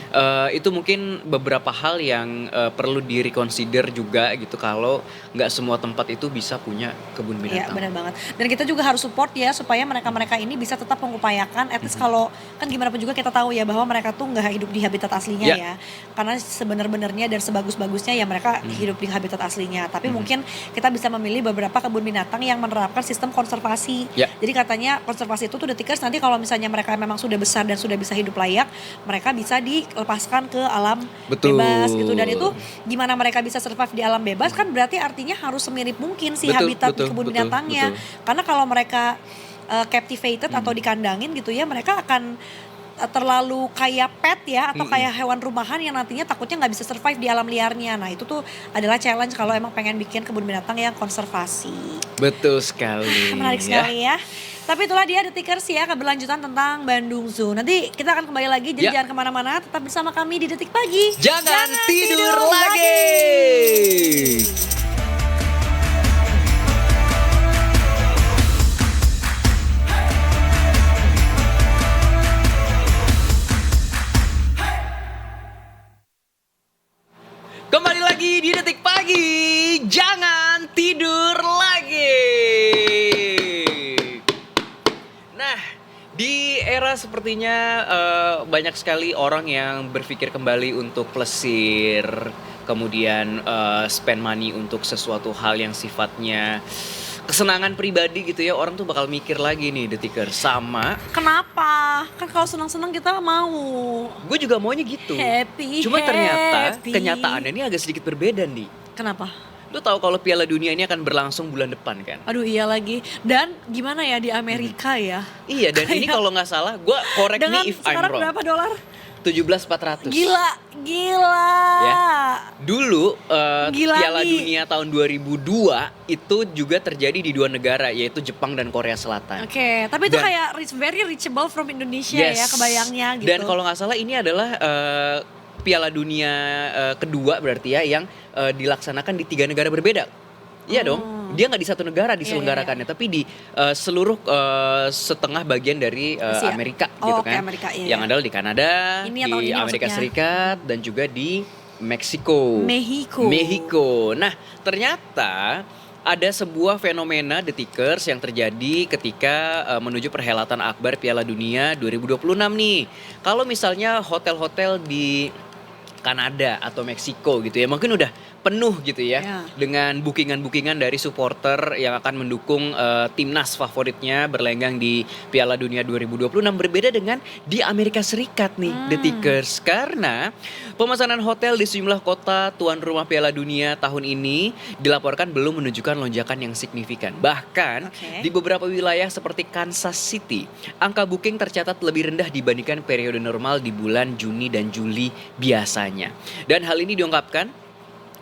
itu mungkin beberapa hal yang perlu di-reconsider juga gitu, kalau nggak semua tempat itu bisa punya kebun Iya, binatang. benar banget. Dan kita juga harus support ya supaya mereka-mereka ini bisa tetap mengupayakan, at least kalau kan gimana pun juga kita tahu ya bahwa mereka tuh nggak hidup di habitat aslinya ya. Karena sebenar-benarnya dan sebagus-bagusnya ya mereka hidup di habitat aslinya. Tapi mungkin kita bisa memilih beberapa kebun binatang yang menerapkan sistem konservasi. Jadi katanya konservasi itu tuh detikers nanti kalau misalnya mereka memang sudah besar dan sudah bisa hidup layak, mereka bisa dilepaskan ke alam bebas gitu. Dan itu gimana mereka bisa survive di alam bebas kan berarti artinya harus semirip mungkin sih habitat di kebun binatangnya. Karena kalau mereka captivated atau dikandangin gitu ya, mereka akan terlalu kayak pet ya atau kayak hewan rumahan yang nantinya takutnya nggak bisa survive di alam liarnya. Nah itu tuh adalah challenge kalau emang pengen bikin kebun binatang yang konservasi. Betul sekali. Menarik sekali ya. Tapi itulah dia Detikers ya, keberlanjutan tentang Bandung Zoo. Nanti kita akan kembali lagi, jadi jangan kemana-mana, tetap bersama kami di Detik Pagi. Jangan tidur lagi. Kembali lagi di Detik Pagi, jangan tidur lagi. Nah, di era sepertinya banyak sekali orang yang berpikir kembali untuk plesir, kemudian spend money untuk sesuatu hal yang sifatnya kesenangan pribadi gitu ya. Orang tuh bakal mikir lagi nih Detikers sama. Kenapa? Kan kalau senang-senang kita mau. Gue juga maunya gitu. Happy. Cuma ternyata happy. kenyataannya ini agak sedikit berbeda nih. Kenapa? Lu tahu kalau Piala Dunia ini akan berlangsung bulan depan kan? Aduh iya lagi. Dan gimana ya di Amerika ya? Iya, dan ini kalau nggak salah, gue correct Dengan me if I'm sekarang wrong. berapa dolar? 17.400. Gila. Ya. Dulu Gila Piala nih. Dunia tahun 2002 itu juga terjadi di 2 negara, yaitu Jepang dan Korea Selatan. Oke, tapi itu Dan- kayak very reachable from Indonesia ya, kebayangnya gitu. Dan kalau nggak salah ini adalah Piala Dunia kedua berarti ya yang dilaksanakan di 3 negara berbeda. Iya dong, dia nggak di satu negara diselenggarakannya, tapi di seluruh setengah bagian dari Asia. Amerika Oh, gitu oke, kan. Amerika, iya, Yang iya. adalah di Kanada, Ini yang tahun di ini Amerika maksudnya. Serikat, dan juga di Meksiko. Mexico. Nah, ternyata ada sebuah fenomena Detikers yang terjadi ketika menuju perhelatan akbar Piala Dunia 2026 nih. Kalau misalnya hotel-hotel di Kanada atau Meksiko gitu ya, mungkin udah penuh gitu ya, Ya. dengan bookingan-bookingan dari supporter yang akan mendukung timnas favoritnya berlenggang di Piala Dunia 2026. Berbeda dengan di Amerika Serikat nih, Detikers, karena pemesanan hotel di sejumlah kota tuan rumah Piala Dunia tahun ini dilaporkan belum menunjukkan lonjakan yang signifikan. Bahkan Oke. di beberapa wilayah seperti Kansas City, angka booking tercatat lebih rendah dibandingkan periode normal di bulan Juni dan Juli biasanya. Dan hal ini diungkapkan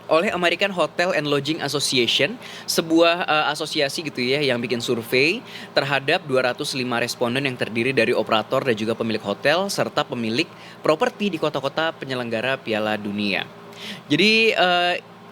oleh American Hotel and Lodging Association, sebuah asosiasi gitu ya yang bikin survei terhadap 205 responden yang terdiri dari operator dan juga pemilik hotel serta pemilik properti di kota-kota penyelenggara Piala Dunia. Jadi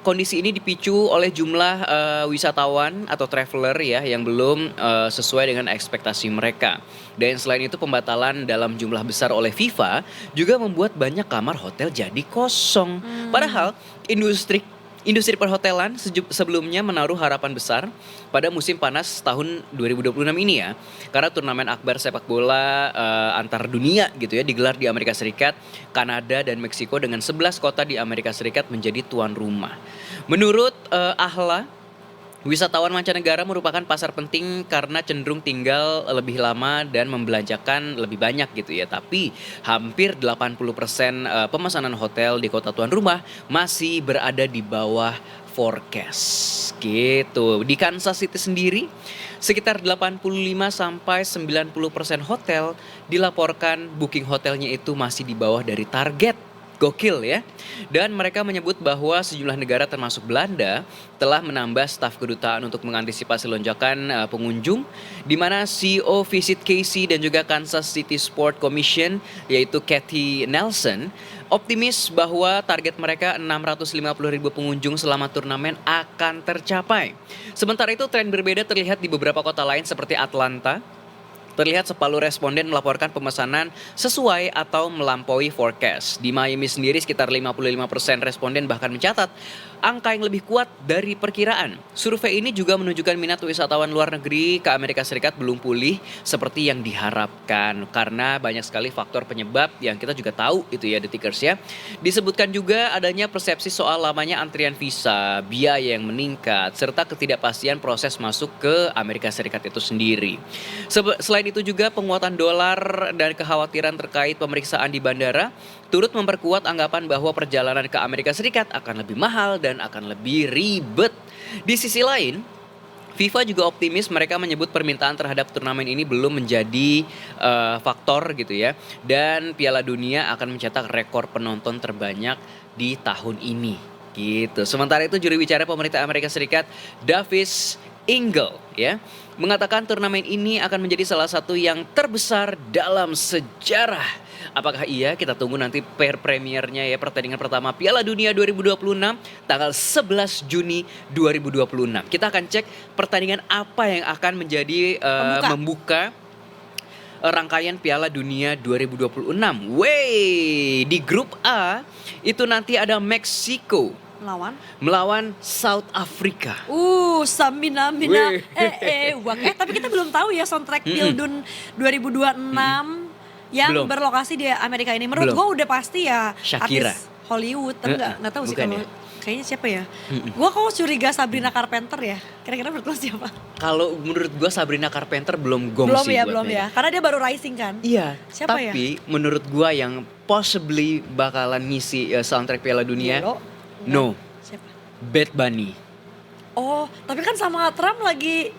kondisi ini dipicu oleh jumlah wisatawan atau traveler ya yang belum sesuai dengan ekspektasi mereka. Dan selain itu pembatalan dalam jumlah besar oleh FIFA juga membuat banyak kamar hotel jadi kosong. Padahal industri perhotelan sebelumnya menaruh harapan besar pada musim panas tahun 2026 ini ya. Karena turnamen akbar sepak bola antar dunia gitu ya digelar di Amerika Serikat, Kanada dan Meksiko dengan 11 kota di Amerika Serikat menjadi tuan rumah. Menurut Ahla, wisatawan mancanegara merupakan pasar penting karena cenderung tinggal lebih lama dan membelanjakan lebih banyak gitu ya. Tapi hampir 80% pemesanan hotel di kota tuan rumah masih berada di bawah forecast gitu. Di Kansas City sendiri sekitar 85 sampai 90% hotel dilaporkan booking hotelnya itu masih di bawah dari target. Gokil ya. Dan mereka menyebut bahwa sejumlah negara termasuk Belanda telah menambah staf kedutaan untuk mengantisipasi lonjakan pengunjung, di mana CEO Visit KC dan juga Kansas City Sport Commission yaitu Kathy Nelson optimis bahwa target mereka 650.000 pengunjung selama turnamen akan tercapai. Sementara itu tren berbeda terlihat di beberapa kota lain seperti Atlanta. Terlihat separuh responden melaporkan pemesanan sesuai atau melampaui forecast. Di Miami sendiri sekitar 55% responden bahkan mencatat angka yang lebih kuat dari perkiraan. Survei ini juga menunjukkan minat wisatawan luar negeri ke Amerika Serikat belum pulih seperti yang diharapkan. Karena banyak sekali faktor penyebab yang kita juga tahu itu ya Detikers ya. Disebutkan juga adanya persepsi soal lamanya antrian visa, biaya yang meningkat, serta ketidakpastian proses masuk ke Amerika Serikat itu sendiri. Selain itu juga penguatan dolar dan kekhawatiran terkait pemeriksaan di bandara turut memperkuat anggapan bahwa perjalanan ke Amerika Serikat akan lebih mahal dan akan lebih ribet. Di sisi lain, FIFA juga optimis, mereka menyebut permintaan terhadap turnamen ini belum menjadi faktor gitu ya. Dan Piala Dunia akan mencetak rekor penonton terbanyak di tahun ini gitu. Sementara itu juru bicara pemerintah Amerika Serikat Davis Ingle ya mengatakan turnamen ini akan menjadi salah satu yang terbesar dalam sejarah. Apakah iya? Kita tunggu nanti premiernya ya, pertandingan pertama Piala Dunia 2026 tanggal 11 Juni 2026. Kita akan cek pertandingan apa yang akan menjadi membuka rangkaian Piala Dunia 2026. Di grup A itu nanti ada Meksiko melawan South Africa. Samina mina wak. Tapi kita belum tahu ya soundtrack Pildun 2026 yang Belum. berlokasi di Amerika ini. Menurut Belum. gue udah pasti ya Shakira. artis Hollywood, tapi nggak tahu sih bukan kalau ya? kayaknya siapa ya. Gue kok curiga Sabrina Carpenter ya. Kira-kira menurut lo siapa? Kalau menurut gue Sabrina Carpenter belum gong Belum sih ya, buat belum Megan. ya. Karena dia baru rising kan. Iya, Siapa ya? tapi menurut gua yang possibly bakalan ngisi soundtrack Piala Dunia, Yolo? no, Siapa? Bad Bunny. Oh, tapi kan sama Trump lagi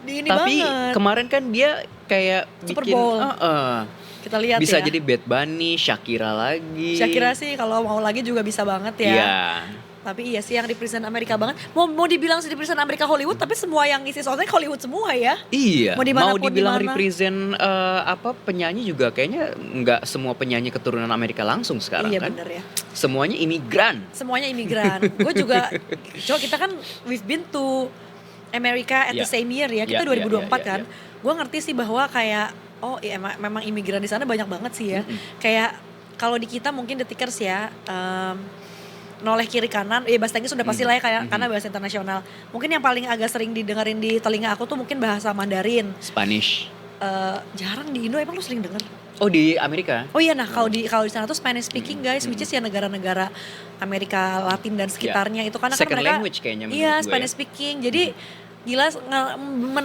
di ini Tapi banget. kemarin kan dia kayak Super bikin, Bowl. bisa Kita lihat ya. jadi Bad Bunny, Shakira lagi. Shakira sih kalau mau lagi juga bisa banget ya. Iya. Tapi iya sih yang represent Amerika banget. Mau dibilang sih represent Amerika Hollywood, tapi semua yang isi soundtrack Hollywood semua ya. Iya. Mau dimanapun, dibilang dimana. represent penyanyi juga kayaknya nggak semua penyanyi keturunan Amerika langsung sekarang Iya kan. bener ya. Semuanya imigran. Semuanya imigran. Gue juga, coba kita kan we've been to America at the Yeah. same year ya. Kita Yeah, 2024 yeah, kan. Gue ngerti sih bahwa kayak oh iya memang imigran di sana banyak banget sih ya. Kayak kalau di kita mungkin detikers ya noleh kiri kanan, bahasa Inggris sudah pasti lah ya kayak karena bahasa internasional. Mungkin yang paling agak sering didengerin di telinga aku tuh mungkin bahasa Mandarin. Spanish. Jarang di Indo, emang lu sering denger? Oh di Amerika? Oh iya, nah kalau di sana tuh Spanish speaking guys, which is ya negara-negara Amerika Latin dan sekitarnya itu karena Second kan mereka language kayaknya menurut iya gue Spanish speaking. Jadi gila,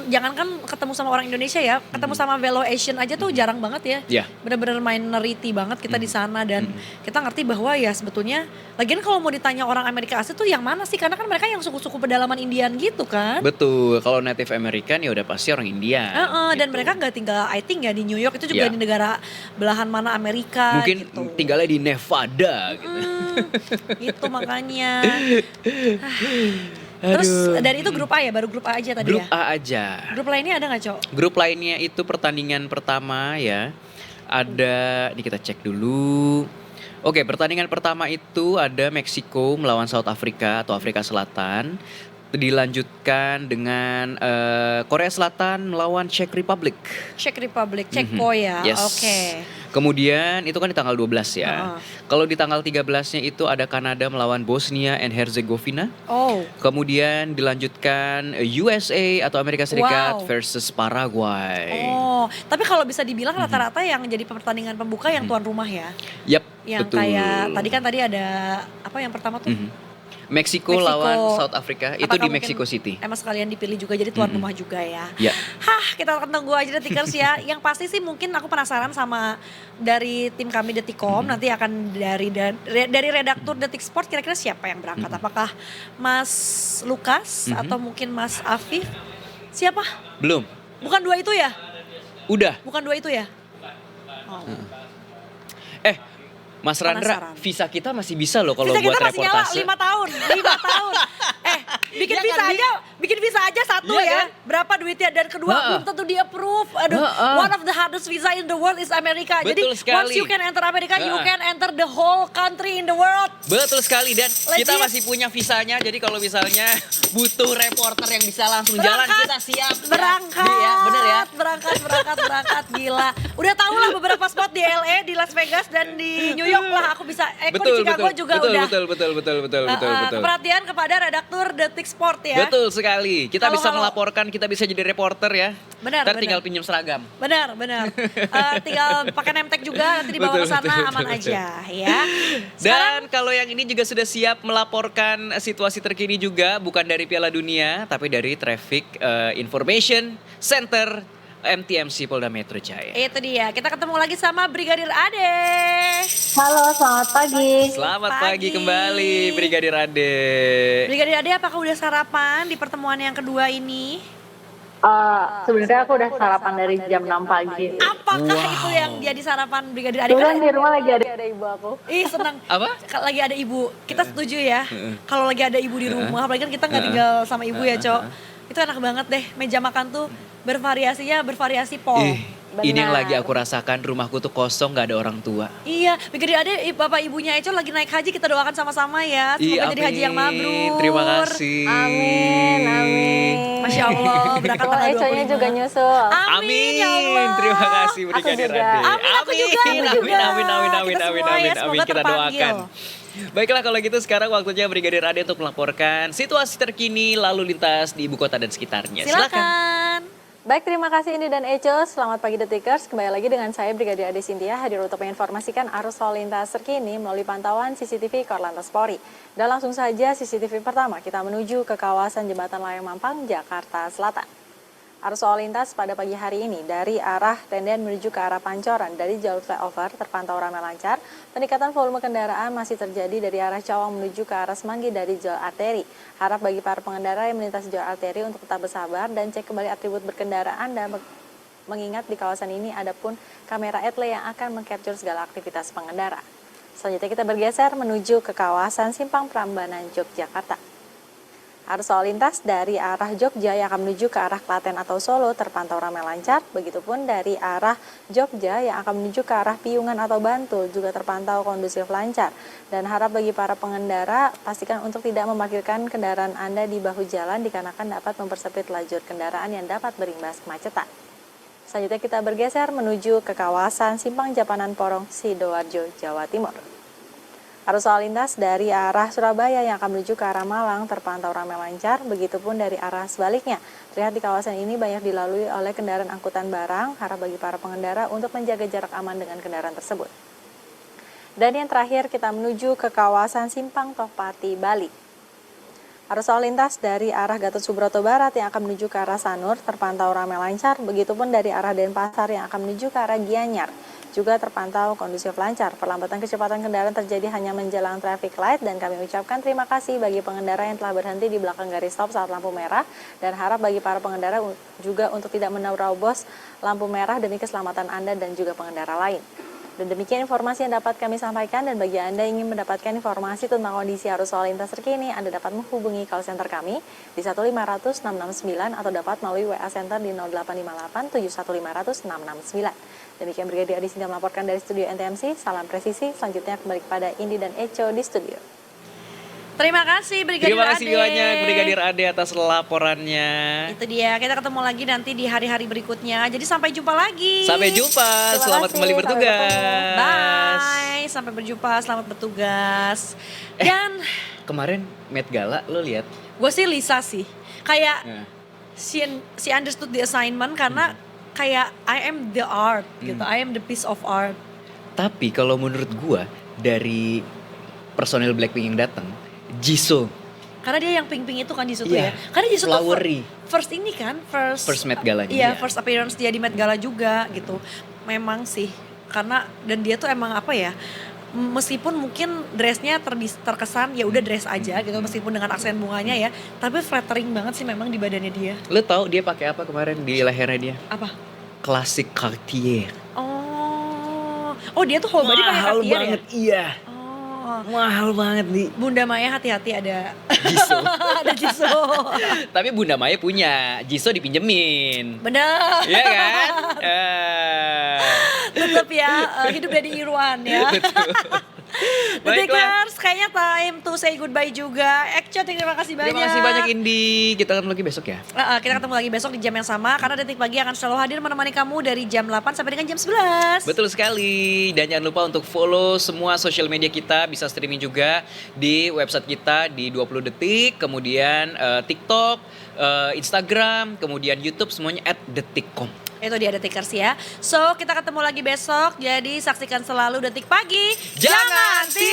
jangankan ketemu sama orang Indonesia ya, ketemu sama fellow Asian aja tuh jarang banget ya. Iya. Bener-bener minority banget kita di sana dan kita ngerti bahwa ya sebetulnya lagian kalau mau ditanya orang Amerika asli tuh yang mana sih, karena kan mereka yang suku-suku pedalaman Indian gitu kan. Betul, kalau Native American ya udah pasti orang India. Dan mereka nggak tinggal, I think ya di New York, itu juga Iya. di negara belahan mana Amerika. Mungkin gitu. tinggalnya di Nevada gitu. Itu makanya. Terus dari itu grup A ya, baru grup A aja tadi Grup ya. A aja. Grup lainnya ada nggak, Cok? Grup lainnya itu pertandingan pertama ya. Ada, ini kita cek dulu. Oke, pertandingan pertama itu ada Meksiko melawan South Africa atau Afrika Selatan. Dilanjutkan dengan Korea Selatan melawan Czech Republic. Czech Republic, Ceko ya. Yes. Oke. Kemudian itu kan di tanggal 12 ya. Heeh. Kalau di tanggal 13-nya itu ada Kanada melawan Bosnia and Herzegovina. Oh, Kemudian dilanjutkan USA atau Amerika Serikat Wow. versus Paraguay. oh. Tapi kalau bisa dibilang rata-rata yang jadi pertandingan pembuka yang tuan rumah ya. Yap, Yang betul. kayak tadi ada apa yang pertama tuh? Meksiko lawan South Africa itu Apakah di mungkin Mexico City. Emang sekalian dipilih juga jadi tuan rumah juga ya. Ya. Hah, kita akan tunggu aja Detikers ya. Yang pasti sih mungkin aku penasaran sama dari tim kami Detikom, nanti akan dari redaktur Detik Sport kira-kira siapa yang berangkat? Apakah Mas Lukas atau mungkin Mas Afif? Siapa? Belum. Bukan dua itu ya? Udah. Bukan dua itu ya? Oh. Mas Randra, Penasaran. visa kita masih bisa loh kalau Visa buat kita masih nyala reportase. 5 tahun, 5 tahun. Bikin Iya visa kan, Bi? aja, bikin visa aja satu Iya ya. kan? Berapa duitnya dan kedua belum tentu di approve. Aduh, one of the hardest visa in the world is Amerika. Betul Jadi sekali. once you can enter Amerika, you can enter the whole country in the world. Betul sekali, dan kita Legit. masih punya visanya. Jadi kalau misalnya butuh reporter yang bisa langsung jalan, Berangkat. kita siap. Berangkat, Ya, bener ya. berangkat, gila. Udah tau lah beberapa spot di LA, di Las Vegas dan di New York lah aku bisa. Di Chicago juga udah. Betul. Perhatian kepada redaktur Detik Sport ya. Betul sekali. Kita bisa Halo. melaporkan, kita bisa jadi reporter ya. Benar, Ntar benar. tinggal pinjam seragam. Benar. Tinggal pakai nemtek juga nanti dibawa ke sana aman aja ya. Dan kalau yang ini juga sudah siap melaporkan situasi terkini juga, bukan dari Piala Dunia, tapi dari Traffic Information Center MTMC Polda Metro Jaya. Itu dia. Kita ketemu lagi sama Brigadir Ade. Halo, selamat pagi. Selamat pagi Pagi. kembali Brigadir Ade. Brigadir Ade, apakah udah sarapan di pertemuan yang kedua ini? Sebenarnya aku udah sarapan dari jam 6 pagi. Apakah itu yang jadi sarapan Brigadir Ade? Kebetulan di rumah lagi ada ibu aku. Ih senang. Apa? Lagi ada ibu. Kita setuju ya. Kalau lagi ada ibu di rumah, apalagi kan kita nggak tinggal sama ibu ya, Cok. Itu enak banget deh. Meja makan tuh bervariasi pol. Ini yang lagi aku rasakan, rumahku tuh kosong, gak ada orang tua. Iya, Brigadir Ade, bapak ibunya Eco lagi naik haji, kita doakan sama-sama ya. Semoga jadi haji yang mabrur. Terima kasih. Amin. Masya Allah, berangkat Oh, tanggal 25. Econya juga nyusul. Amin, ya Allah. Terima kasih Brigadir juga. Ade. Amin, aku juga. Amin. Kita semua ya, semoga Kita terpanggil. doakan. Baiklah kalau gitu sekarang waktunya Brigadir Ade untuk melaporkan situasi terkini lalu lintas di ibu kota dan sekitarnya. Silakan. Baik, terima kasih Indi dan Eco. Selamat pagi Detikers. Kembali lagi dengan saya Brigadir Ade Sintia hadir untuk menginformasikan arus lalu lintas terkini melalui pantauan CCTV Korlantas Polri. Dan langsung saja CCTV pertama kita menuju ke kawasan Jembatan Layang Mampang, Jakarta Selatan. Arus lalu lintas pada pagi hari ini dari arah Tenden menuju ke arah Pancoran dari jalur flyover terpantau ramai lancar. Peningkatan volume kendaraan masih terjadi dari arah Cawang menuju ke arah Semanggi dari jalur arteri. Harap bagi para pengendara yang melintasi jalur arteri untuk tetap bersabar dan cek kembali atribut berkendaraan dan mengingat di kawasan ini ada pun kamera etle yang akan mengcapture segala aktivitas pengendara. Selanjutnya kita bergeser menuju ke kawasan Simpang Prambanan, Yogyakarta. Arus lalu lintas dari arah Jogja yang akan menuju ke arah Klaten atau Solo terpantau ramai lancar. Begitupun dari arah Jogja yang akan menuju ke arah Piungan atau Bantul juga terpantau kondusif lancar. Dan harap bagi para pengendara pastikan untuk tidak memarkirkan kendaraan Anda di bahu jalan dikarenakan dapat mempersempit lajur kendaraan yang dapat berimbas kemacetan. Selanjutnya kita bergeser menuju ke kawasan Simpang Japanan Porong, Sidoarjo, Jawa Timur. Arus lalu lintas dari arah Surabaya yang akan menuju ke arah Malang terpantau ramai lancar, begitupun dari arah sebaliknya. Terlihat di kawasan ini banyak dilalui oleh kendaraan angkutan barang, harap bagi para pengendara untuk menjaga jarak aman dengan kendaraan tersebut. Dan yang terakhir kita menuju ke kawasan Simpang Topati, Bali. Arus lalu lintas dari arah Gatot Subroto Barat yang akan menuju ke arah Sanur terpantau ramai lancar, begitupun dari arah Denpasar yang akan menuju ke arah Gianyar. Juga terpantau kondusif lancar. Perlambatan kecepatan kendaraan terjadi hanya menjelang traffic light dan kami ucapkan terima kasih bagi pengendara yang telah berhenti di belakang garis stop saat lampu merah dan harap bagi para pengendara juga untuk tidak menerobos lampu merah demi keselamatan Anda dan juga pengendara lain. Dan demikian informasi yang dapat kami sampaikan dan bagi Anda yang ingin mendapatkan informasi tentang kondisi arus lalu lintas terkini, Anda dapat menghubungi call center kami di 1500669 atau dapat melalui WA Center di 0858 71500 669. Demikian Brigadir Adi Sintia melaporkan dari studio NTMC. Salam presisi. Selanjutnya kembali kepada Indi dan Eco di studio. Terima kasih Brigadir Ade. Terima kasih banyak Brigadir Ade atas laporannya. Itu dia, kita ketemu lagi nanti di hari-hari berikutnya. Jadi sampai jumpa lagi. Sampai jumpa, selamat kembali bertugas. Bye, sampai berjumpa, selamat bertugas. Dan kemarin Met Gala lo lihat? Gue sih Lisa sih. Kayak she understood the assignment karena kayak I am the art gitu. I am the piece of art. Tapi kalau menurut gua dari personil Blackpink yang datang, Jisoo. Karena dia yang pink-pink itu kan Jisoo tuh ya. Karena Jisoo flowery. tuh first ini kan, first Met Galanya. Iya, first appearance dia di Met Gala juga gitu. Memang sih karena dan dia tuh emang apa ya? Meskipun mungkin dressnya terkesan ya udah dress aja gitu meskipun dengan aksen bunganya ya, tapi flattering banget sih memang di badannya dia. Lo tahu dia pakai apa kemarin di lehernya dia? Apa? Klasik Cartier. Oh dia tuh whole body pakai Cartier ya? Mahal banget, iya. Mahal banget nih. Bunda Maya hati-hati ada Jisoo. ada Jisoo. Tapi Bunda Maya punya, Jisoo dipinjemin. Bener. Iya kan? Tetap ya, hidup dari Irwan ya. Detikers, kayaknya time to say goodbye juga. Ekco, terima kasih banyak. Terima kasih banyak Indi. Kita ketemu lagi besok ya. Kita ketemu lagi besok di jam yang sama karena Detik Pagi akan selalu hadir menemani kamu dari jam 8 sampai dengan jam 11. Betul sekali. Dan jangan lupa untuk follow semua sosial media kita. Bisa streaming juga di website kita di 20 detik. Kemudian TikTok, Instagram, kemudian YouTube semuanya @detikcom. Itu dia Detikers ya. So kita ketemu lagi besok. Jadi saksikan selalu Detik Pagi. Jangan tidur